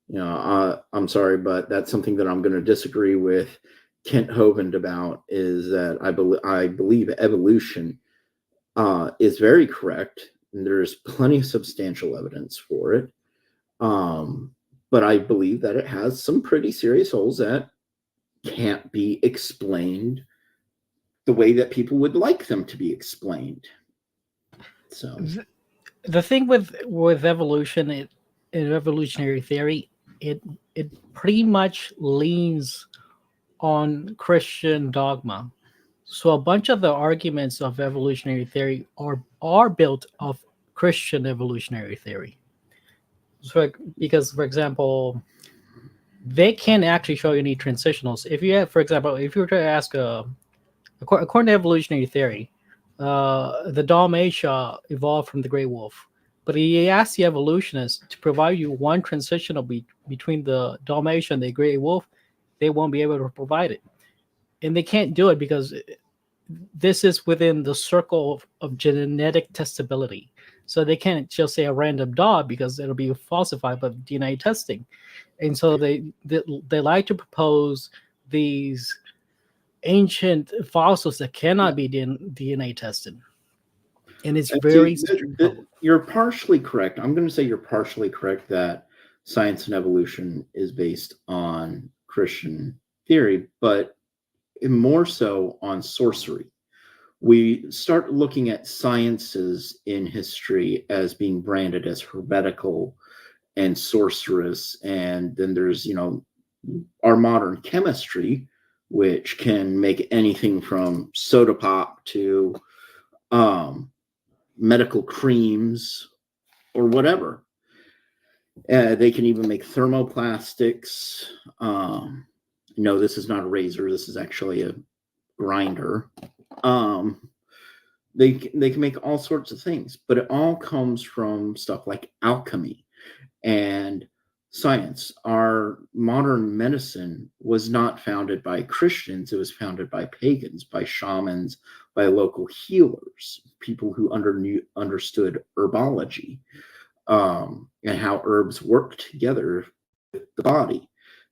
You know, I'm sorry, but that's something that I'm going to disagree with Kent Hovind about, is that I believe evolution is very correct, and there's plenty of substantial evidence for it. But I believe that it has some pretty serious holes that can't be explained the way that people would like them to be explained. So the thing with evolution, in evolutionary theory, it pretty much leans on Christian dogma. So a bunch of the arguments of evolutionary theory are built of Christian evolutionary theory. So, because, for example, they can actually show you any transitionals. If you have, for example, if you were to ask, according to evolutionary theory, the Dalmatia evolved from the gray wolf. But he asked the evolutionists to provide you one transitional between the Dalmatian and the gray wolf, they won't be able to provide it. And they can't do it because this is within the circle of genetic testability. So they can't just say a random dog because it'll be falsified by DNA testing. And so they like to propose these ancient fossils that cannot be DNA tested. And it's very... You're partially correct. I'm going to say you're partially correct that science and evolution is based on Christian theory, but more so on sorcery. We start looking at sciences in history as being branded as heretical and sorcerous, and then there's, you know, our modern chemistry, which can make anything from soda pop to medical creams or whatever. They can even make thermoplastics. No, this is not a razor. This is actually a grinder. They can make all sorts of things, but it all comes from stuff like alchemy and science. Our modern medicine was not founded by Christians. It was founded by pagans, by shamans, by local healers, people who understood herbology, and how herbs work together with the body.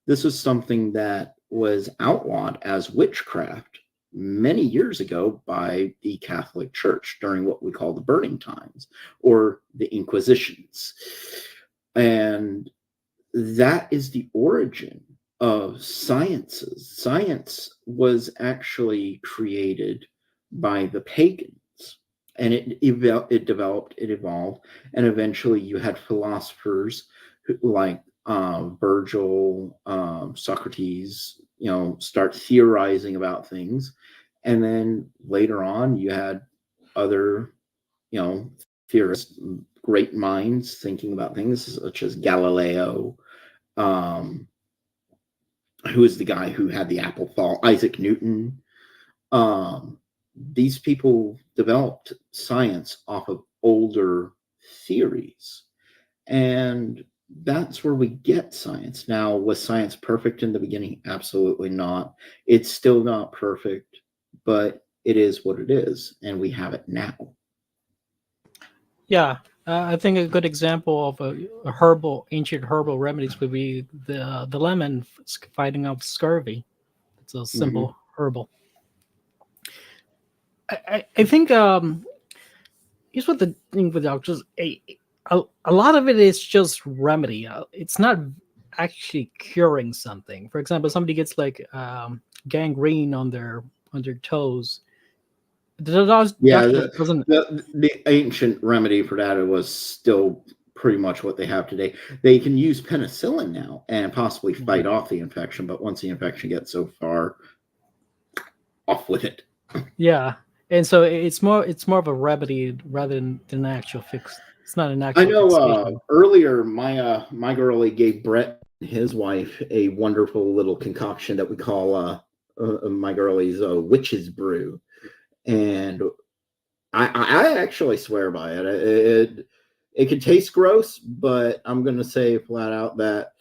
This is something that was outlawed as witchcraft many years ago by the Catholic Church during what we call the Burning Times or the Inquisitions. And that is the origin of sciences. Science was actually created by the pagans, and it developed, it evolved, and eventually you had philosophers like Virgil, Socrates, you know, start theorizing about things. And then later on, you had other, you know, theorists, great minds thinking about things, such as Galileo, who is the guy who had the apple fall, Isaac Newton. These people developed science off of older theories. And that's where we get science. Now, was science perfect in the beginning? Absolutely not. It's still not perfect, but it is what it is, and we have it now. Yeah, I think a good example of a ancient herbal remedies would be the lemon fighting off scurvy. It's a simple herbal. I think here's what the thing with doctors. A lot of it is just remedy. It's not actually curing something. For example, somebody gets like gangrene on their toes. Yeah, the ancient remedy for that was still pretty much what they have today. They can use penicillin now and possibly fight off the infection, but once the infection gets so far, off with it. Yeah, and so it's more of a remedy rather than an actual fix. It's not an actual. I know. Earlier, my girlie gave Brett and his wife a wonderful little concoction that we call my girlie's witch's brew, and I actually swear by it. It could taste gross, but I'm going to say flat out that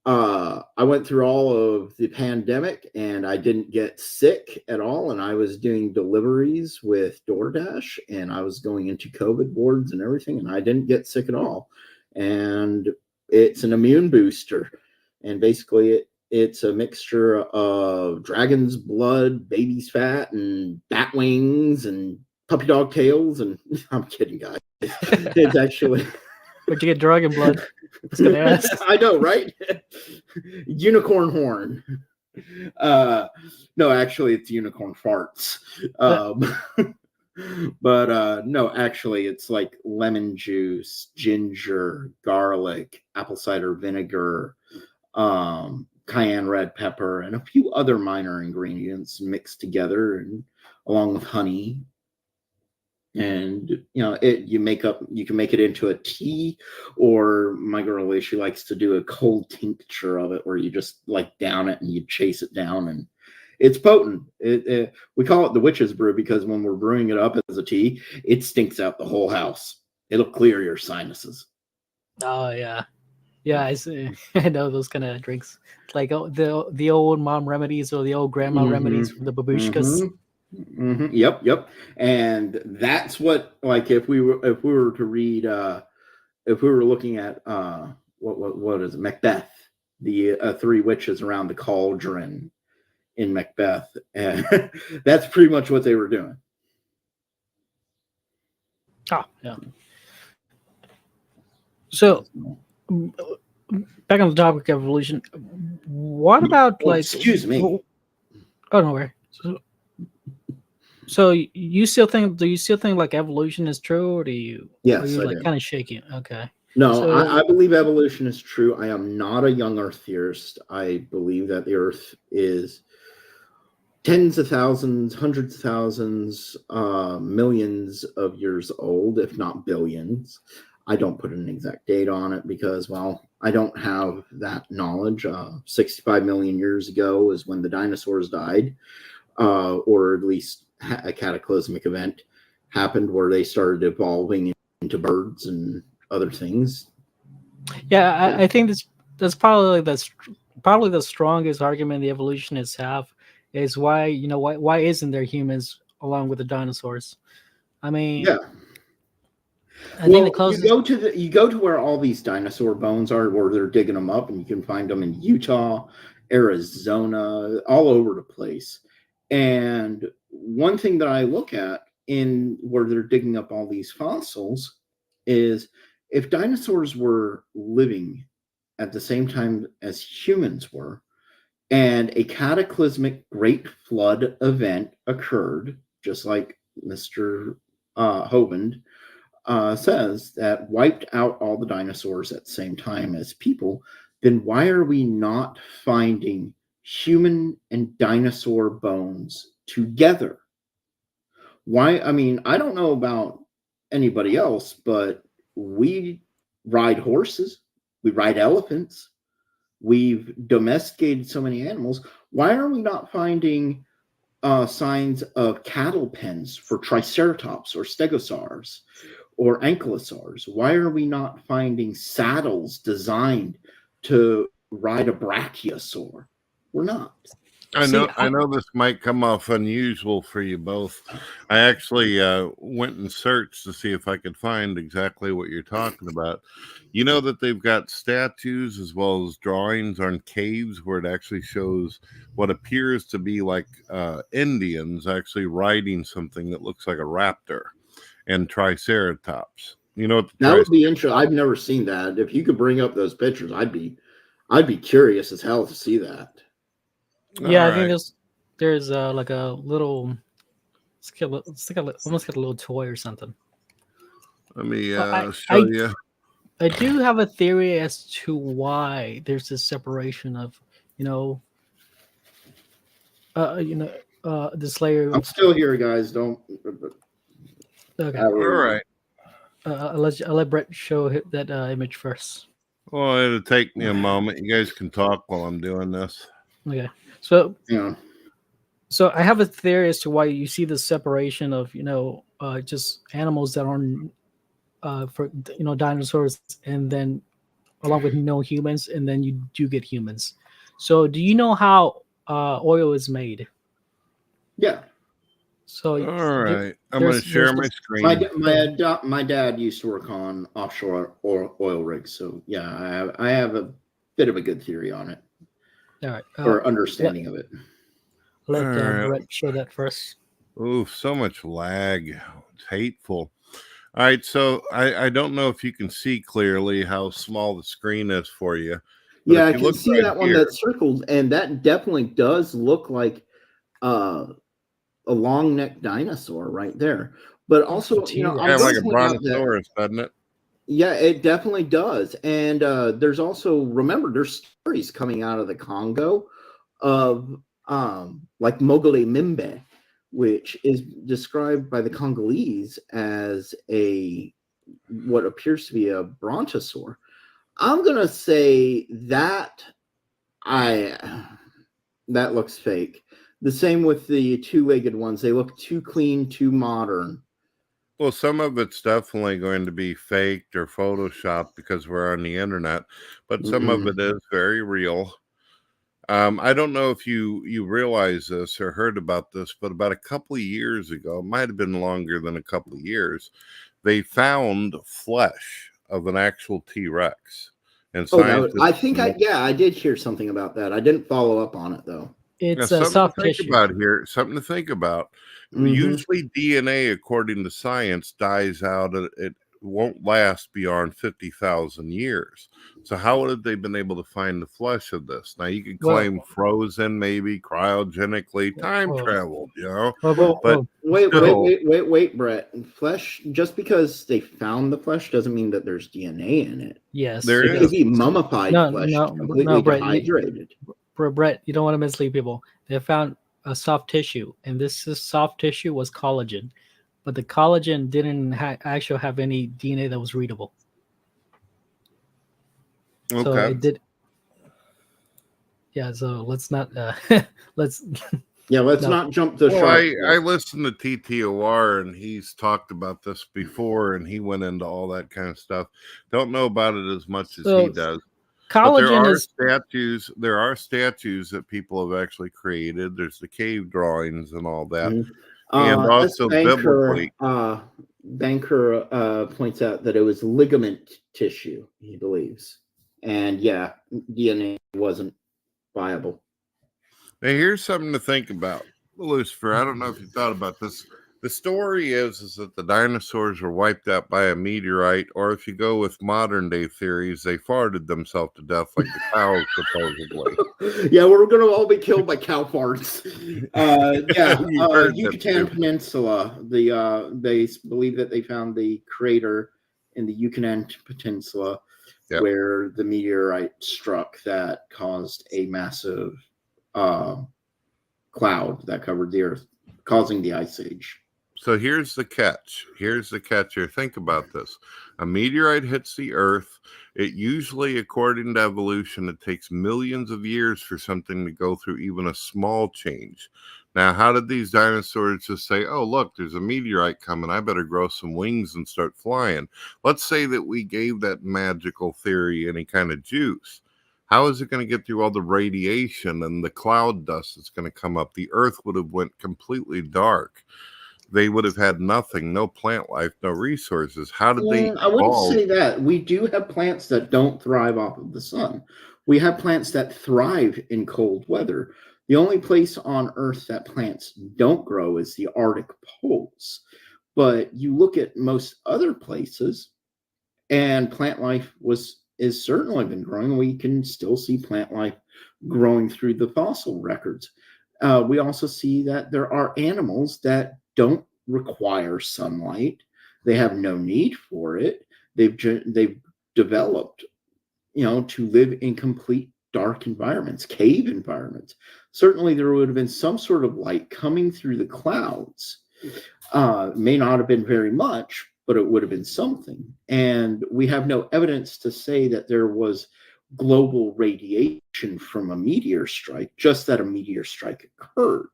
I went through all of the pandemic and I didn't get sick at all. And I was doing deliveries with DoorDash and I was going into COVID wards and everything, and I didn't get sick at all. And it's an immune booster. And basically it's a mixture of dragon's blood, baby's fat, and bat wings and puppy dog tails. And I'm kidding, guys. It's actually... Where'd you get dragon blood? I was gonna ask. I know, right? Unicorn horn. No, actually, it's unicorn farts. But no, actually, it's like lemon juice, ginger, garlic, apple cider vinegar, cayenne red pepper, and a few other minor ingredients mixed together, and along with honey. And you can make it into a tea, or my girl, she likes to do a cold tincture of it where you just like down it and you chase it down, and it's potent. We call it the witch's brew because when we're brewing it up as a tea, it stinks out the whole house. It'll clear your sinuses. Oh yeah, I see. I know those kind of drinks, like the old mom remedies or the old grandma remedies from the babushkas. Yep. And that's what, like, if we were to read, if we were looking at what is it, Macbeth, the three witches around the cauldron in Macbeth, and that's pretty much what they were doing. Oh yeah. So back on the topic of evolution, what about excuse me? Oh no, where? So you still think? Do you still think like evolution is true, or do you? Yes, are you I like do. kind of shaking? Okay. No, So, I believe evolution is true. I am not a young Earth theorist. I believe that the Earth is tens of thousands, hundreds of thousands, millions of years old, if not billions. I don't put an exact date on it because, well, I don't have that knowledge. 65 million years ago is when the dinosaurs died, or at least a cataclysmic event happened where they started evolving into birds and other things. yeah, I think that's probably the strongest argument the evolutionists have is why why isn't there humans along with the dinosaurs? I mean, yeah. I think the closest you go to where all these dinosaur bones are, where they're digging them up, and you can find them in Utah, Arizona, all over the place. And one thing that I look at in where they're digging up all these fossils is if dinosaurs were living at the same time as humans were, and a cataclysmic great flood event occurred, just like Mr. Hovind says, that wiped out all the dinosaurs at the same time as people, then why are we not finding human and dinosaur bones together? Why? I mean, I don't know about anybody else, but we ride horses, we ride elephants, we've domesticated so many animals. Why are we not finding signs of cattle pens for triceratops or stegosaurs or ankylosaurs? Why are we not finding saddles designed to ride a brachiosaur? We're not. I know this might come off unusual for you both. I actually went and searched to see if I could find exactly what you're talking about. You know that they've got statues as well as drawings on caves where it actually shows what appears to be like Indians actually riding something that looks like a raptor and triceratops. You know what that would be interesting. I've never seen that. If you could bring up those pictures, I'd be curious as hell to see that. Yeah, I think there's like a little Almost got a little toy or something. Let me Well, show you. I do have a theory as to why there's this separation of, the Slayer. I'm still here, guys. Don't. Okay. All right. I'll let Brett show that image first. Well, it'll take me a moment. You guys can talk while I'm doing this. Okay. So yeah. So I have a theory as to why you see the separation of just animals that aren't for dinosaurs, and then along with no humans, and then you do get humans. So do you know how oil is made? Yeah. So all right, I'm going to share my screen. My dad used to work on offshore oil rigs, so yeah, I have a bit of a good theory on it. All right. Or understanding of it. Let Brett show that first. Ooh, so much lag. It's hateful. All right, so I don't know if you can see clearly how small the screen is for you. Yeah, I can see that one that's circled, and that definitely does look like a long neck dinosaur right there. But also, I'm like a brontosaurus, doesn't it? Yeah, it definitely does. And there's also, remember, there's stories coming out of the Congo of like Mogole Mimbe, which is described by the Congolese as what appears to be a brontosaur. I'm gonna say that that looks fake. The same with the two-legged ones. They look too clean, too modern. Well, some of it's definitely going to be faked or photoshopped because we're on the internet, but some of it is very real. I don't know if you realize this or heard about this, but about a couple of years ago, it might have been longer than a couple of years, they found flesh of an actual T-Rex. And I think I did hear something about that. I didn't follow up on it though. It's a soft tissue. Something to think about. Usually DNA, according to science, dies out. It won't last beyond 50,000 years. So how would they been able to find the flesh of this? Now you could claim frozen, maybe cryogenically, time traveled, But wait, Brett. Flesh, just because they found the flesh doesn't mean that there's DNA in it. Yes, there is. It could be mummified flesh, completely dehydrated. Brett, you don't want to mislead people. They found a soft tissue, and this soft tissue was collagen, but the collagen didn't actually have any DNA that was readable. Okay. So it did. Yeah. So let's not. Let's. Yeah, let's not jump the shark. I listened to TTOR, and he's talked about this before, and he went into all that kind of stuff. Don't know about it as much as he does. Collagen There are statues that people have actually created. There's the cave drawings and all that. And also biblically. Banker points out that it was ligament tissue, he believes. And yeah, DNA wasn't viable. Now, here's something to think about. Lucifer, I don't know if you thought about this. The story is that the dinosaurs were wiped out by a meteorite, or if you go with modern day theories, they farted themselves to death like the cows, supposedly. Yeah, we're going to all be killed by cow farts. Yucatan Peninsula. They believe that they found the crater in the Yucatan Peninsula where the meteorite struck that caused a massive cloud that covered the earth, causing the ice age. So here's the catch. Here's the catch here. Think about this. A meteorite hits the earth. It usually, according to evolution, it takes millions of years for something to go through even a small change. Now, how did these dinosaurs just say, oh, look, there's a meteorite coming. I better grow some wings and start flying? Let's say that we gave that magical theory any kind of juice. How is it going to get through all the radiation and the cloud dust that's going to come up? The earth would have went completely dark. They would have had nothing, no plant life, no resources. How did they evolve? I wouldn't say that. We do have plants that don't thrive off of the sun. We have plants that thrive in cold weather. The only place on Earth that plants don't grow is the Arctic poles. But you look at most other places, and plant life is certainly been growing. We can still see plant life growing through the fossil records. We also see that there are animals that don't require sunlight. They have no need for it. They've developed, to live in complete dark environments, cave environments. Certainly there would have been some sort of light coming through the clouds. May not have been very much, but it would have been something. And we have no evidence to say that there was global radiation from a meteor strike, just that a meteor strike occurred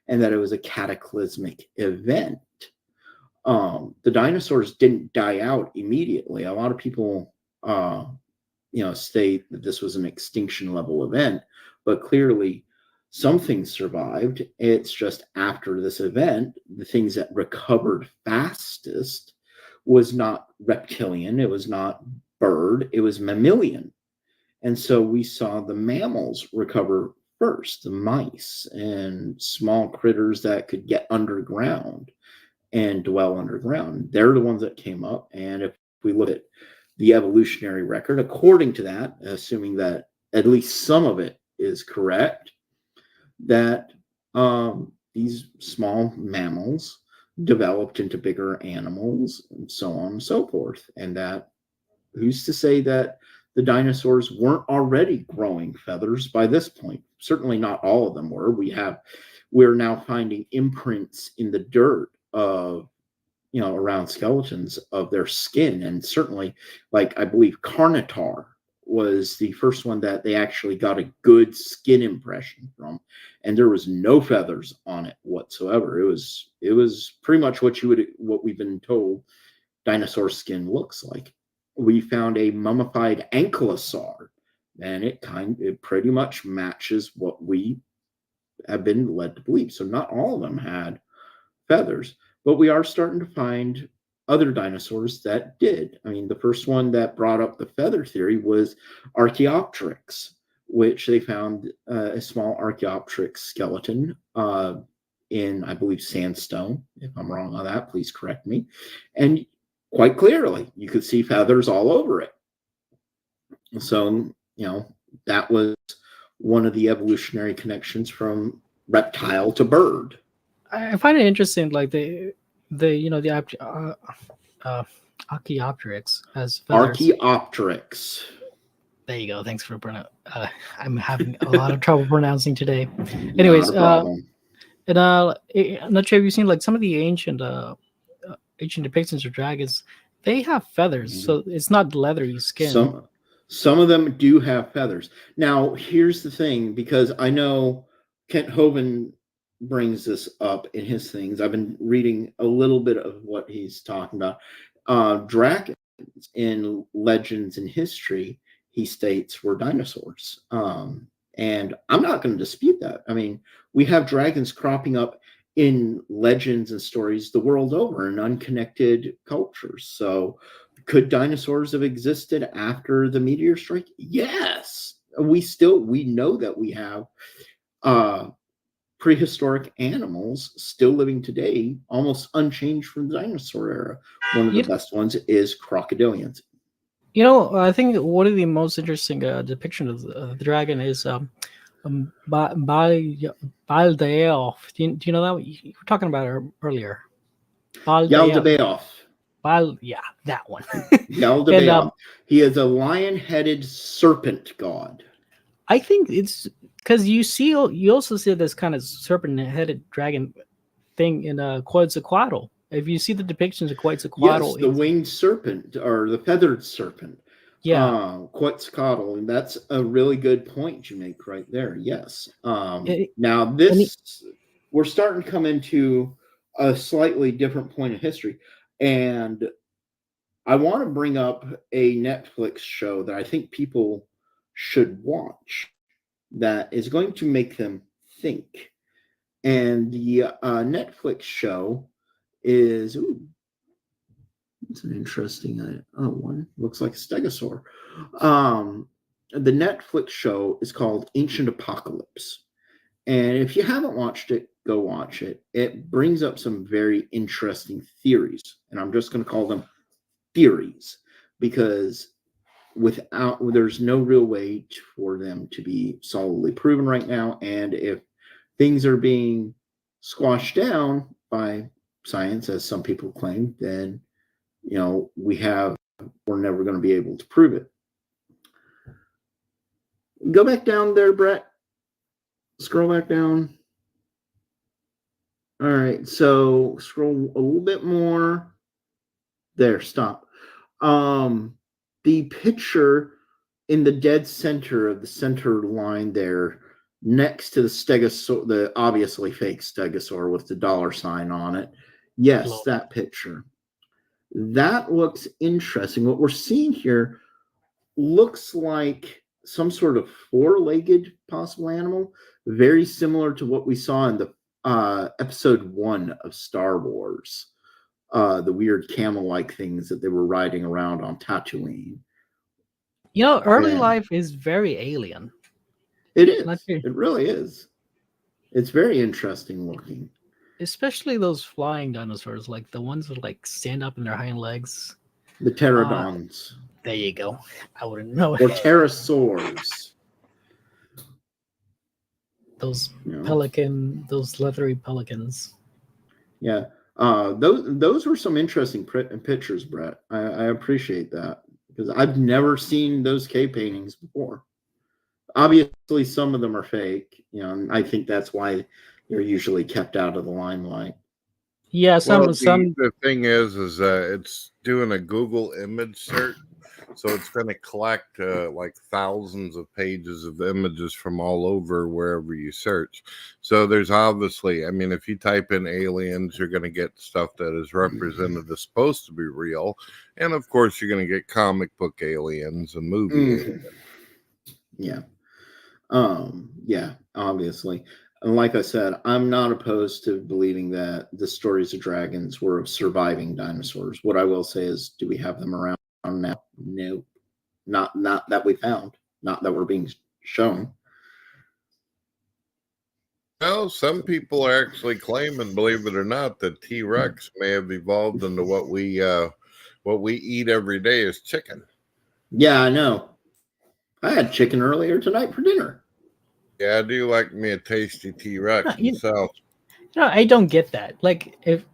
and that it was a cataclysmic event. The dinosaurs didn't die out immediately. A lot of people, state that this was an extinction level event, but clearly some things survived. It's just after this event, the things that recovered fastest was not reptilian, it was not bird, it was mammalian. And so we saw the mammals recover first, the mice and small critters that could get underground and dwell underground. They're the ones that came up. And if we look at the evolutionary record, according to that, assuming that at least some of it is correct, that these small mammals developed into bigger animals and so on and so forth. And that who's to say that the dinosaurs weren't already growing feathers by this point? Certainly not all of them were. We're now finding imprints in the dirt of, around skeletons of their skin. And certainly, like, I believe Carnotaur was the first one that they actually got a good skin impression from, and there was no feathers on it whatsoever. It was pretty much what we've been told dinosaur skin looks like. We found a mummified ankylosaur, and it pretty much matches what we have been led to believe. So not all of them had feathers, but we are starting to find other dinosaurs that did. I mean, the first one that brought up the feather theory was Archaeopteryx, which they found a small Archaeopteryx skeleton in, I believe, sandstone. If I'm wrong on that, please correct me. And quite clearly, you could see feathers all over it. So, that was one of the evolutionary connections from reptile to bird. I find it interesting, like the Archaeopteryx has feathers. Archaeopteryx. There you go. Thanks for I'm having a lot of trouble pronouncing today. Anyways, and I'm not sure if you've seen like some of the ancient depictions of dragons. They have feathers, so it's not leathery skin. Some of them do have feathers. Now, here's the thing, because I know Kent Hovind brings this up in his things. I've been reading a little bit of what he's talking about. Dragons in legends and history, he states, were dinosaurs. And I'm not going to dispute that. I mean, we have dragons cropping up in legends and stories the world over in unconnected cultures. So could dinosaurs have existed after the meteor strike? Yes. We know that we have prehistoric animals still living today, almost unchanged from the dinosaur era. One of the best ones is crocodilians. I think one of the most interesting depiction of the dragon is Baldaeof. Do you know that? You were talking about it earlier. Yaldabaoth. Yeah, that one. Yaldabaoth. He is a lion-headed serpent god. I think it's because you also see this kind of serpent-headed dragon thing in Quetzalcoatl. If you see the depictions of Quetzalcoatl, yes, the winged serpent or the feathered serpent. Yeah, Quetzalcoatl, and that's a really good point you make right there. Yes. Now we're starting to come into a slightly different point of history, and I want to bring up a Netflix show that I think people should watch that is going to make them think. And the Netflix show is it's an interesting one. Looks like a stegosaur. The Netflix show is called Ancient Apocalypse. And if you haven't watched it, go watch it. It brings up some very interesting theories. And I'm just going to call them theories because there's no real way for them to be solidly proven right now. And if things are being squashed down by science, as some people claim, then we're never going to be able to prove it. Go back down there, Brett. Scroll back down. All right, so scroll a little bit more. There, stop. The picture in the dead center of the center line there, next to the stegosaur, the obviously fake stegosaur with the $sign on it. Yes, Hello. that picture. That looks interesting. What we're seeing here looks like some sort of four-legged possible animal, very similar to what we saw in the episode 1 of Star Wars, the weird camel-like things that they were riding around on Tatooine. Early life is very alien. It is. It really is. It's very interesting looking. Especially those flying dinosaurs, like the ones that like stand up in their hind legs. The pterodons. There you go. I wouldn't know. Or pterosaurs. Those those leathery pelicans. Yeah. Those were some interesting pictures, Brett. I appreciate that, because I've never seen those cave paintings before. Obviously, some of them are fake, and I think that's why they're usually kept out of the limelight. Yeah, The thing is it's doing a Google image search, so it's going to collect like thousands of pages of images from all over wherever you search. So there's obviously, I mean, if you type in aliens, you're going to get stuff that is represented as supposed to be real, and of course, you're going to get comic book aliens and movie aliens. Yeah. Yeah, obviously. And like I said, I'm not opposed to believing that the stories of dragons were of surviving dinosaurs. What I will say is, do we have them around now? No. Not that we found. Not that we're being shown. Well, some people are actually claiming, believe it or not, that T-Rex may have evolved into what we eat every day as chicken. Yeah, I know. I had chicken earlier tonight for dinner. Yeah, I do like me a tasty T-Rex myself. I don't get that. Like, if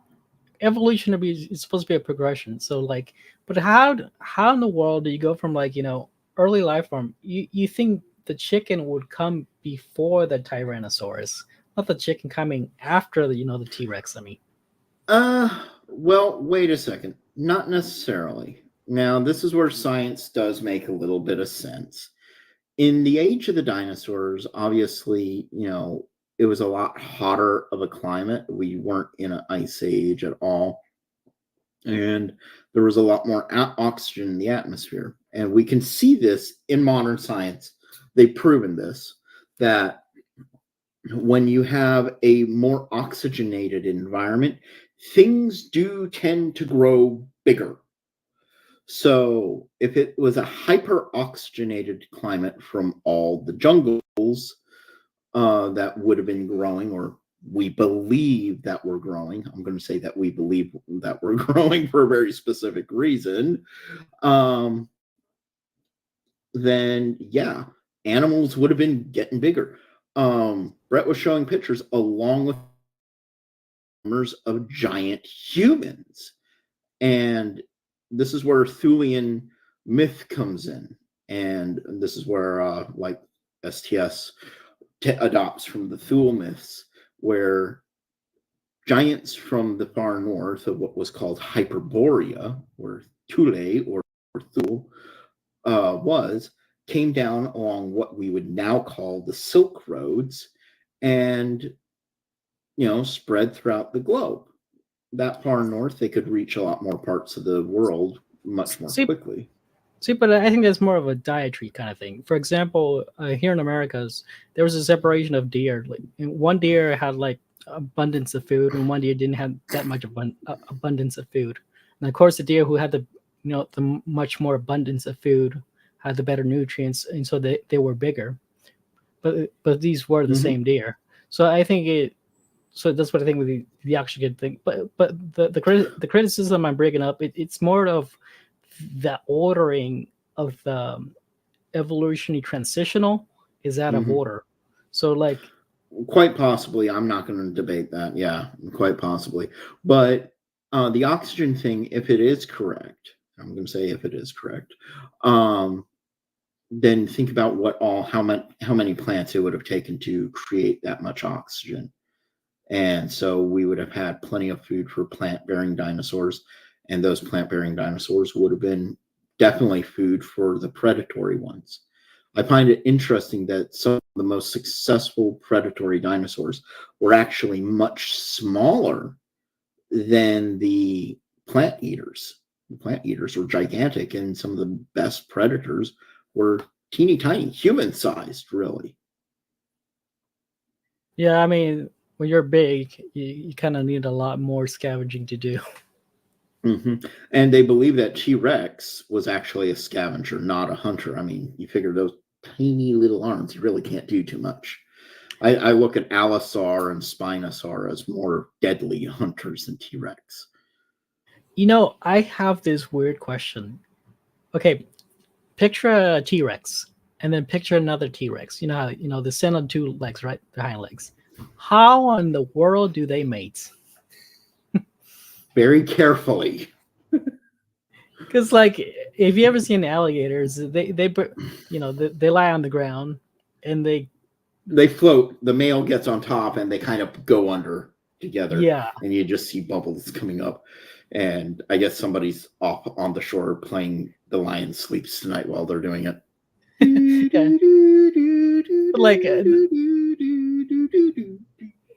evolution is supposed to be a progression, so like, but how in the world do you go from like early life form? You think the chicken would come before the Tyrannosaurus, not the chicken coming after the T-Rex? I mean, well, wait a second. Not necessarily. Now, this is where science does make a little bit of sense. In the age of the dinosaurs, obviously, it was a lot hotter of a climate. We weren't in an ice age at all. And there was a lot more oxygen in the atmosphere. And we can see this in modern science. They've proven this, that when you have a more oxygenated environment, things do tend to grow bigger. So if it was a hyper-oxygenated climate from all the jungles that would have been growing, or we believe that we're growing, I'm going to say that we believe that we're growing for a very specific reason, then yeah, animals would have been getting bigger. Brett was showing pictures along with of giant humans. And this is where Thulian myth comes in, and this is where like STS adopts from the Thule myths, where giants from the far north of what was called Hyperborea, where Thule or Thule came down along what we would now call the Silk Roads, and spread throughout the globe. That far north, they could reach a lot more parts of the world much more quickly. See, but I think that's more of a dietary kind of thing. For example, here in Americas, there was a separation of deer. Like, one deer had like abundance of food, and one deer didn't have that much abundance of food. And of course, the deer who had the much more abundance of food had the better nutrients, and so they were bigger. But these were the same deer. So I think So that's what I think with the oxygen thing. But the criticism I'm bringing up, it's more of the ordering of the evolutionary transitional is out of order. So like Quite possibly. I'm not going to debate that. Yeah, quite possibly. But the oxygen thing, if it is correct, I'm going to say if it is correct, then think about how many plants it would have taken to create that much oxygen. And so we would have had plenty of food for plant-bearing dinosaurs, and those plant-bearing dinosaurs would have been definitely food for the predatory ones. I find it interesting that some of the most successful predatory dinosaurs were actually much smaller than the plant eaters. The plant eaters were gigantic, and some of the best predators were teeny tiny, human-sized, really. Yeah, I mean, when you're big, you kind of need a lot more scavenging to do. And they believe that T-Rex was actually a scavenger, not a hunter. I mean, you figure those tiny little arms, you really can't do too much. I look at Allosaur and Spinosaur as more deadly hunters than T-Rex. You know, I have this weird question. Okay, picture a T-Rex, and then picture another T-Rex. You know how, they stand on two legs, right? Their hind legs. How in the world do they mate? Very carefully. Because, like, if you ever seen alligators, they lie on the ground, and they float. The male gets on top, and they kind of go under together. Yeah. And you just see bubbles coming up. And I guess somebody's off on the shore playing The Lion Sleeps Tonight while they're doing it.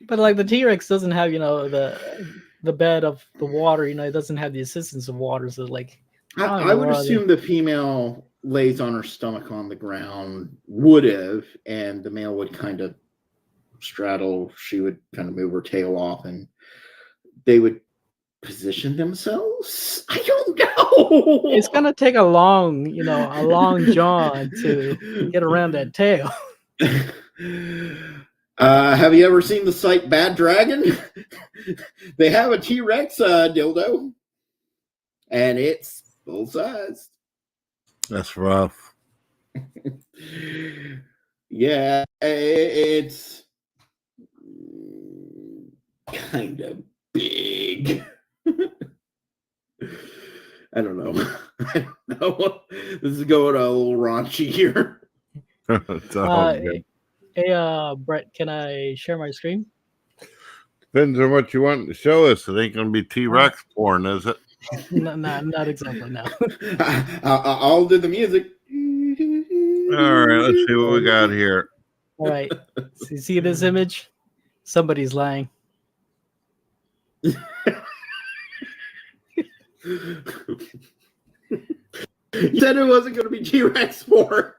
But like the T-Rex doesn't have, the bed of the water, it doesn't have the assistance of water. So like, I would assume the female lays on her stomach on the ground, would have, and the male would kind of straddle. She would kind of move her tail off, and they would position themselves. I don't know. It's gonna take a long john to get around that tail. Have you ever seen the site Bad Dragon? They have a T-Rex dildo, and it's full size. That's rough. Yeah, it's kind of big. I don't know. This is going a little raunchy here. Hey, Brett, can I share my screen? Depends on what you want to show us. It ain't going to be T-Rex porn, is it? No, not exactly, no. I'll do the music. All right, let's see what we got here. All right. So you see this image? Somebody's lying. You said it wasn't going to be T-Rex porn.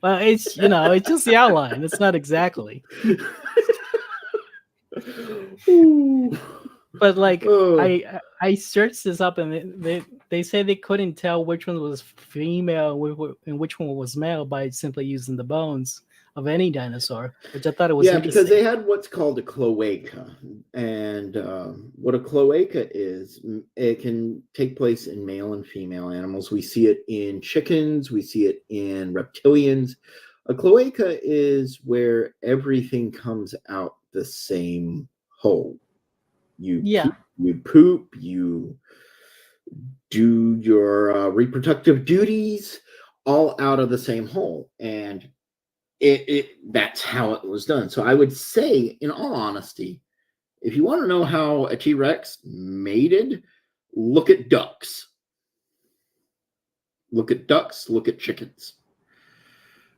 Well, it's it's just the outline. It's not exactly. But like, I searched this up, and they say they couldn't tell which one was female and which one was male by simply using the bones of any dinosaur, which I thought it was because they had what's called a cloaca, and what a cloaca is, it can take place in male and female animals. We see it in chickens, we see it in reptilians. A cloaca is where everything comes out the same hole. You poop, you do your reproductive duties, all out of the same hole, and that's how it was done. So I would say, in all honesty, if you want to know how a T-Rex mated, look at ducks. Look at ducks, look at chickens.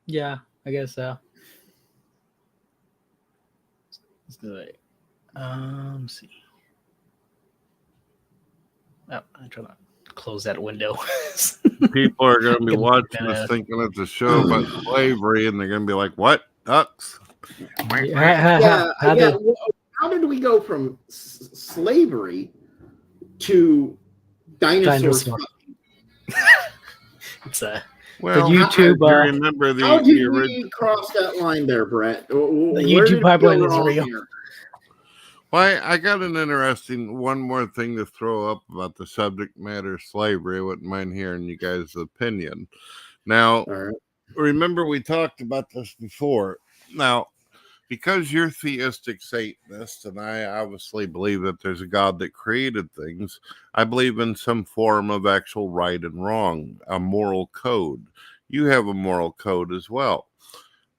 Yeah, I guess so. Let's do it. Let's see. Oh, I'm trying to close that window. People are going to be watching this thinking it's a show about slavery, and they're going to be like, what? Ducks? How did we go from slavery to dinosaurs? It's the YouTube. How did we cross that line there, Brett? The YouTube pipeline is real. Here? Well, I got an interesting one more thing to throw up about the subject matter slavery. I wouldn't mind hearing you guys' opinion. Now, remember we talked about this before. Now, because you're theistic Satanist, and I obviously believe that there's a God that created things, I believe in some form of actual right and wrong, a moral code. You have a moral code as well.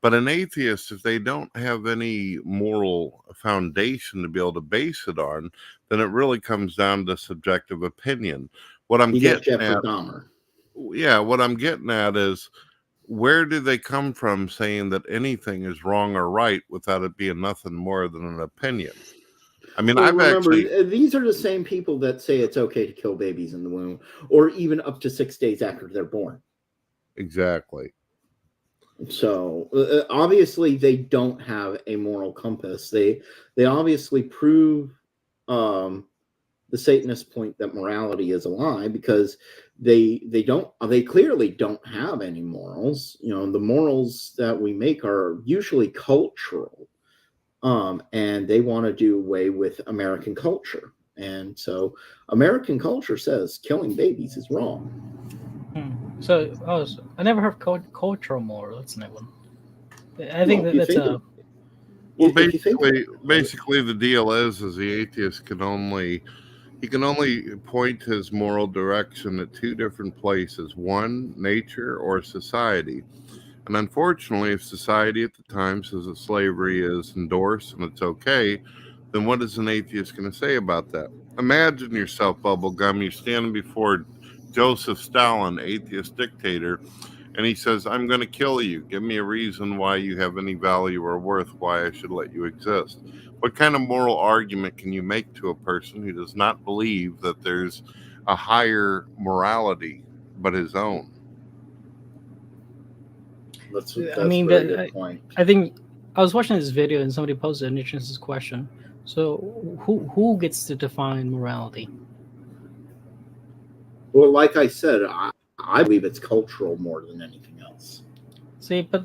But an atheist, if they don't have any moral foundation to be able to base it on, then it really comes down to subjective opinion. What I'm getting at, what I'm getting at is, where do they come from saying that anything is wrong or right without it being nothing more than an opinion? I mean, Well, remember, these are the same people that say it's okay to kill babies in the womb, or even up to 6 days after they're born. Exactly. So obviously they don't have a moral compass. They obviously prove the Satanist point that morality is a lie, because they clearly don't have any morals. You know, the morals that we make are usually cultural, and they want to do away with American culture. And so American culture says killing babies is wrong. So, I never heard of cultural moral. That's a new one. I think that's a. Well, basically, the deal is the atheist can only point his moral direction at two different places: one, nature, or society. And unfortunately, if society at the time says that slavery is endorsed and it's okay, then what is an atheist going to say about that? Imagine yourself, Bubblegum, you're standing before Joseph Stalin, atheist dictator, and he says, I'm going to kill you. Give me a reason why you have any value or worth, why I should let you exist. What kind of moral argument can you make to a person who does not believe that there's a higher morality but his own? That's I mean, a good point. I think I was watching this video and somebody posted an interesting question. So, who gets to define morality? Well, like I said, I believe it's cultural more than anything else. See, but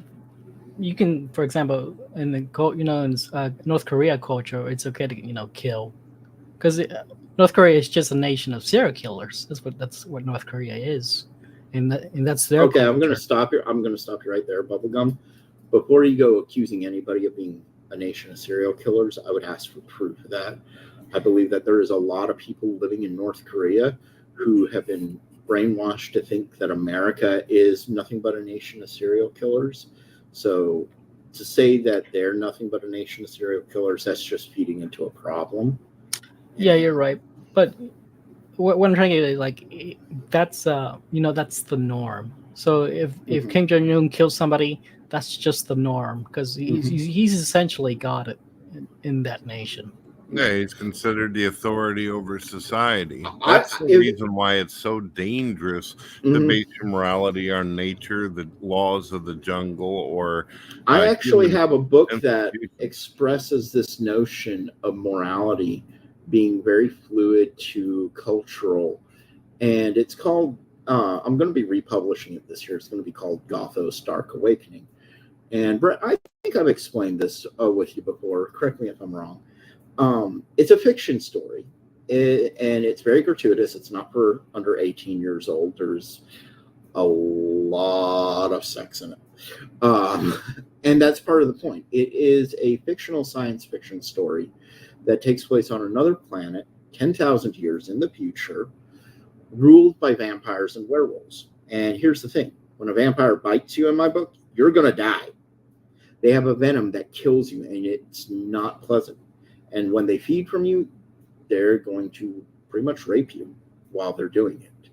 you can, for example, in the in North Korea culture, it's okay to kill, because North Korea is just a nation of serial killers. That's what North Korea is, and that's their. Okay, culture. I'm going to stop you. I'm going to stop you right there, Bubblegum. Before you go accusing anybody of being a nation of serial killers, I would ask for proof of that. I believe that there is a lot of people living in North Korea who have been brainwashed to think that America is nothing but a nation of serial killers. So to say that they're nothing but a nation of serial killers, that's just feeding into a problem. Yeah, you're right. But what I'm trying to get is, like, that's that's the norm. So if Kim Jong-un kills somebody, that's just the norm, because he's essentially God in that nation. Yeah, he's considered the authority over society. That's the reason why it's so dangerous to base your morality on nature, the laws of the jungle, or... I actually have a book that expresses this notion of morality being very fluid to cultural, and it's called, I'm going to be republishing it this year, it's going to be called Gothos Dark Awakening. And Brett, I think I've explained this with you before, correct me if I'm wrong. It's a fiction story, and it's very gratuitous. It's not for under 18 years old. There's a lot of sex in it. And that's part of the point. It is a fictional science fiction story that takes place on another planet 10,000 years in the future, ruled by vampires and werewolves. And here's the thing. When a vampire bites you in my book, you're going to die. They have a venom that kills you, and it's not pleasant. And when they feed from you, they're going to pretty much rape you while they're doing it.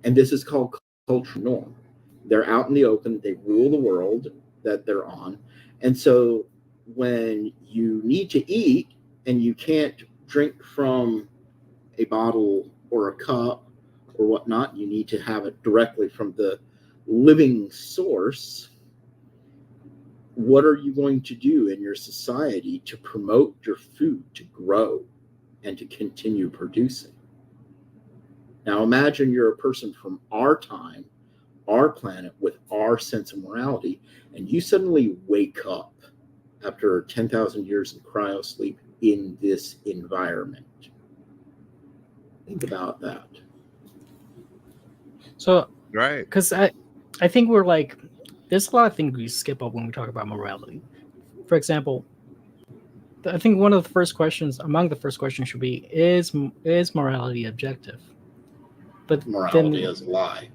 And this is called cultural norm. They're out in the open. They rule the world that they're on. And so when you need to eat and you can't drink from a bottle or a cup or whatnot, you need to have it directly from the living source. What are you going to do in your society to promote your food to grow and to continue producing? Now imagine you're a person from our time, our planet, with our sense of morality, and you suddenly wake up after 10,000 years in cryosleep in this environment. Think about that. So, right, because I think we're like, there's a lot of things we skip up when we talk about morality. For example, I think one of the first questions, among the first questions, should be: Is morality objective? But Morality then, is a lie.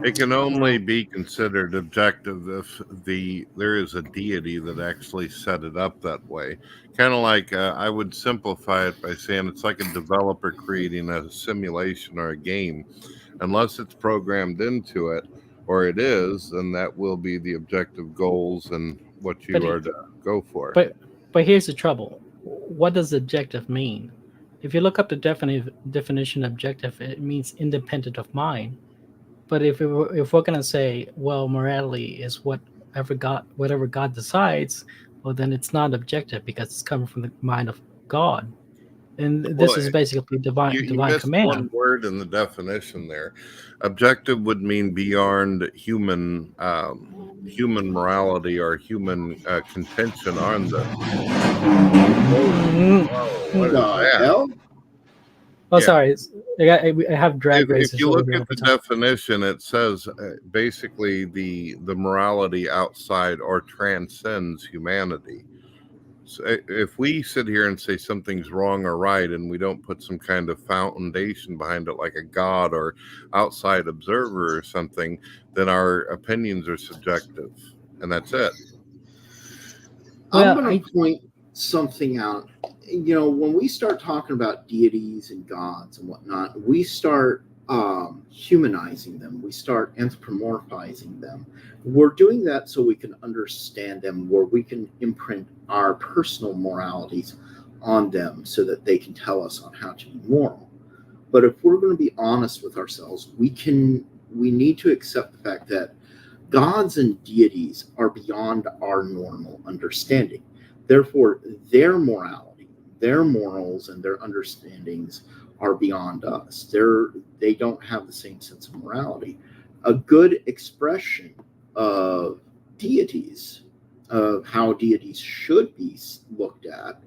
It can only be considered objective if there is a deity that actually set it up that way. Kind of like I would simplify it by saying it's like a developer creating a simulation or a game. Unless it's programmed into it, or it is, then that will be the objective goals and what you are to go for. But here's the trouble. What does objective mean? If you look up the definition of objective, it means independent of mind. But if we're going to say, well, morality is whatever God decides, well, then it's not objective because it's coming from the mind of God. And this is basically divine You missed command. one word in the definition there. Objective would mean beyond human morality or human contention on this. What is that? Oh, sorry. I have drag races. If you look at the definition, it says basically the morality outside or transcends humanity. So if we sit here and say something's wrong or right and we don't put some kind of foundation behind it like a God or outside observer or something, then our opinions are subjective. And that's it. I'm going to point something out. You know, when we start talking about deities and gods and whatnot, we start humanizing them. We start anthropomorphizing them. We're doing that so we can understand them, where we can imprint our personal moralities on them so that they can tell us on how to be moral. But if we're going to be honest with ourselves, we need to accept the fact that gods and deities are beyond our normal understanding. Therefore, their morality, their morals, and their understandings are beyond us. They don't have the same sense of morality. A good expression of deities, of how deities should be looked at,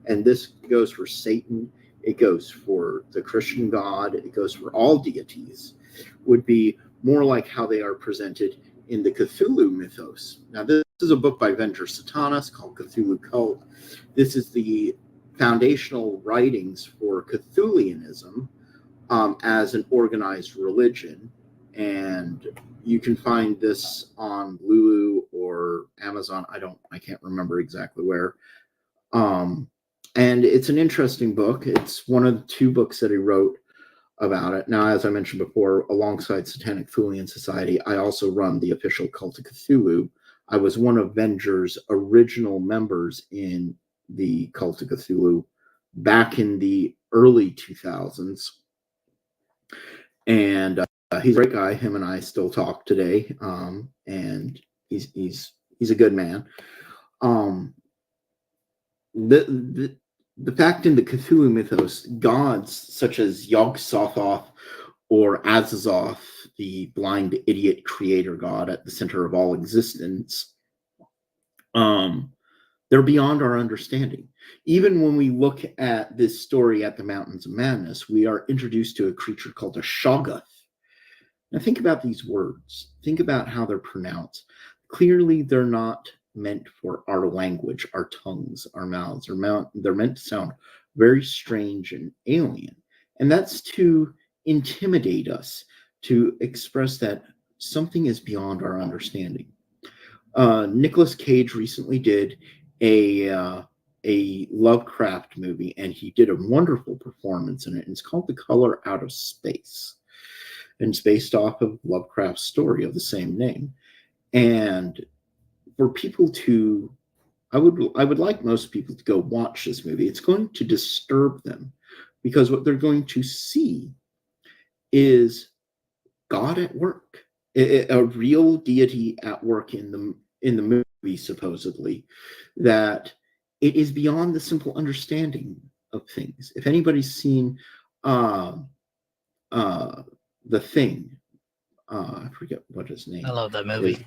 and this goes for Satan, it goes for the Christian God, it goes for all deities, would be more like how they are presented in the Cthulhu mythos. Now, this is a book by Venger Satanas called Cthulhu Cult. This is the foundational writings for Cthulhianism as an organized religion. And you can find this on Lulu or Amazon. I can't remember exactly where. And it's an interesting book. It's one of the two books that he wrote about it. Now, as I mentioned before, alongside Satanic Thulian Society, I also run the official Cult of Cthulhu. I was one of Venger's original members in the Cult of Cthulhu back in the early 2000s. And he's a great guy. Him and I still talk today. And he's a good man. The fact in the Cthulhu mythos, gods such as Yog-Sothoth or Azazoth, the blind idiot creator god at the center of all existence, they're beyond our understanding. Even when we look at this story at the Mountains of Madness, we are introduced to a creature called a Shoggoth. Now think about these words. Think about how they're pronounced. Clearly, they're not meant for our language, our tongues, our mouths. They're meant to sound very strange and alien. And that's to intimidate us, to express that something is beyond our understanding. Nicolas Cage recently did a Lovecraft movie, and he did a wonderful performance in it. And it's called The Color Out of Space. And it's based off of Lovecraft's story of the same name. And for people to, I would like most people to go watch this movie. It's going to disturb them because what they're going to see is God at work, a real deity at work in the movie, supposedly, that it is beyond the simple understanding of things. If anybody's seen The Thing, I forget what his name. I love that movie.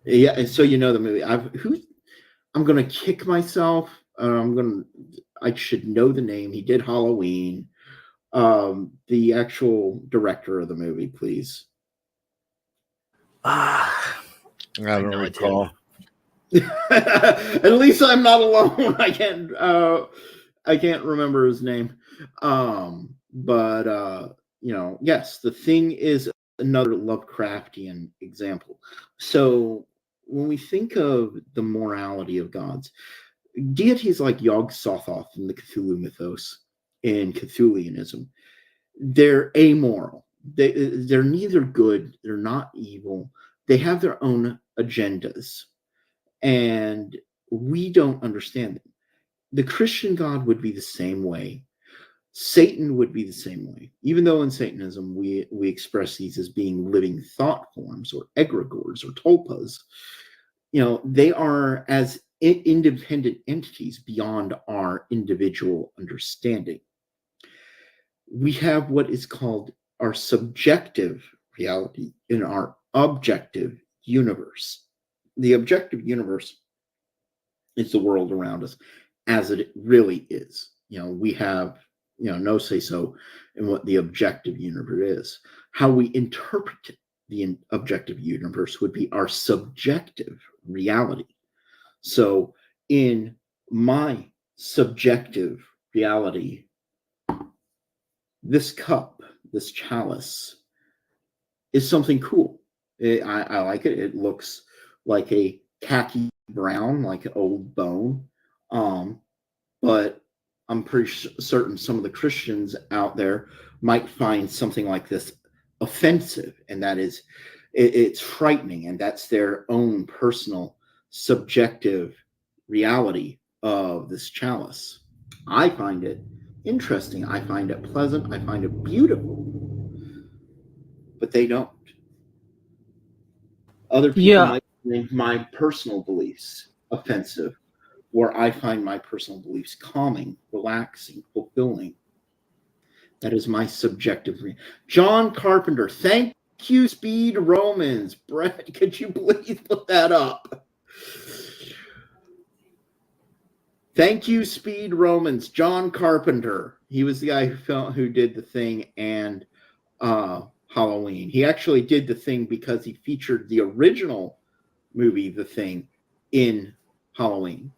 Yeah, and so you know the movie. I'm gonna kick myself. I should know the name. He did Halloween. The actual director of the movie, please. I don't recall. At least I'm not alone. I can't remember his name. Yes, The Thing is another Lovecraftian example. So when we think of the morality of gods, deities like Yog-Sothoth in the Cthulhu mythos, in Cthulhianism, they're amoral. They're neither good, they're not evil. They have their own agendas, and we don't understand them. The Christian God would be the same way. Satan would be the same way. Even though in Satanism we express these as being living thought forms or egregores or tulpas, they are as independent entities beyond our individual understanding. We have what is called our subjective reality in our objective universe. The objective universe is the world around us as it really is. We have, no say so in what the objective universe is. How we interpret the objective universe would be our subjective reality. So in my subjective reality, this cup, this chalice, is something cool. I like it. It looks like a khaki brown, like an old bone. But I'm pretty certain some of the Christians out there might find something like this offensive, and that is, it's frightening, and that's their own personal subjective reality of this chalice. I find it interesting. I find it pleasant. I find it beautiful. But they don't. Other people might find my personal beliefs offensive, where I find my personal beliefs calming, relaxing, fulfilling. That is my subjective. John Carpenter, thank you, Speed Romans. Brett, could you please put that up? Thank you, Speed Romans. John Carpenter. He was the guy who did The Thing and Halloween. He actually did The Thing because he featured the original movie, The Thing, in Halloween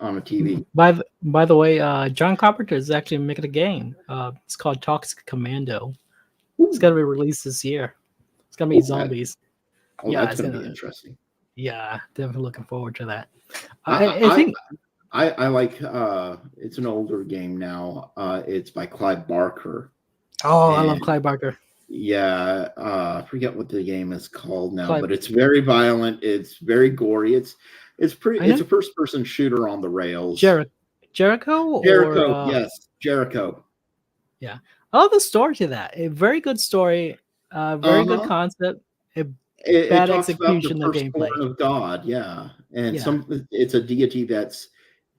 on a TV. By the way, John Carpenter is actually making a game. It's called Toxic Commando. It's gonna be released this year. It's gonna be zombies. That's gonna be interesting. Yeah, definitely looking forward to that. I think I like. It's an older game now. It's by Clive Barker. Oh, I love Clive Barker. Yeah, I forget what the game is called now, but it's very violent. It's very gory. It's a first-person shooter on the rails. Jericho. Jericho, yes, Jericho. Yeah, I love the story to that. A very good story. Very good concept. Bad execution of gameplay. Of God, yeah, and it's a deity that's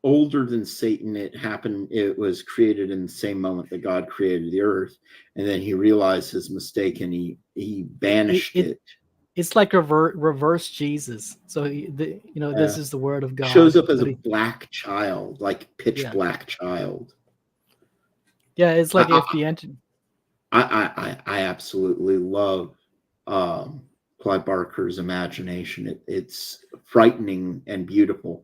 older than Satan. It was created in the same moment that God created the earth, and then he realized his mistake and he banished it. It's like reverse Jesus. So this is the word of God. Shows up as a black child, like pitch black child. Yeah, it's like if the entity. I absolutely love Clive Barker's imagination. It's frightening and beautiful.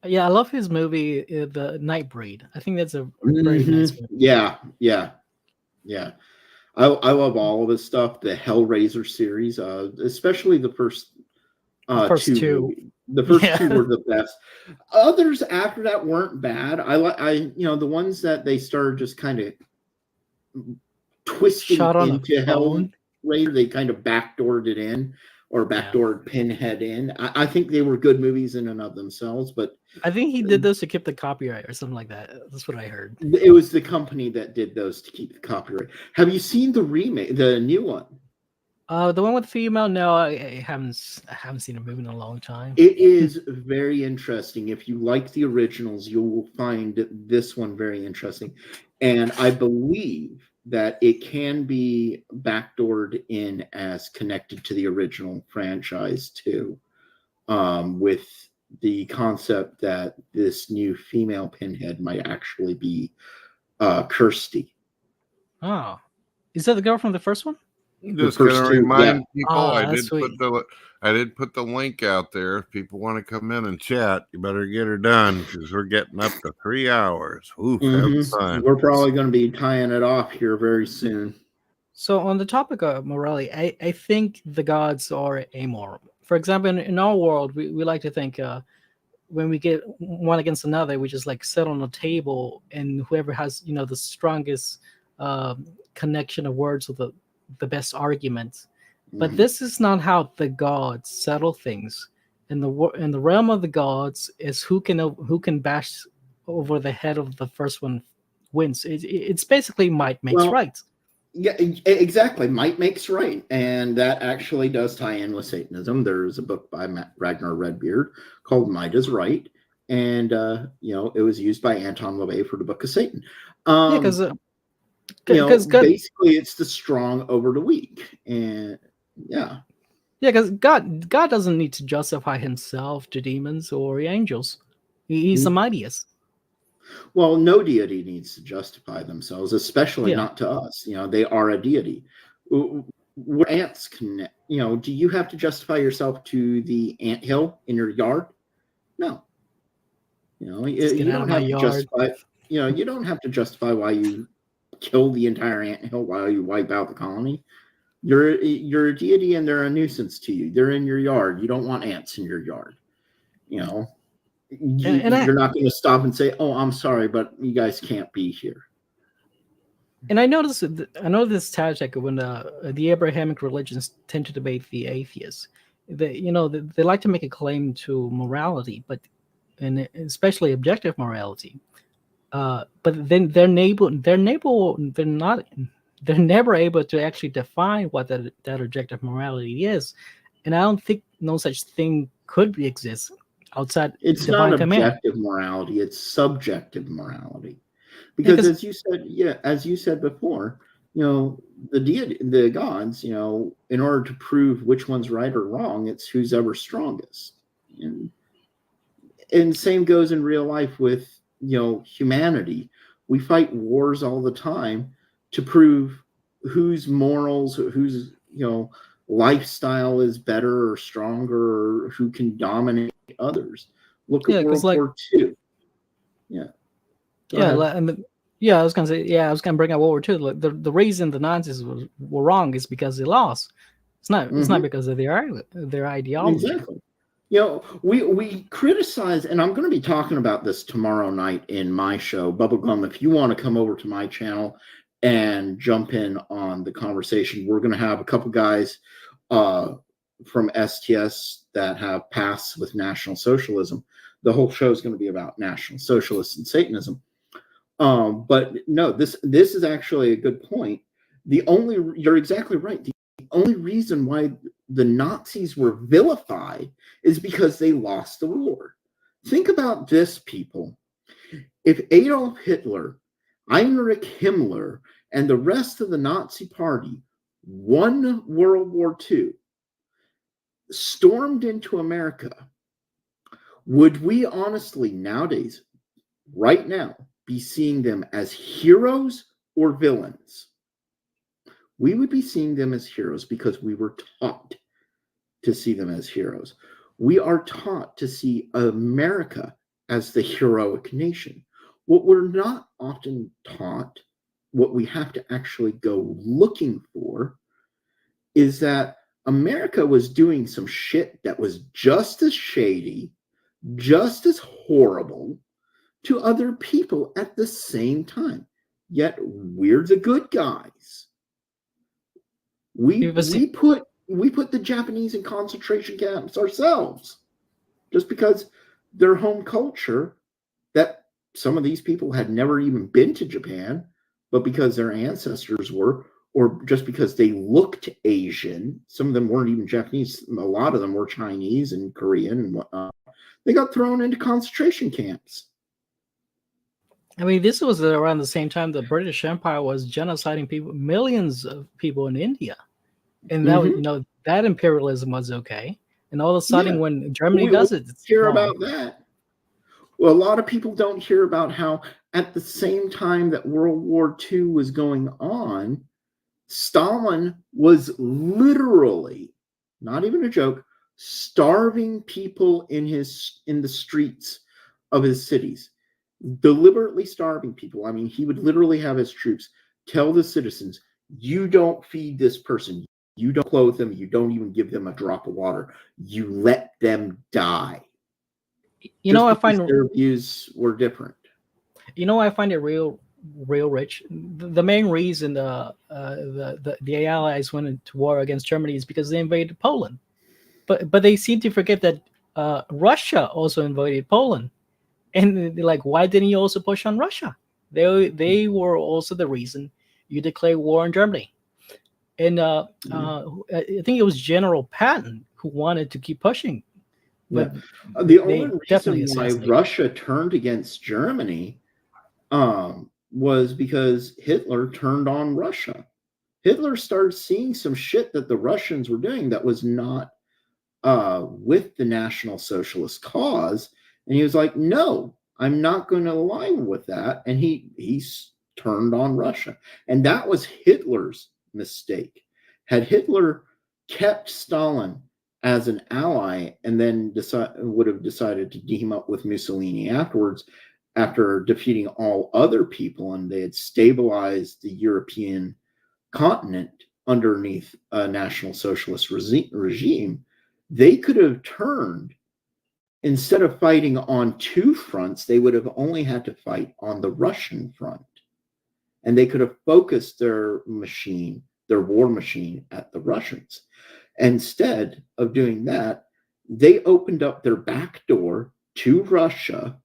Yeah, I love his movie, The Nightbreed. I think that's a very nice movie. Yeah. I love all of his stuff. The Hellraiser series, especially the first two. The first two were the best. Others after that weren't bad. The ones that they started just kind of twisting into Hellraiser, they kind of backdoored it in, or backdoored Pinhead in. I think they were good movies in and of themselves, but I think he did those to keep the copyright or something like that. That's what I heard. It was the company that did those to keep the copyright. Have you seen the remake, the new one? The one with the female? No, I haven't seen a movie in a long time. It is very interesting. If you like the originals, you will find this one very interesting. And I believe that it can be backdoored in as connected to the original franchise too, with the concept that this new female Pinhead might actually be Kirsty. Oh, is that the girl from the first one? Just gonna remind people, I that's did sweet. put the link out there. If people want to come in and chat, you better get her done because we're getting up to 3 hours. Oof, have fun. We're probably going to be tying it off here very soon. So on the topic of morality, I think the gods are amoral. For example, in our world, we like to think when we get one against another, we just like sit on a table, and whoever has the strongest connection of words with the best arguments. But this is not how the gods settle things. In the realm of the gods is who can bash over the head of the first one wins. It's basically might makes right. Yeah, exactly. Might makes right. And that actually does tie in with Satanism. There's a book by Ragnar Redbeard called Might is Right. And, it was used by Anton LaVey for the Book of Satan. Because basically it's the strong over the weak. And yeah, because God doesn't need to justify himself to demons or angels. He's the mightiest. Well, no deity needs to justify themselves, especially not to us. They are a deity. Where ants can, do you have to justify yourself to the anthill in your yard? No. You don't have to justify. You don't have to justify why you kill the entire anthill while you wipe out the colony. You're a deity, and they're a nuisance to you. They're in your yard. You don't want ants in your yard. You're not going to stop and say, "Oh, I'm sorry, but you guys can't be here." And I know this tactic when the Abrahamic religions tend to debate the atheists. They like to make a claim to morality, and especially objective morality. But then they're never able to actually define what that objective morality is. And I don't think no such thing could exist outside it's divine not command. Objective morality, it's subjective morality, because as you said before, the gods, in order to prove which one's right or wrong, it's who's ever strongest. And same goes in real life with humanity. We fight wars all the time to prove whose morals, whose lifestyle is better or stronger, or who can dominate others. Look at World War II. Yeah. I was gonna say, I was gonna bring up World War II. The reason the Nazis were wrong is because they lost. It's not because of their ideology. Exactly. We criticize, and I'm going to be talking about this tomorrow night in my show, Bubblegum. If you want to come over to my channel and jump in on the conversation, we're going to have a couple guys from STS that have pasts with National Socialism. The whole show is going to be about National Socialists and Satanism. But no, this is actually a good point. You're exactly right. The only reason why the Nazis were vilified is because they lost the war. Think about this, people. If Adolf Hitler, Heinrich Himmler, and the rest of the Nazi party won World War II, stormed into America, would we honestly nowadays, right now, be seeing them as heroes or villains? We would be seeing them as heroes because we were taught to see them as heroes. We are taught to see America as the heroic nation. What we're not often taught, what we have to actually go looking for, is that America was doing some shit that was just as shady, just as horrible to other people at the same time. Yet we're the good guys. We put the Japanese in concentration camps ourselves, just because their home culture, that some of these people had never even been to Japan, but because their ancestors were, or just because they looked Asian. Some of them weren't even Japanese. A lot of them were Chinese and Korean and whatnot. They got thrown into concentration camps. I mean, this was around the same time the British Empire was genociding people, millions of people in India. And that, that imperialism was okay. And all of a sudden, when Germany does it, it's hear about that. Well, a lot of people don't hear about how at the same time that World War II was going on, Stalin was literally, not even a joke, starving people in the streets of his cities, deliberately starving people. I mean, he would literally have his troops tell the citizens, you don't feed this person, you don't clothe them, you don't even give them a drop of water, you let them die. You know, I find their views were different. You know, I find it real rich. The main reason the Allies went into war against Germany is because they invaded Poland, but they seem to forget that Russia also invaded Poland, and they're like, why didn't you also push on Russia? They were also the reason you declared war on Germany, and I think it was General Patton who wanted to keep pushing. But the only reason why Russia turned against Germany was because Hitler turned on Russia. Hitler started seeing some shit that the Russians were doing that was not with the National Socialist cause, and he was like, no, I'm not going to align with that, and he turned on Russia. And that was Hitler's mistake. Had Hitler kept Stalin as an ally and then would have decided to team up with Mussolini afterwards, after defeating all other people, and they had stabilized the European continent underneath a National Socialist regime, they could have turned, instead of fighting on two fronts, they would have only had to fight on the Russian front. And they could have focused their war machine at the Russians. Instead of doing that, they opened up their back door to Russia,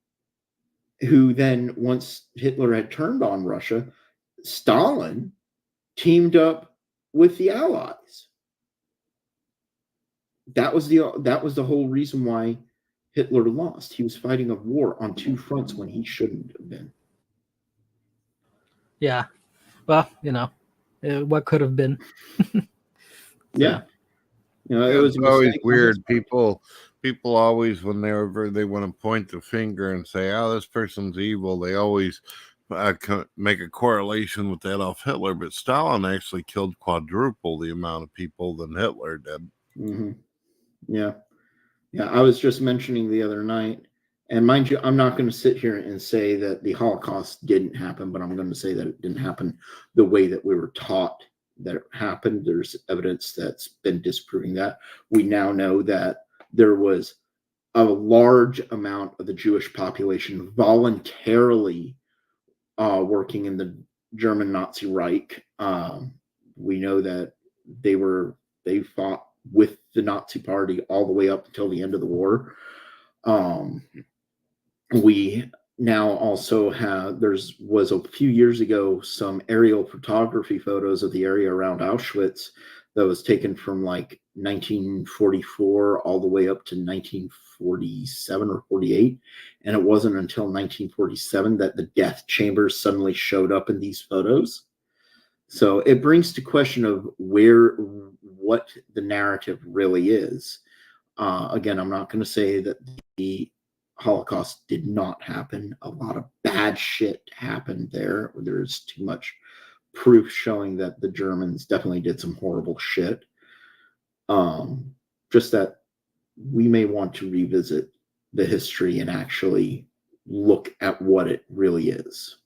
who then, once Hitler had turned on Russia, Stalin teamed up with the Allies. That was the whole reason why Hitler lost. He was fighting a war on two fronts when he shouldn't have been. Yeah. Well, you know, what could have been. Yeah. You know, it was always weird. People always, whenever they want to point the finger and say, oh, this person's evil, they always make a correlation with Adolf Hitler. But Stalin actually killed quadruple the amount of people than Hitler did. Mm-hmm. Yeah. Yeah. I was just mentioning the other night, and mind you, I'm not going to sit here and say that the Holocaust didn't happen, but I'm going to say that it didn't happen the way that we were taught that it happened. There's evidence that's been disproving that. We now know that there was a large amount of the Jewish population voluntarily working in the German Nazi Reich. We know that they fought with the Nazi Party all the way up until the end of the war. We now also have, was a few years ago some aerial photography photos of the area around Auschwitz that was taken from like 1944 all the way up to 1947 or 48. And it wasn't until 1947 that the death chambers suddenly showed up in these photos. So it brings to question of what the narrative really is. Again, I'm not going to say that the Holocaust did not happen. A lot of bad shit happened there. There's too much proof showing that the Germans definitely did some horrible shit. Just that we may want to revisit the history and actually look at what it really is.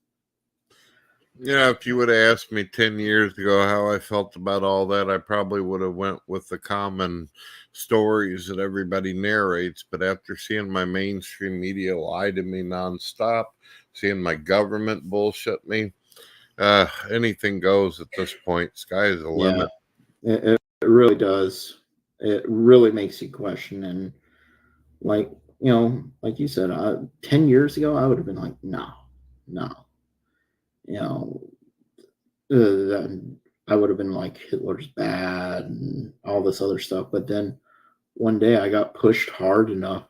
Yeah, if you would have asked me 10 years ago how I felt about all that, I probably would have went with the common stories that everybody narrates. But after seeing my mainstream media lie to me nonstop, seeing my government bullshit me, anything goes at this point. Sky is the limit. It really does. It really makes you question. And like you said, 10 years ago, I would have been like, no. I would have been like, Hitler's bad and all this other stuff. But then one day I got pushed hard enough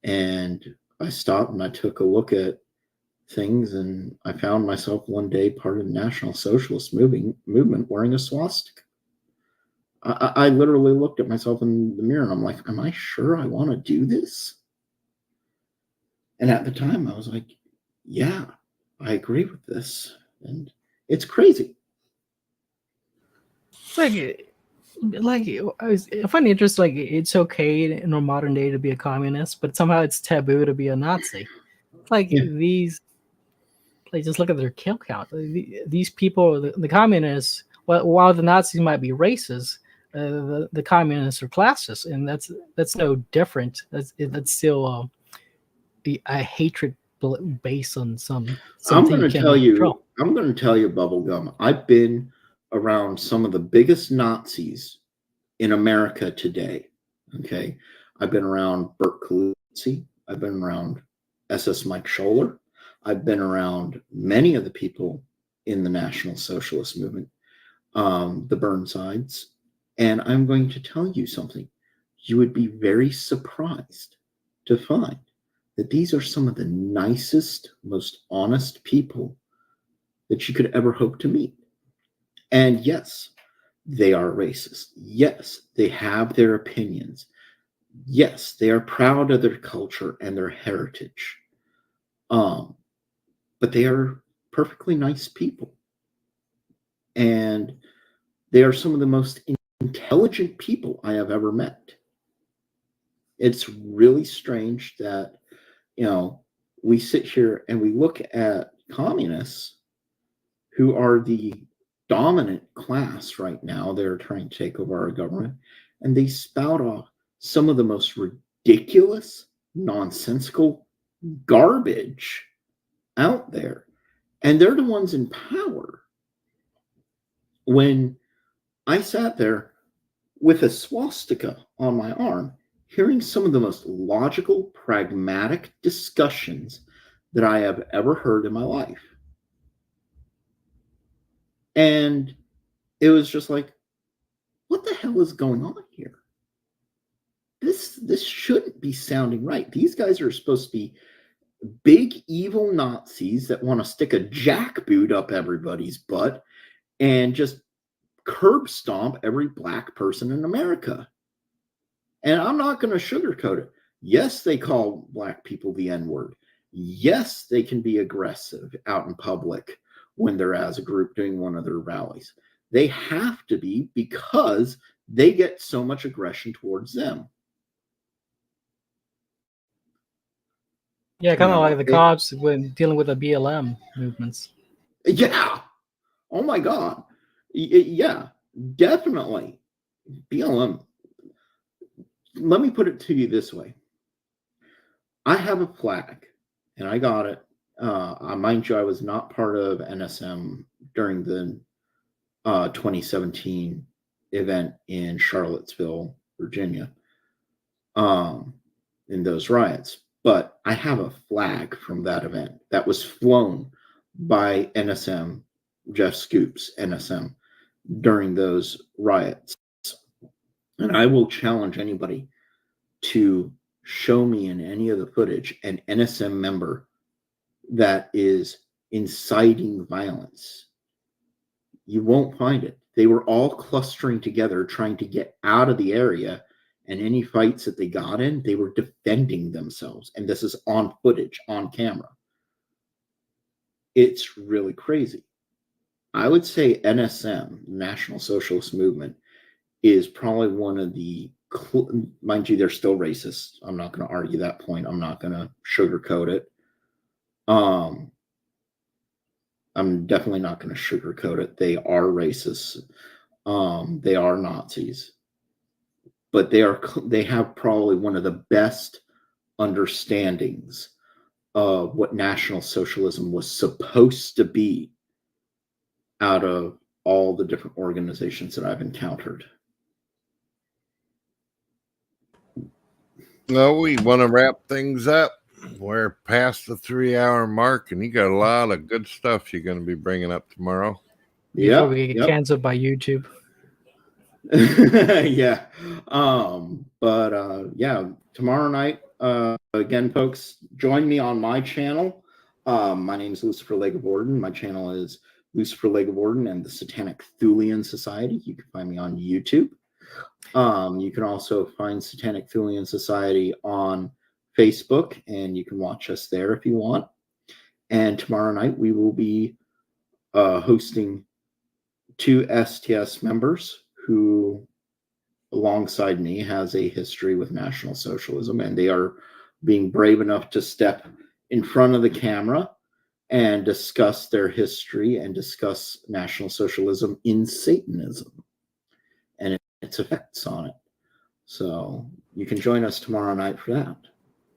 and I stopped and I took a look at things, and I found myself one day part of the National Socialist movement wearing a swastika. I literally looked at myself in the mirror and I'm like, am I sure I want to do this? And at the time I was like, yeah, I agree with this. And it's crazy. I find it interesting. Like, it's okay in our modern day to be a communist, but somehow it's taboo to be a Nazi. Like these, like just look at their kill count. These people, the communists, while the Nazis might be racist, the communists are classist, and that's no different. That's still a hatred based on something I'm going to you tell cannot you, control. Bubblegum, I've been around some of the biggest Nazis in America today. Okay. I've been around Bert Kaluzi. I've been around SS Mike Scholler. I've been around many of the people in the National Socialist Movement, the Burnsides. And I'm going to tell you something. You would be very surprised to find that these are some of the nicest, most honest people that you could ever hope to meet. And yes, they are racist. Yes, they have their opinions. Yes, they are proud of their culture and their heritage. But they are perfectly nice people. And they are some of the most intelligent people I have ever met. It's really strange that, we sit here and we look at communists who are the dominant class right now. They're trying to take over our government, and they spout off some of the most ridiculous, nonsensical garbage out there. And they're the ones in power. When I sat there with a swastika on my arm, hearing some of the most logical, pragmatic discussions that I have ever heard in my life. And it was just like, what the hell is going on here? This shouldn't be sounding right. These guys are supposed to be big evil Nazis that want to stick a jackboot up everybody's butt and just curb stomp every black person in America. And I'm not going to sugarcoat it. Yes, they call black people the N-word. Yes, they can be aggressive out in public when they're as a group doing one of their rallies. They have to be, because they get so much aggression towards them. Yeah, kind of like the cops when dealing with the BLM movements. Yeah. Oh my God. Yeah, definitely. BLM. Let me put it to you this way. I have a flag, and I got it. Mind you, I was not part of NSM during the 2017 event in Charlottesville, Virginia, in those riots. But I have a flag from that event that was flown by NSM, Jeff Scoops, NSM, during those riots. And I will challenge anybody to show me in any of the footage an NSM member that is inciting violence. You won't find it. They were all clustering together trying to get out of the area, and any fights that they got in, they were defending themselves. And this is on footage, on camera. It's really crazy. I would say NSM, National Socialist Movement, is probably one of the, mind you, they're still racist. I'm not going to argue that point. I'm not going to sugarcoat it. I'm definitely not going to sugarcoat it. They are racist. They are Nazis. But they have probably one of the best understandings of what National Socialism was supposed to be out of all the different organizations that I've encountered. No, we want to wrap things up. We're past the 3-hour mark, and you got a lot of good stuff you're going to be bringing up tomorrow. Yeah, we get canceled by YouTube. Yeah. Yeah, tomorrow night, again, folks, join me on my channel. My name is Lucifer LeGivorden. My channel is Lucifer LeGivorden and the Satanic Thulian Society. You can find me on YouTube. You can also find Satanic Thulian Society on Facebook, and you can watch us there if you want. And tomorrow night we will be hosting 2 STS members who, alongside me, has a history with National Socialism, and they are being brave enough to step in front of the camera and discuss their history and discuss National Socialism in Satanism and its effects on it. So you can join us tomorrow night for that.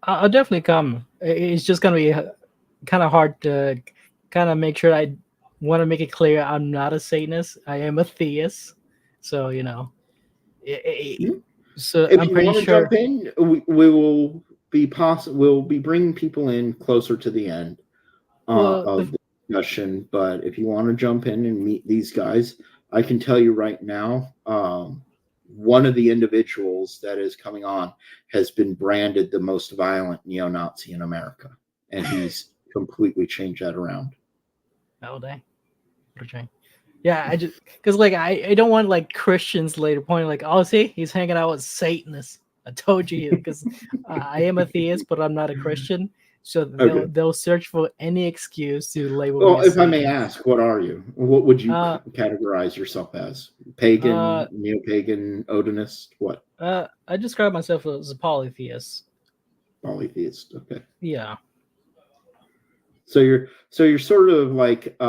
I'll definitely come. It's just going to be kind of hard to kind of make sure. I want to make it clear I'm not a Satanist. I am a theist. So, you know. So if I'm you pretty want to sure. jump in, we will be we'll be bringing people in closer to the end of the discussion. But if you want to jump in and meet these guys, I can tell you right now, one of the individuals that is coming on has been branded the most violent neo-Nazi in America, and he's completely changed that around. Oh, dang. Yeah, I just because like I don't want like Christians later pointing like, oh, see, he's hanging out with Satanists. I told you, because I am a theist, but I'm not a Christian. So they'll search for any excuse to label me. Well, if I may ask, what are you? What would you categorize yourself as? Pagan, neo-pagan, Odinist? What? I describe myself as a polytheist. Polytheist. Okay. Yeah. So you're sort of like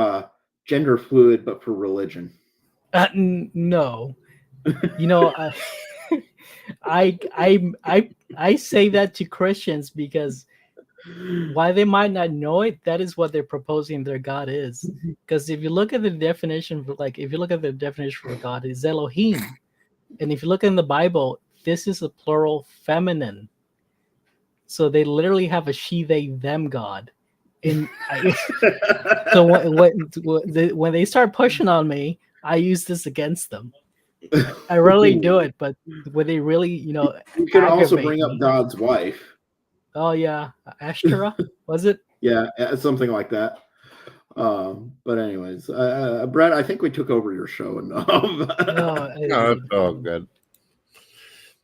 gender fluid, but for religion. No. You know, I say that to Christians because why they might not know it, that is what they're proposing their God is. Because if you look at the definition, for God, is Elohim, and if you look in the Bible, this is a plural feminine. So they literally have a she, they, them God. And so when they start pushing on me, I use this against them. I rarely do it, but when they really, you can also bring up God's wife. Oh yeah, Ashtoreth, was it? Yeah, something like that. But anyways, Brett, I think we took over your show enough. No, it's all good.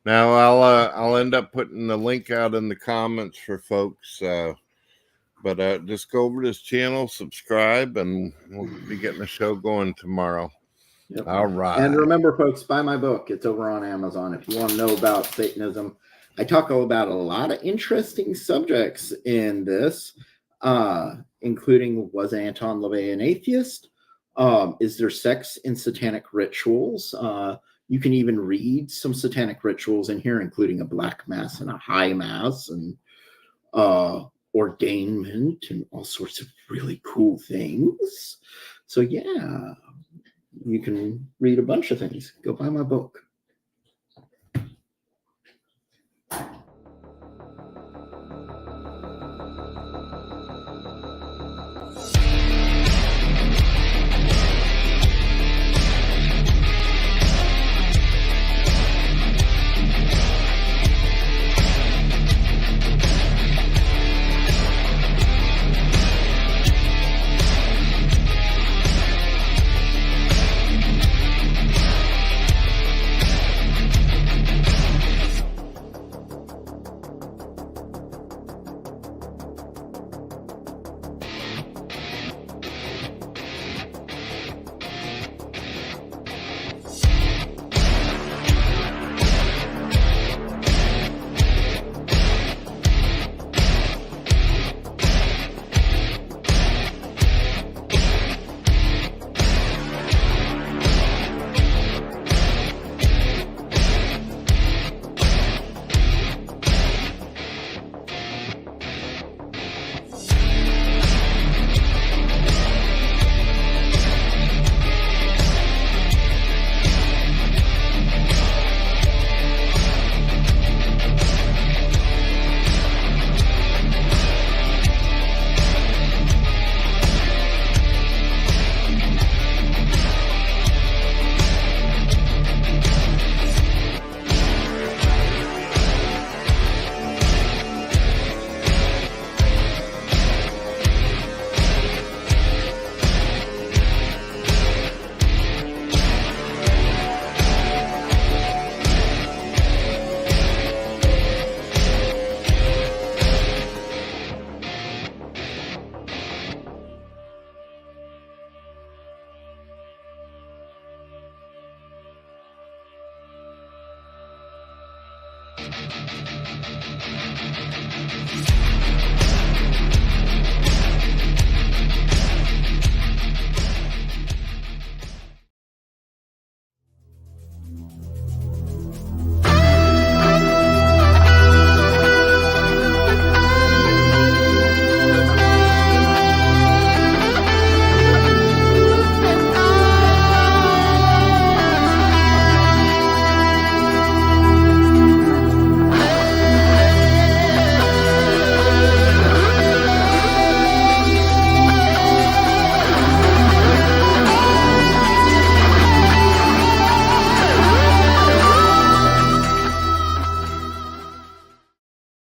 Now I'll end up putting the link out in the comments for folks. But just go over to this channel, subscribe, and we'll be getting the show going tomorrow. Yep. All right. And remember, folks, buy my book. It's over on Amazon. If you want to know about Satanism, I talk about a lot of interesting subjects in this, including, was Anton LaVey an atheist? Is there sex in satanic rituals? You can even read some satanic rituals in here, including a black mass and a high mass and ordainment and all sorts of really cool things. So yeah, you can read a bunch of things. Go buy my book.